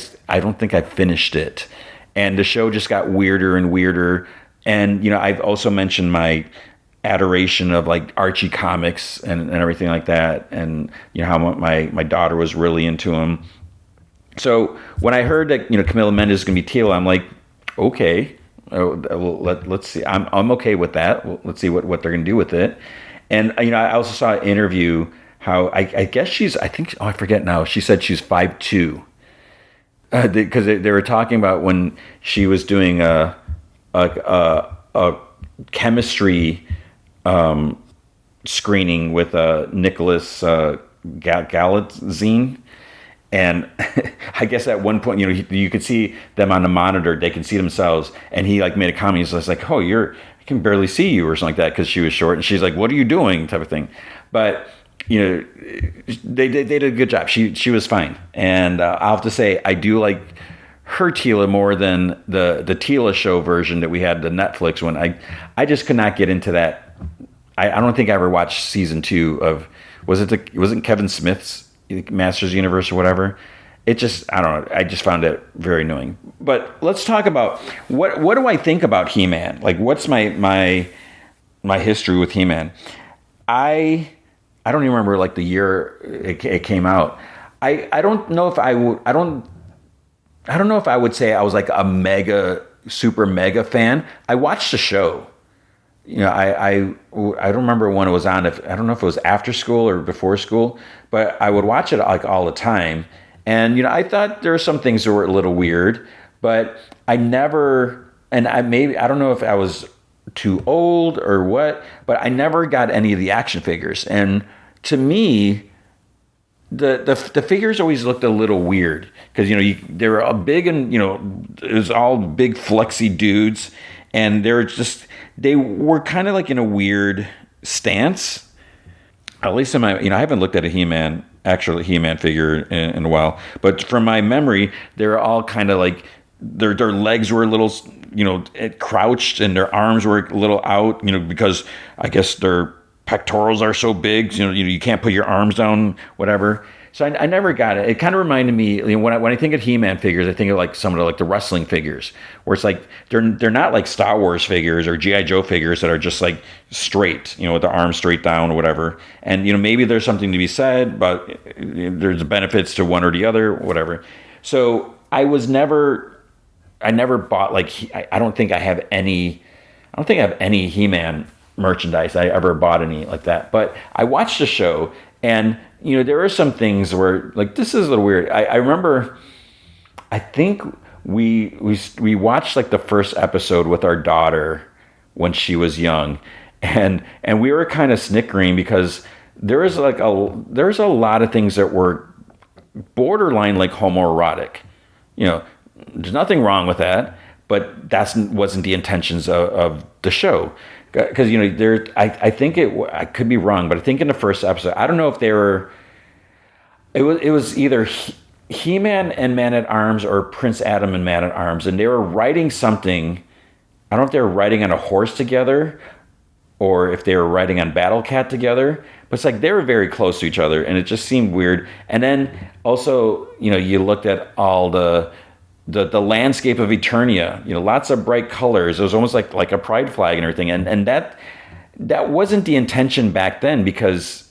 finished it, and the show just got weirder and weirder. And I've also mentioned my adoration of like Archie comics and everything like that, and how my daughter was really into them. So when I heard that Camila Mendes is gonna be Teela, I'm like, okay. Well, let's see. I'm okay with that. Let's see what they're gonna do with it. And I also saw an interview how I guess I forget now. She said she's 5'2", because they were talking about when she was doing a chemistry screening with Nicholas Galitzine. And I guess at one point, you could see them on the monitor. They can see themselves. And he like made a comment. He's just like, "Oh, I can barely see you," or something like that, because she was short. And she's like, "What are you doing?" type of thing. But they did a good job. She was fine. And I'll have to say, I do like her Teela more than the Teela show version that we had, the Netflix one. I just could not get into that. I don't think I ever watched season 2 of wasn't Kevin Smith's Masters Universe or whatever. It just, I don't know. I just found it very annoying. But let's talk about what do I think about He-Man? Like, what's my history with He-Man? I don't even remember like the year it came out. I don't know if I would. I don't know if I would say I was like a super mega fan. I watched the show. I don't remember when it was on. I don't know if it was after school or before school, but I would watch it like all the time. And I thought there were some things that were a little weird, but I never. And I don't know if I was too old or what, but I never got any of the action figures. And to me, the figures always looked a little weird because they were all big, and it was all big flexy dudes, and they were kind of like in a weird stance. At least in my, I haven't looked at a actual He-Man figure in a while, but from my memory, they were all kind of like their legs were a little, crouched, and their arms were a little out, because I guess their pectorals are so big, you can't put your arms down, whatever. So I never got it. It kind of reminded me, when I think of He-Man figures, I think of like some of the wrestling figures, where it's like they're not like Star Wars figures or G.I. Joe figures that are just like straight, with the arms straight down or whatever. And maybe there's something to be said, but there's benefits to one or the other, whatever. So I never bought I don't think I have any He-Man merchandise I ever bought any like that. But I watched the show, and there are some things where like this is a little weird. I remember, I think we watched like the first episode with our daughter when she was young, and we were kind of snickering because there's a lot of things that were borderline like homoerotic. There's nothing wrong with that, but that wasn't the intentions of the show. Because I think I could be wrong, but I think in the first episode, I don't know if they were. It was either He-Man and Man-at-Arms or Prince Adam and Man-at-Arms, and they were riding something. I don't know if they were riding on a horse together, or if they were riding on Battle Cat together. But it's like they were very close to each other, and it just seemed weird. And then also, you looked at all the landscape of Eternia, lots of bright colors. It was almost like a pride flag and everything. And that wasn't the intention back then, because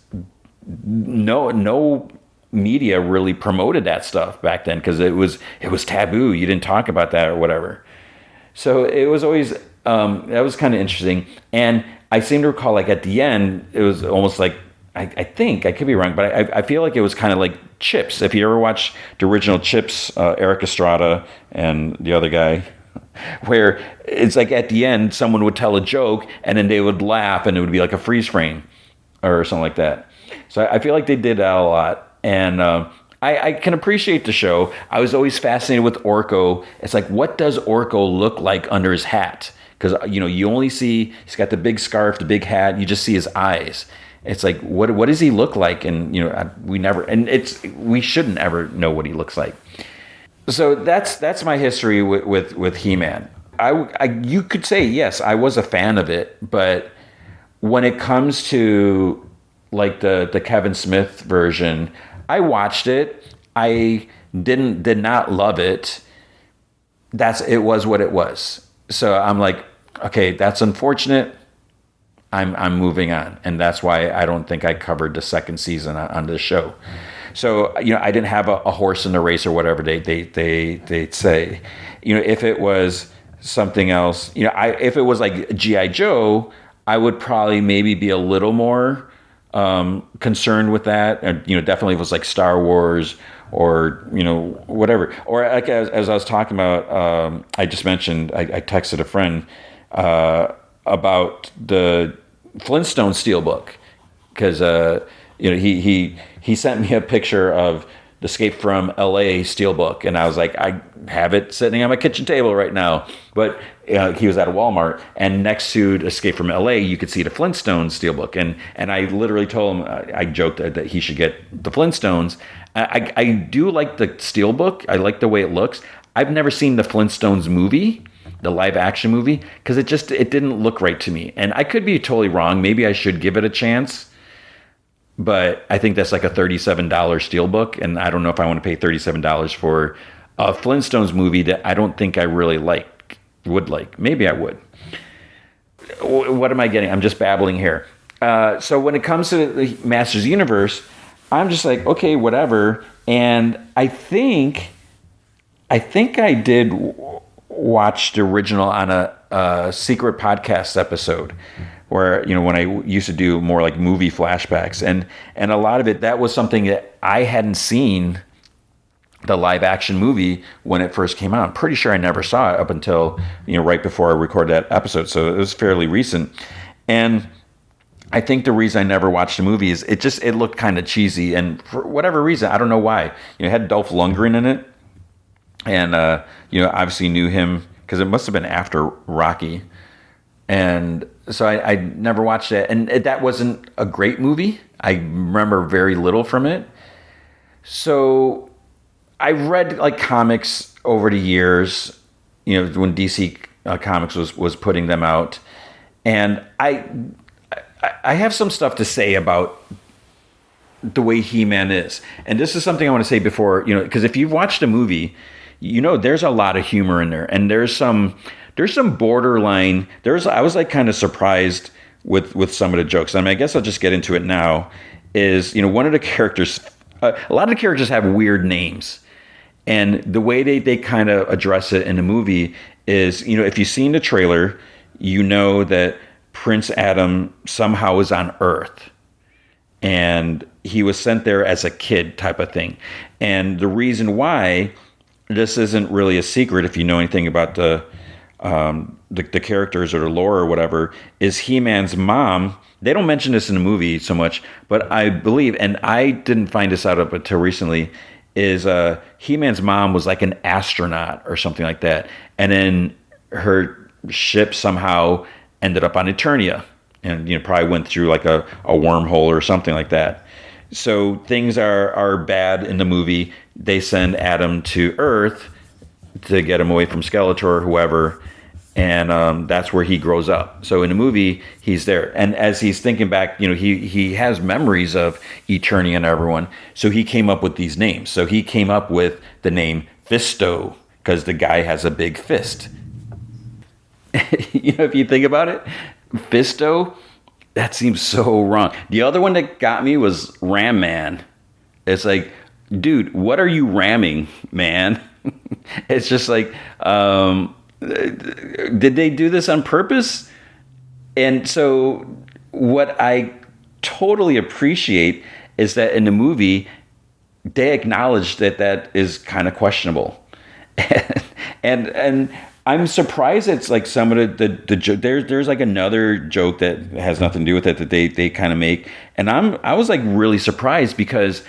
no media really promoted that stuff back then, because it was taboo. You didn't talk about that or whatever. So it was always, that was kind of interesting. And I seem to recall, like at the end, it was almost like I think I could be wrong, but I feel like it was kind of like Chips. If you ever watch the original Chips, Eric Estrada and the other guy, where it's like at the end someone would tell a joke and then they would laugh and it would be like a freeze frame or something like that. So I feel like they did that a lot, and I can appreciate the show. I was always fascinated with Orko. It's like, what does Orko look like under his hat? Because you only see, he's got the big scarf, the big hat. You just see his eyes. It's like, what does he look like? And we shouldn't ever know what he looks like. So that's my history with He-Man. You could say, yes, I was a fan of it, but when it comes to like the Kevin Smith version, I watched it. I did not love it. It was what it was. So I'm like, okay, that's unfortunate. I'm moving on, and that's why I don't think I covered the second season on this show. So I didn't have a horse in the race or whatever they say. If it was something else, if it was like G.I. Joe, I would probably maybe be a little more concerned with that. And, definitely if it was like Star Wars or whatever. Or like as I was talking about, I just mentioned I texted a friend about the Flintstone Steelbook, because he sent me a picture of the Escape from LA Steelbook, and I was like, I have it sitting on my kitchen table right now. But he was at a Walmart, and next to Escape from LA, you could see the Flintstones Steelbook, and I literally told him, I joked that he should get the Flintstones. I do like the Steelbook. I like the way it looks. I've never seen the Flintstones movie, the live action movie, because it didn't look right to me. And I could be totally wrong. Maybe I should give it a chance. But I think that's like a $37 steelbook, and I don't know if I want to pay $37 for a Flintstones movie that I don't think I really would like. Maybe I would. What am I getting? I'm just babbling here. So when it comes to the Masters Universe, I'm just like, okay, whatever. And I think I did watch the original on a secret podcast episode, where when I used to do more like movie flashbacks, and a lot of it, that was something that I hadn't seen the live action movie when it first came out. I'm pretty sure I never saw it up until right before I recorded that episode, so it was fairly recent. And I think the reason I never watched the movie is it looked kind of cheesy, and for whatever reason, I don't know why. It had Dolph Lundgren in it, and obviously knew him because it must have been after Rocky. And so I never watched it. And that wasn't a great movie. I remember very little from it. So I read like comics over the years, when DC Comics was putting them out. And I have some stuff to say about the way He-Man is. And this is something I want to say before, because if you've watched a movie, there's a lot of humor in there. And there's some borderline. I was like kind of surprised with some of the jokes. I guess I'll just get into it now. Is one of the characters? A lot of the characters have weird names, and the way they kind of address it in the movie is, if you've seen the trailer, that Prince Adam somehow is on Earth, and he was sent there as a kid type of thing. And the reason why this isn't really a secret, if you know anything about the characters or the lore or whatever, is He-Man's mom. They don't mention this in the movie so much, but I believe, and I didn't find this out up until recently, is He-Man's mom was like an astronaut or something like that, and then her ship somehow ended up on Eternia, and probably went through like a wormhole or something like that. So things are bad in the movie. They send Adam to Earth to get him away from Skeletor or whoever, and that's where he grows up. So in the movie, he's there, and as he's thinking back, he has memories of Eternia and everyone. So he came up with these names. So he came up with the name Fisto because the guy has a big fist. If you think about it, Fisto, that seems so wrong. The other one that got me was Ram Man. It's like, dude, what are you ramming, man? It's just like, did they do this on purpose? And so what I totally appreciate is that in the movie, they acknowledge that that is kind of questionable. And I'm surprised it's like some of the joke. There's like another joke that has nothing to do with it that they kind of make, and I was like really surprised because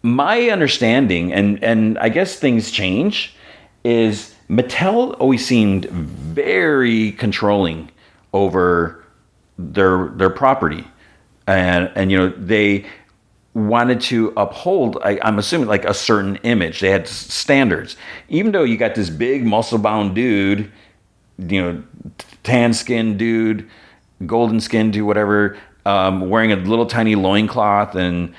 my understanding, and I guess things change, is Mattel always seemed very controlling over their property, and they wanted to uphold, I'm assuming, like a certain image. They had standards. Even though you got this big muscle-bound dude, tan-skinned dude, golden-skinned dude, whatever, wearing a little tiny loincloth, and,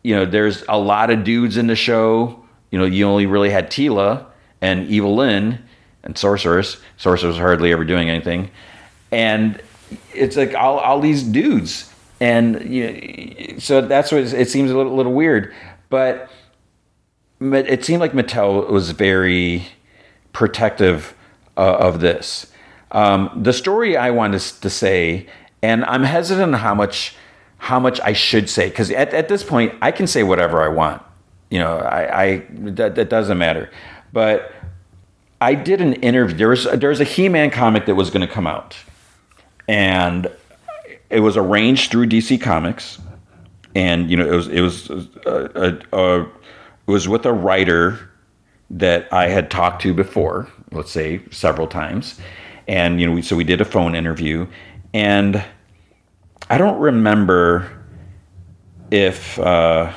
there's a lot of dudes in the show. You only really had Tila and Evil Lynn and Sorceress. Sorceress was hardly ever doing anything. And it's like all these dudes. And so that's what it seems a little weird, but it seemed like Mattel was very protective of this. The story I wanted to say, and I'm hesitant on how much I should say, because at this point I can say whatever I want. That doesn't matter. But I did an interview. There was a He-Man comic that was going to come out, and it was arranged through DC Comics, and it was with a writer that I had talked to before, let's say several times, and so we did a phone interview, and I don't remember if so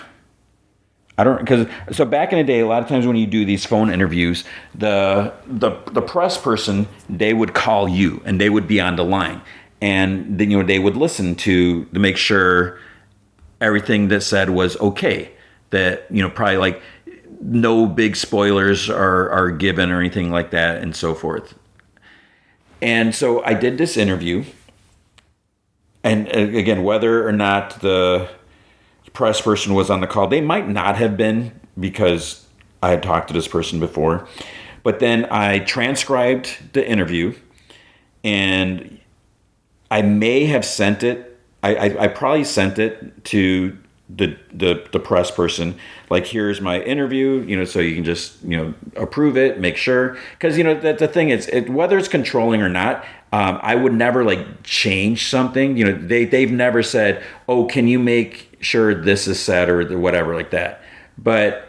back in the day, a lot of times when you do these phone interviews, the press person, they would call you and they would be on the line. And then, they would listen to make sure everything that said was okay. That, probably like no big spoilers are given or anything like that and so forth. And so I did this interview. And again, whether or not the press person was on the call, they might not have been because I had talked to this person before. But then I transcribed the interview, and I may have sent it. I probably sent it to the press person. Like, here's my interview, so you can just, approve it, make sure. Because, that the thing is, whether it's controlling or not, I would never like change something. They've never said, oh, can you make sure this is said or whatever like that. But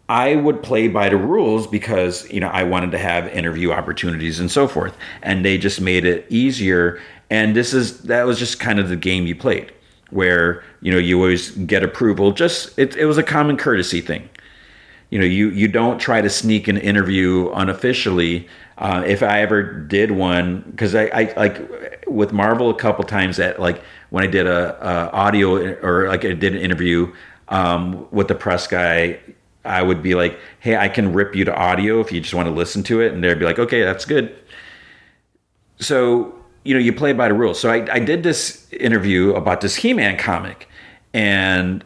I would play by the rules because, I wanted to have interview opportunities and so forth. And they just made it easier. And that was just kind of the game you played, where, you always get approval. It was a common courtesy thing. You don't try to sneak an interview unofficially. If I ever did one, because I like with Marvel a couple times that like when I did a audio or like I did an interview with the press guy, I would be like, hey, I can rip you to audio if you just want to listen to it. And they'd be like, okay, that's good. So, you play by the rules. So I did this interview about this He-Man comic, and,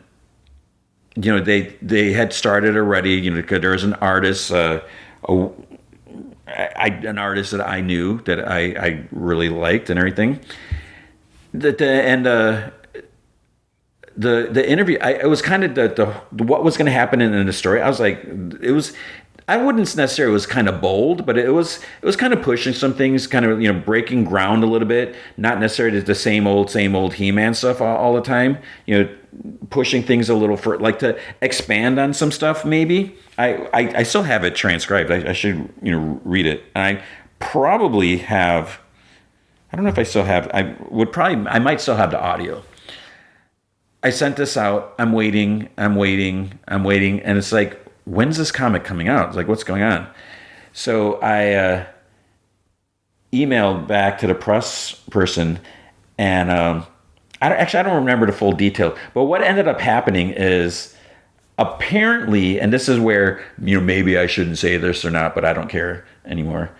they had started already, because there was an artist, an artist that I knew that I really liked and everything. The interview, it was kind of the what was going to happen in the story. I was like, I wouldn't necessarily, it was kind of bold, but it was kind of pushing some things, kind of, breaking ground a little bit, not necessarily the same old He-Man stuff all the time, pushing things a little for like to expand on some stuff. Maybe I still have it transcribed. I should, read it. And I probably have, I don't know if I still have, I might still have the audio. I sent this out. I'm waiting. And it's like, when's this comic coming out? It's like, what's going on? So I emailed back to the press person, and I don't remember the full detail. But what ended up happening is apparently, and this is where, maybe I shouldn't say this or not, but I don't care anymore.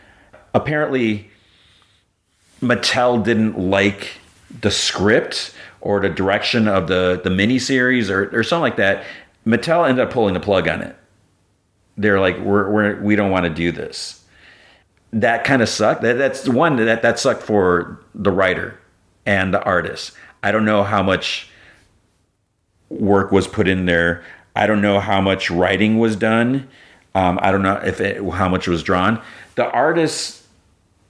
Apparently, Mattel didn't like the script or the direction of the miniseries or something like that. Mattel ended up pulling the plug on it. They're like, we don't want to do this. That kind of sucked. That's one that sucked for the writer and the artist. I don't know how much work was put in there. I don't know how much writing was done. I don't know how much was drawn. The artists,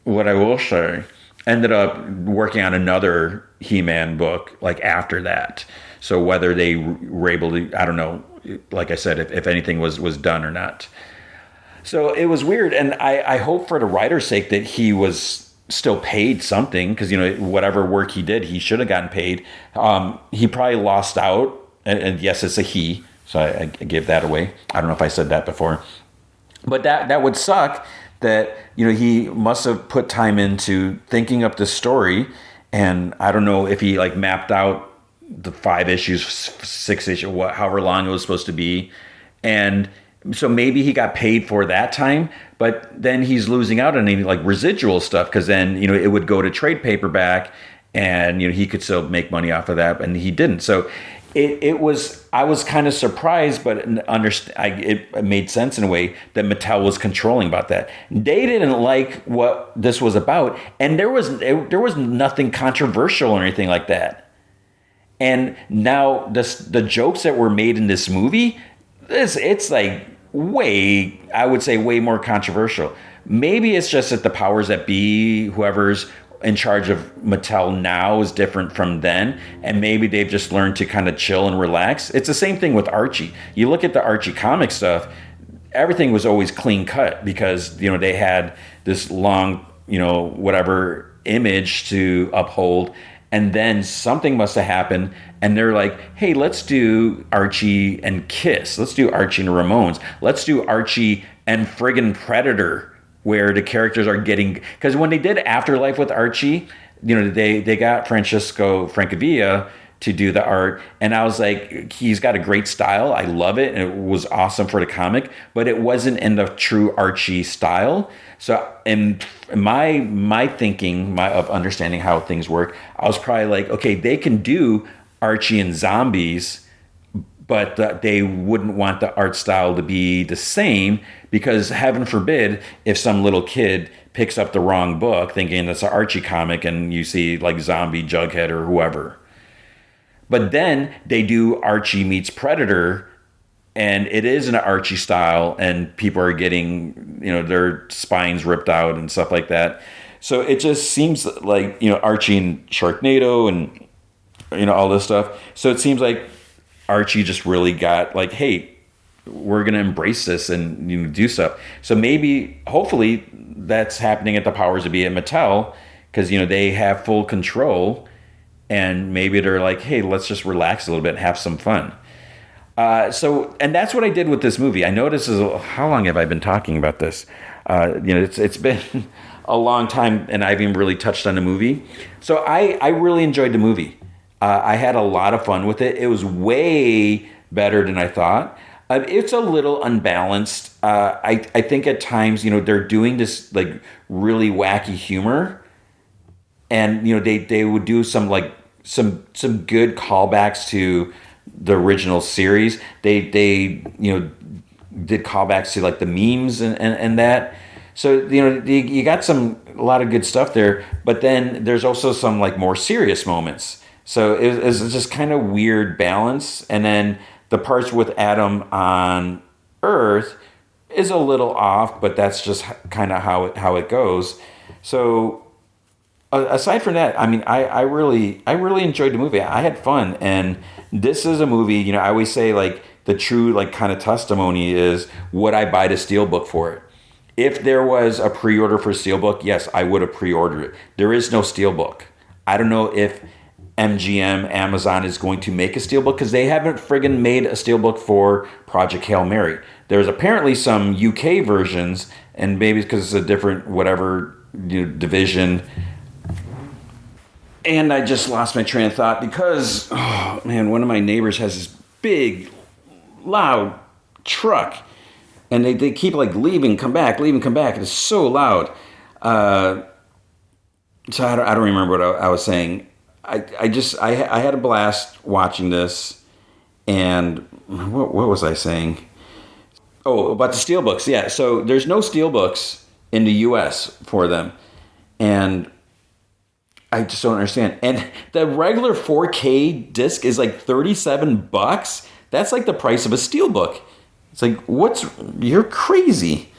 what I will say, ended up working on another He-Man book like after that. So whether they were able to, I don't know, like I said, if anything was done or not. So it was weird, and I hope for the writer's sake that he was still paid something, because whatever work he did, he should have gotten paid. He probably lost out, and yes, it's a he, so I gave that away. I don't know if I said that before, but that would suck. That he must have put time into thinking up this story, and I don't know if he like mapped out the 5 issues, 6 issues, however long it was supposed to be, and so maybe he got paid for that time, but then he's losing out on any like residual stuff, because then it would go to trade paperback, and he could still make money off of that, and he didn't. So it was, I was kind of surprised, but it made sense in a way that Mattel was controlling about that. They didn't like what this was about, and there was nothing controversial or anything like that. And now the jokes that were made in this movie, it's like I would say way more controversial. Maybe it's just that the powers that be, whoever's in charge of Mattel now, is different from then, and maybe they've just learned to kind of chill and relax. It's the same thing with Archie. You look at the Archie comic stuff, everything was always clean cut, because they had this long whatever image to uphold, and then something must have happened, and they're like, hey, let's do Archie and Kiss, let's do Archie and Ramones, let's do Archie and friggin' Predator, where the characters are getting, because when they did Afterlife with Archie, they got Francesco Francavilla to do the art, and I was like, he's got a great style, I love it, and it was awesome for the comic, but it wasn't in the true Archie style. So in my thinking, of understanding how things work, I was probably like, okay, they can do Archie and zombies, but they wouldn't want the art style to be the same, because heaven forbid if some little kid picks up the wrong book thinking it's an Archie comic and you see like Zombie, Jughead, or whoever. But then they do Archie meets Predator, and it is an Archie style, and people are getting their spines ripped out and stuff like that. So it just seems like Archie and Sharknado and all this stuff. So it seems like Archie just really got like, hey, we're going to embrace this and do stuff. So maybe, hopefully, that's happening at the powers that be at Mattel, because they have full control, and maybe they're like, hey, let's just relax a little bit and have some fun. And that's what I did with this movie. I know this is how long have I been talking about this? It's been a long time, and I haven't even really touched on the movie. So I really enjoyed the movie. I had a lot of fun with it. It was way better than I thought. It's a little unbalanced. I think at times, they're doing this like really wacky humor, and they would do some like some good callbacks to the original series. They did callbacks to like the memes and that. So you got a lot of good stuff there, but then there's also some like more serious moments. So it's just kind of weird balance. And then the parts with Adam on Earth is a little off, but that's just kind of how it goes. So aside from that, I mean, I really enjoyed the movie. I had fun, and this is a movie. I always say like the true like kind of testimony is, would I buy the Steelbook for it? If there was a pre-order for Steelbook, yes, I would have pre-ordered it. There is no Steelbook. I don't know if MGM, Amazon is going to make a Steelbook, because they haven't friggin' made a Steelbook for Project Hail Mary. There's apparently some UK versions, and maybe because it's a different whatever division. And I just lost my train of thought because, oh man, one of my neighbors has this big, loud truck, and they keep like leaving, come back. It's so loud. So I don't remember what I was saying. I had a blast watching this, and what was I saying? Oh, about the Steelbooks. Yeah, so there's no Steelbooks in the U.S. for them, and I just don't understand. And the regular 4K disc is like $37. That's like the price of a steelbook. It's like, you're crazy.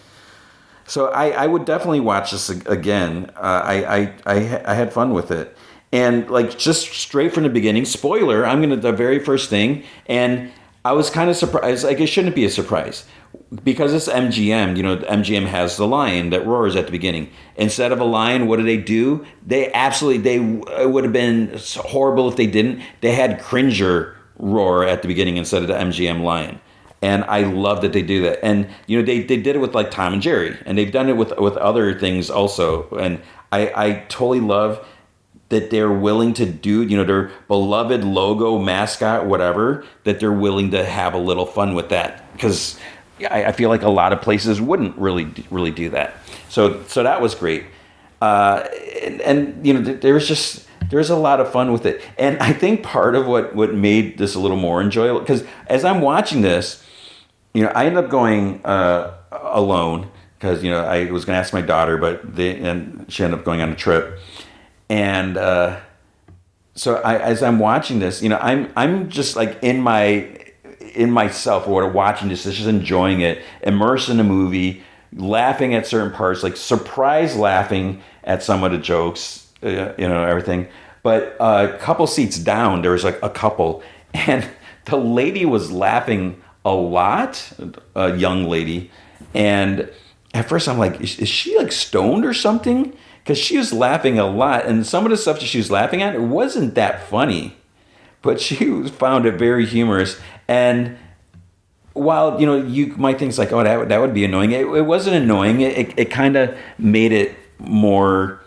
So I would definitely watch this again. I had fun with it. And like just straight from the beginning, spoiler, the very first thing. And I was kind of surprised. Like, it shouldn't be a surprise because it's MGM. MGM has the lion that roars at the beginning. Instead of a lion, what do? It would have been horrible if they didn't. They had Cringer roar at the beginning instead of the MGM lion. And I love that they do that. And, they did it with like Tom and Jerry, and they've done it with other things also. And I totally love that they're willing to do, their beloved logo, mascot, whatever, that they're willing to have a little fun with that. Because I feel like a lot of places wouldn't really do that. So that was great. There's a lot of fun with it. And I think part of what made this a little more enjoyable, because as I'm watching this, I ended up going alone because, I was going to ask my daughter, and she ended up going on a trip. And so as I'm watching this, I'm just like in myself or watching this, just enjoying it, immersed in the movie, laughing at certain parts, like surprise laughing at some of the jokes, everything. But a couple seats down, there was like a couple, and the lady was laughing a lot, a young lady. And at first I'm like, is she like stoned or something? Because she was laughing a lot. And some of the stuff that she was laughing at, it wasn't that funny. But she found it very humorous. And while, you might think it's like, oh, that would be annoying. It wasn't annoying. It kind of made it more,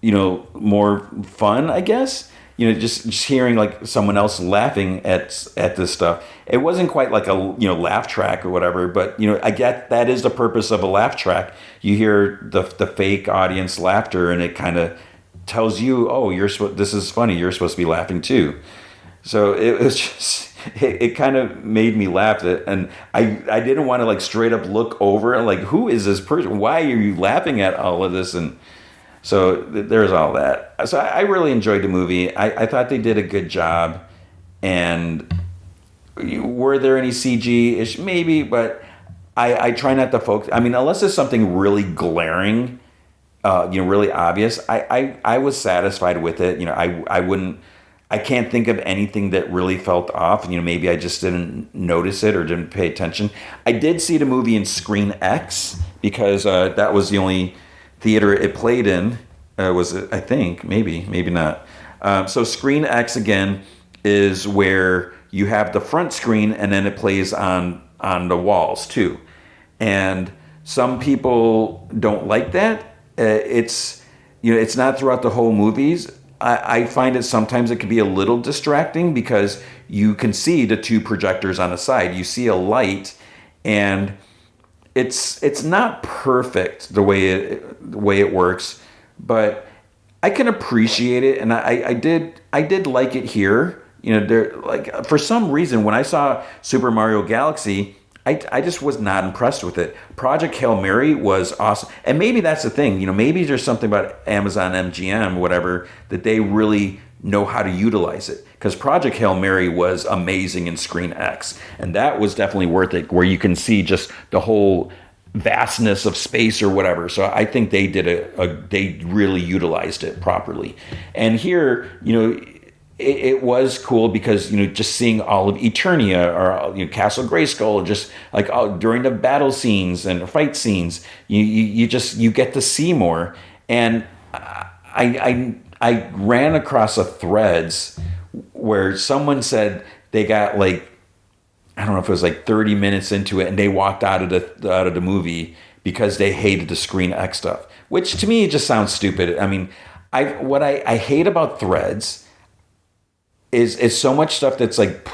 more fun, I guess. Just hearing like someone else laughing at this stuff. It wasn't quite like a laugh track or whatever, but I get that is the purpose of a laugh track. You hear the fake audience laughter, and it kind of tells you, oh, this is funny. You're supposed to be laughing too. So it was just it kind of made me laugh. And I didn't want to like straight up look over and like, who is this person? Why are you laughing at all of this? And so there's all that. So I really enjoyed the movie. I thought they did a good job. And were there any CG-ish? Maybe, but I try not to focus. Unless it's something really glaring, really obvious, I was satisfied with it. I can't think of anything that really felt off. Maybe I just didn't notice it or didn't pay attention. I did see the movie in Screen X because that was the only theater it played in, I think, maybe not. So Screen X, again, is where you have the front screen and then it plays on the walls too. And some people don't like that. It's not throughout the whole movies. I find it sometimes it can be a little distracting because you can see the two projectors on the side. You see a light, and it's not perfect the way it works, but I can appreciate it, and I did like it here. There, like, for some reason when I saw Super Mario Galaxy, I just was not impressed with it. Project Hail Mary was awesome. And maybe that's the thing. Maybe there's something about Amazon MGM, whatever, that they really know how to utilize it. Because Project Hail Mary was amazing in Screen X. And that was definitely worth it, where you can see just the whole vastness of space or whatever. So I think they did they really utilized it properly. And here, it was cool because just seeing all of Eternia or Castle Grayskull, just like during the battle scenes and fight scenes, you get to see more. And I ran across a threads where someone said they got like, I don't know if it was like 30 minutes into it, and they walked out of the movie because they hated the Screen X stuff, which to me just sounds stupid. What I hate about threads is so much stuff that's like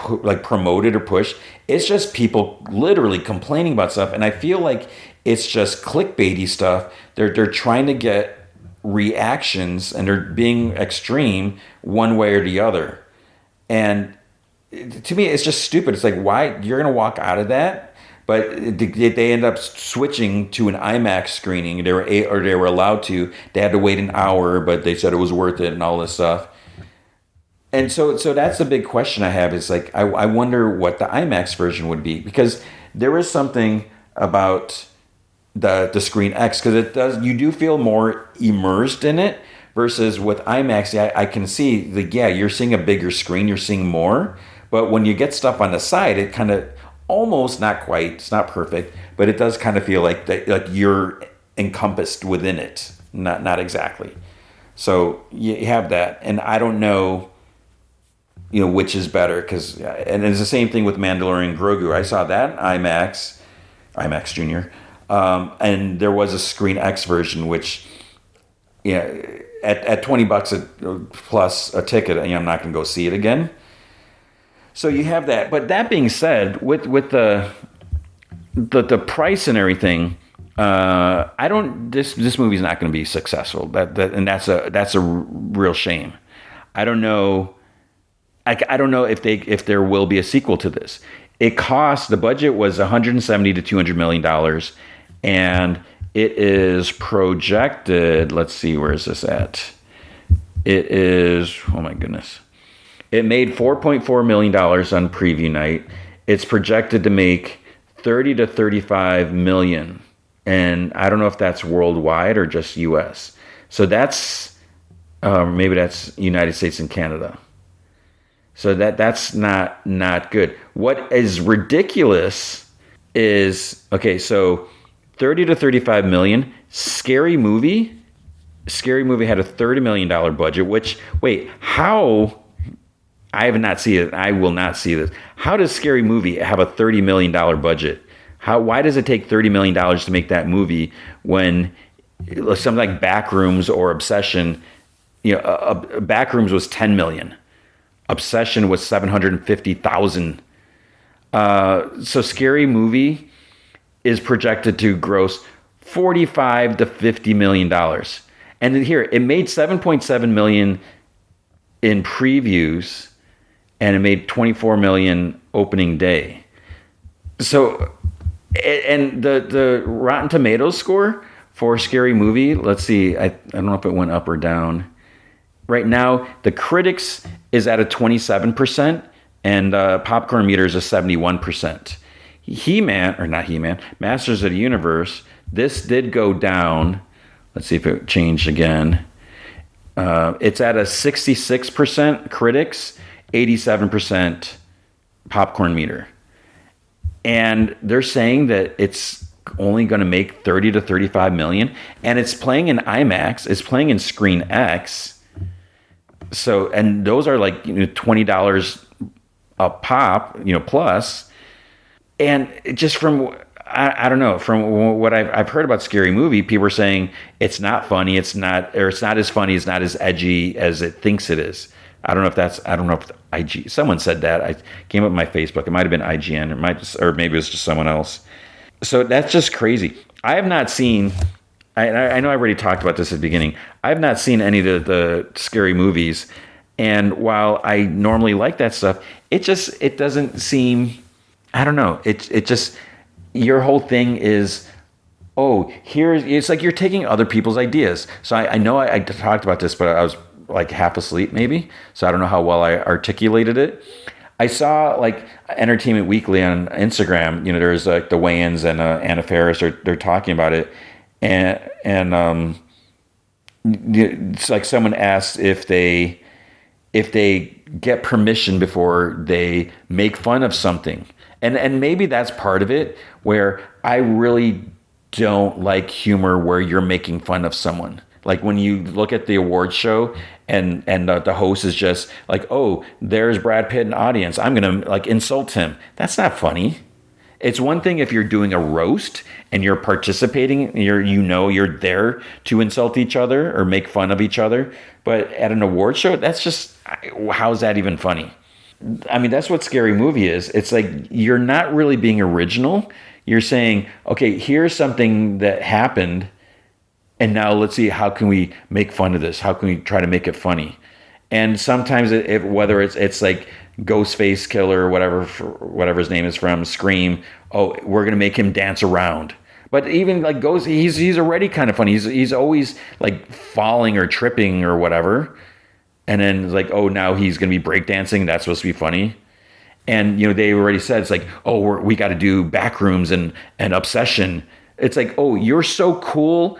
promoted or pushed. It's just people literally complaining about stuff, and I feel like it's just clickbaity stuff. They're trying to get reactions, and they're being extreme one way or the other. And to me, it's just stupid. It's like, why you're gonna walk out of that? But they end up switching to an IMAX screening. They were allowed to. They had to wait an hour, but they said it was worth it and all this stuff. And so that's the big question I have is like I wonder what the IMAX version would be, because there is something about the Screen X, because you do feel more immersed in it versus with IMAX. I can see you're seeing a bigger screen, you're seeing more, but when you get stuff on the side, it kind of almost, not quite, it's not perfect, but it does kind of feel like you're encompassed within it, not exactly. So you have that, and I don't know, which is better, and it's the same thing with Mandalorian Grogu. I saw that IMAX Junior, and there was a Screen X version, which, at $20 plus a ticket, I'm not going to go see it again. So you have that. But that being said, with the price and everything, this movie's not going to be successful. And that's a real shame. I don't know. I don't know if there will be a sequel to this. The budget was $170 to $200 million, and it is projected. Let's see, where is this at? It is, oh my goodness. It made $4.4 million on preview night. It's projected to make 30 to 35 million, and I don't know if that's worldwide or just U.S. So that's maybe that's United States and Canada. So that's not good. What is ridiculous is, okay, so 30 to 35 million. Scary Movie had a $30 million budget, which, wait, how? I have not seen it. I will not see this. How does Scary Movie have a $30 million budget? Why does it take $30 million to make that movie when something like Backrooms or Obsession, Backrooms was $10 million. Obsession was $750,000. So Scary Movie is projected to gross $45 to $50 million. And then here, it made $7.7 million in previews, and it made $24 million opening day. So, and the Rotten Tomatoes score for Scary Movie, let's see, I don't know if it went up or down. Right now, the critics is at a 27%, and popcorn meter is a 71%. Masters of the Universe, this did go down. Let's see if it changed again. It's at a 66% critics, 87% popcorn meter. And they're saying that it's only going to make 30 to 35 million, and it's playing in IMAX, it's playing in Screen X. So, and those are like $20 a pop, plus. And just from, I don't know, from what I've heard about Scary Movie, people are saying it's not funny, it's not as funny, it's not as edgy as it thinks it is. I don't know if IG, someone said that. I came up with my Facebook. It might have been IGN, or maybe it was just someone else. So that's just crazy. I have not seen, I know I already talked about this at the beginning. I have not seen any of the scary movies. And while I normally like that stuff, it doesn't seem, I don't know. It just, your whole thing is, it's like you're taking other people's ideas. So I know I talked about this, but I was like half asleep maybe. So I don't know how well I articulated it. I saw like Entertainment Weekly on Instagram, there's like the Wayans and Anna Faris, they're talking about it. And it's like someone asked if they get permission before they make fun of something. And maybe that's part of it, where I really don't like humor where you're making fun of someone. Like when you look at the awards show and the host is just like, oh, there's Brad Pitt in the audience, I'm going to like insult him. That's not funny. It's one thing if you're doing a roast and you're participating, you're there to insult each other or make fun of each other. But at an award show, that's just, how's that even funny? I mean, that's what Scary Movie is. It's like you're not really being original. You're saying, okay, here's something that happened, and now let's see, how can we make fun of this? How can we try to make it funny? And sometimes whether it's like Ghostface Killer or whatever his name is from Scream, oh, we're gonna make him dance around. But even like goes, he's already kind of funny. He's always like falling or tripping or whatever, and then it's like, oh, now he's gonna be breakdancing. That's supposed to be funny. And they already said it's like, oh, we got to do Backrooms and Obsession. It's like, oh, you're so cool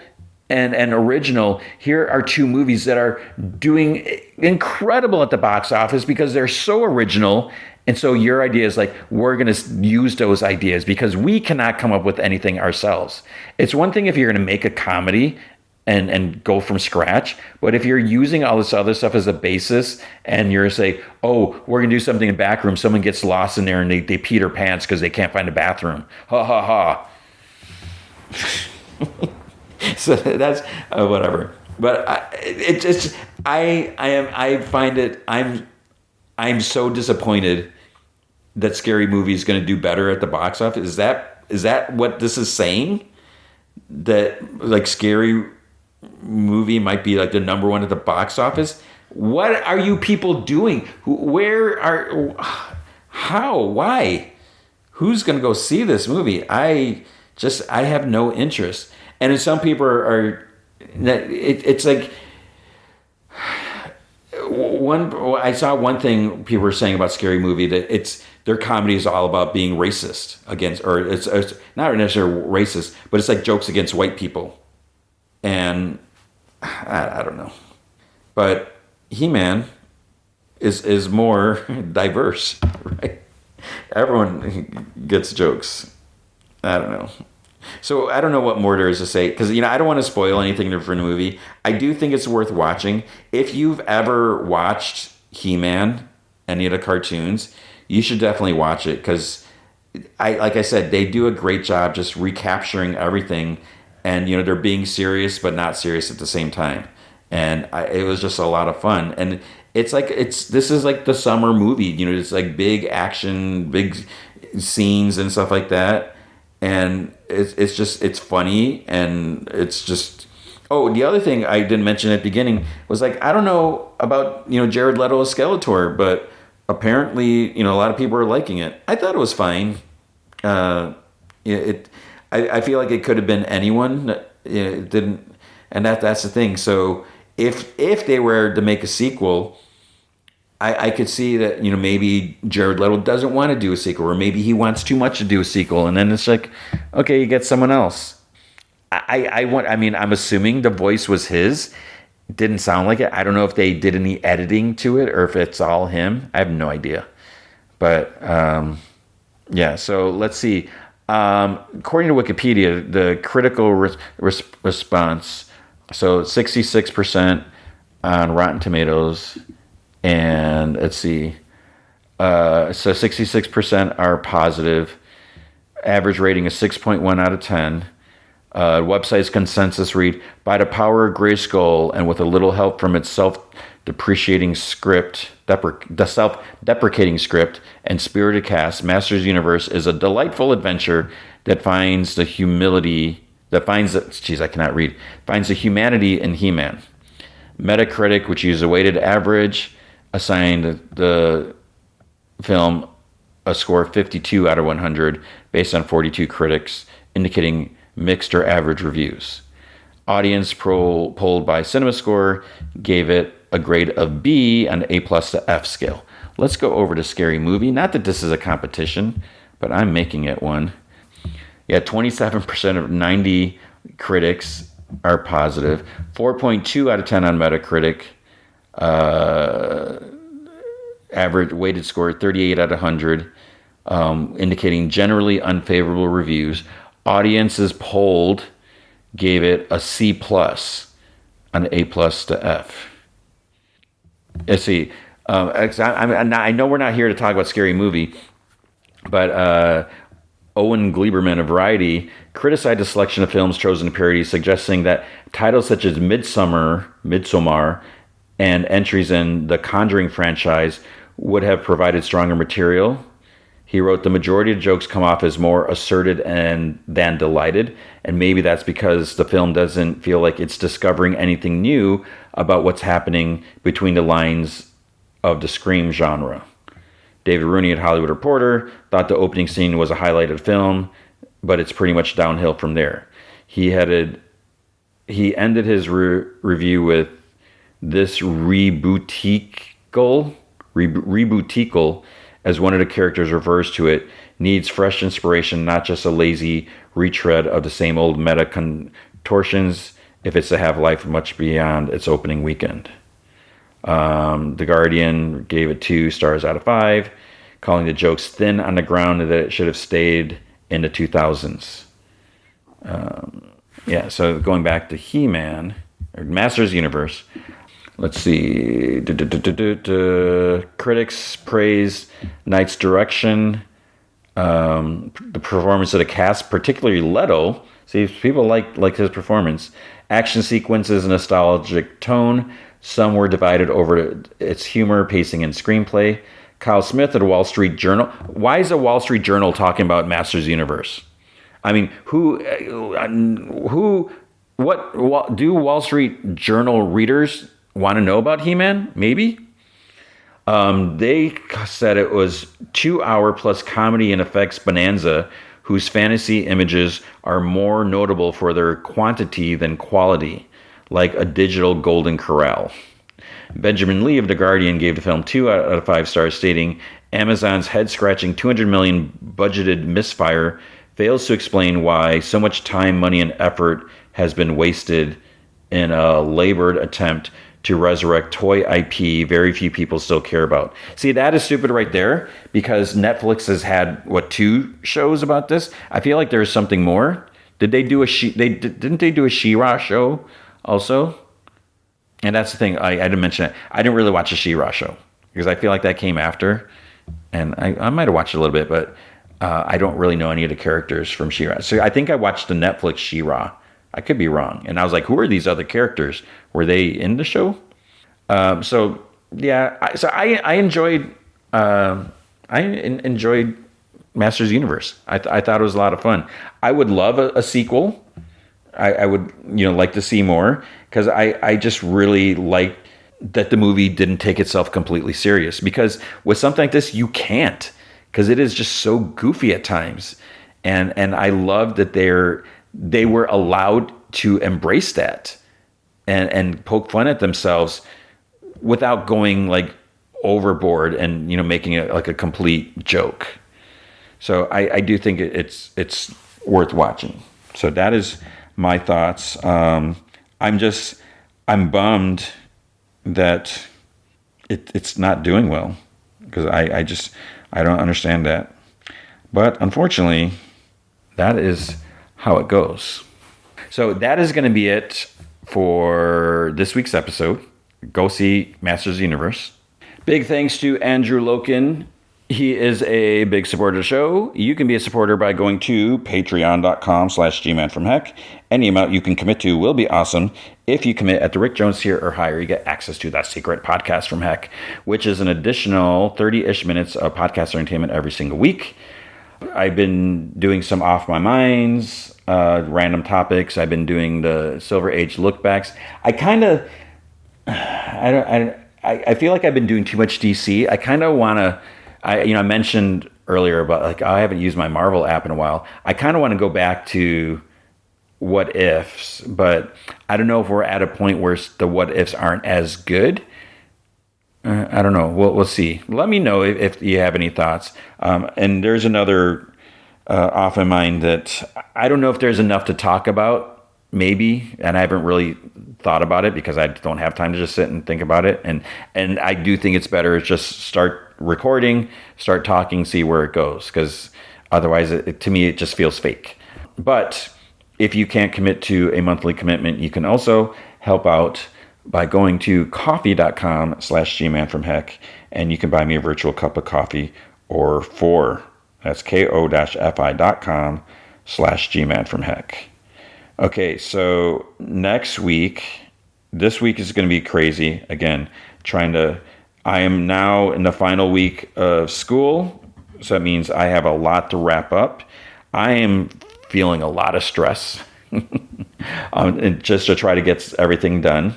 and original. Here are two movies that are doing incredible at the box office because they're so original. And so your idea is like, we're going to use those ideas because we cannot come up with anything ourselves. It's one thing if you're going to make a comedy and go from scratch. But if you're using all this other stuff as a basis and you're say, oh, we're going to do something in Backroom, someone gets lost in there and they pee their pants because they can't find a bathroom. Ha ha ha. So that's whatever. But I'm so disappointed that Scary Movie is going to do better at the box office. Is that what this is saying? That like Scary Movie might be like the number one at the box office? What are you people doing? Why? Who's going to go see this movie? I have no interest. And some people are it's like I saw one thing people were saying about Scary Movie that their comedy is all about being racist against, or it's not necessarily racist, but it's like jokes against white people. And I don't know, but He-Man is more diverse, right? Everyone gets jokes. I don't know. So I don't know what more there is to say because I don't want to spoil anything for the movie. I do think it's worth watching. If you've ever watched He-Man, any of the cartoons, you should definitely watch it because like I said, they do a great job just recapturing everything. And, they're being serious, but not serious at the same time. And it was just a lot of fun. And this is like the summer movie, it's like big action, big scenes and stuff like that. And it's funny. And it's just, oh, the other thing I didn't mention at the beginning was like, I don't know about, Jared Leto as Skeletor, but apparently, a lot of people are liking it. I thought it was fine. I feel like it could have been anyone. It didn't, and that's the thing. So if they were to make a sequel, I could see that maybe Jared Leto doesn't want to do a sequel, or maybe he wants too much to do a sequel, and then it's like, okay, you get someone else. I'm assuming the voice was his. It didn't sound like it. I don't know if they did any editing to it or if it's all him. I have no idea. But yeah. So let's see. According to Wikipedia, the critical response, so 66% on Rotten Tomatoes, and let's see, so 66% are positive, average rating is 6.1 out of 10. Website's consensus read, by the power of Grayskull and with a little help from its self-deprecating script and spirited cast, Masters Universe is a delightful adventure that finds the humanity in He-Man. Metacritic, which uses a weighted average, assigned the film a score of 52 out of 100 based on 42 critics, indicating mixed or average reviews. Audience polled by CinemaScore gave it a grade of B on the A+ to F scale. Let's go over to Scary Movie. Not that this is a competition, but I'm making it one. Yeah, 27% of 90 critics are positive. 4.2 out of 10 on Metacritic. Average weighted score 38 out of 100, indicating generally unfavorable reviews. Audiences polled gave it a C+ on A+ to F. Let's see. I know we're not here to talk about Scary Movie, but Owen Gleiberman of Variety criticized a selection of films chosen to parody, suggesting that titles such as Midsommar, and entries in the Conjuring franchise would have provided stronger material. He wrote, the majority of jokes come off as more asserted than delighted, and maybe that's because the film doesn't feel like it's discovering anything new about what's happening between the lines of the Scream genre. David Rooney at Hollywood Reporter thought the opening scene was a highlight of the film, but it's pretty much downhill from there. He ended his review with this rebootical, as one of the characters refers to it, needs fresh inspiration, not just a lazy retread of the same old meta contortions, if it's to have life much beyond its opening weekend. The Guardian gave it 2 stars out of 5, calling the jokes thin on the ground and that it should have stayed in the 2000s. So going back to He-Man, or Masters Universe, let's see. Critics praised Knight's direction, the performance of the cast, particularly Leto. See, people like his performance. Action sequences, nostalgic tone. Some were divided over its humor, pacing, and screenplay. Kyle Smith of the Wall Street Journal. Why is the Wall Street Journal talking about Masters Universe? I mean, what do Wall Street Journal readers want to know about He-Man? Maybe. They said it was 2-hour plus comedy and effects bonanza, whose fantasy images are more notable for their quantity than quality, like a digital Golden Corral. Benjamin Lee of The Guardian gave the film 2 out of 5 stars, stating, Amazon's head-scratching $200 million budgeted misfire fails to explain why so much time, money, and effort has been wasted in a labored attempt to resurrect toy IP very few people still care about. See, that is stupid right there, because Netflix has had, 2 shows about this? I feel like there's something more. Didn't they do a She-Ra show also? And that's the thing, I didn't mention it. I didn't really watch the She-Ra show, because I feel like that came after. And I might have watched it a little bit, but I don't really know any of the characters from She-Ra. So I think I watched the Netflix She-Ra. I could be wrong. And I was like, who are these other characters? Were they in the show? I enjoyed Masters Universe. I thought it was a lot of fun. I would love a sequel. I would like to see more, because I just really liked that the movie didn't take itself completely serious, because with something like this you can't, because it is just so goofy at times, and I love that they were allowed to embrace that and poke fun at themselves without going like overboard and making it like a complete joke. So I do think it's worth watching. So that is my thoughts. I'm bummed that it's not doing well, because I don't understand that. But unfortunately, that is how it goes. So that is going to be it for this week's episode. Go see Masters Universe. Big thanks to Andrew Loken. He is a big supporter of the show. You can be a supporter by going to patreon.com/gmanfromheck. Any amount you can commit to will be awesome. If you commit at the Rick Jones tier or higher, you get access to that secret podcast from Heck, which is an additional 30-ish minutes of podcast entertainment every single week. I've been doing some Off My Minds, random topics. I've been doing the Silver Age lookbacks. I feel like I've been doing too much DC. I kind of want to, I mentioned earlier about I haven't used my Marvel app in a while. I kind of want to go back to what ifs, but I don't know if we're at a point where the what ifs aren't as good. I don't know. We'll see. Let me know if you have any thoughts. And there's another off my mind that I don't know if there's enough to talk about, maybe, and I haven't really thought about it because I don't have time to just sit and think about it. And I do think it's better to just start recording, start talking, see where it goes, because otherwise, to me, it just feels fake. But if you can't commit to a monthly commitment, you can also help out by going to coffee.com/gmanfromheck, and you can buy me a virtual cup of coffee or 4. That's ko-fi.com/gmanfromheck. Okay, so this week is going to be crazy. Again, I am now in the final week of school, so that means I have a lot to wrap up. I am feeling a lot of stress just to try to get everything done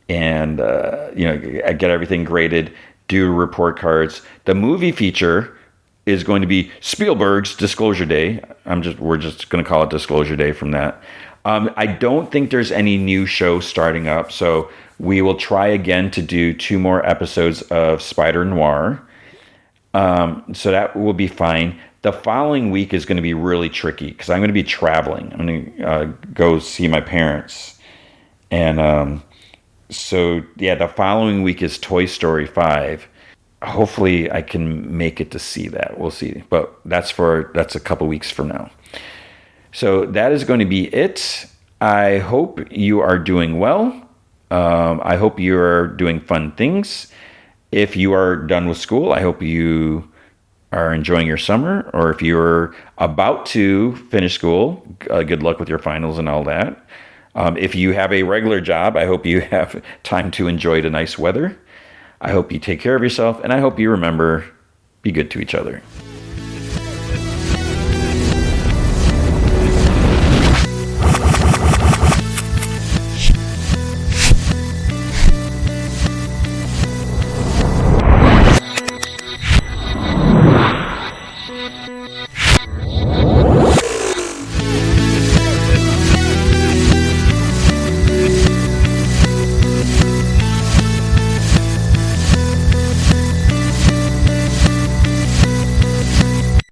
and get everything graded, do report cards. The movie feature is going to be Spielberg's Disclosure Day. We're just going to call it Disclosure Day from that. I don't think there's any new show starting up, so we will try again to do 2 more episodes of Spider-Noir. So that will be fine. The following week is going to be really tricky because I'm going to be traveling. I'm going to go see my parents. And so, yeah, the following week is Toy Story 5. Hopefully I can make it to see that. We'll see. But that's a couple weeks from now. So that is going to be it. I hope you are doing well. I hope you are doing fun things. If you are done with school, I hope you are enjoying your summer. Or if you're about to finish school, good luck with your finals and all that. If you have a regular job, I hope you have time to enjoy the nice weather. I hope you take care of yourself, and I hope you remember, be good to each other.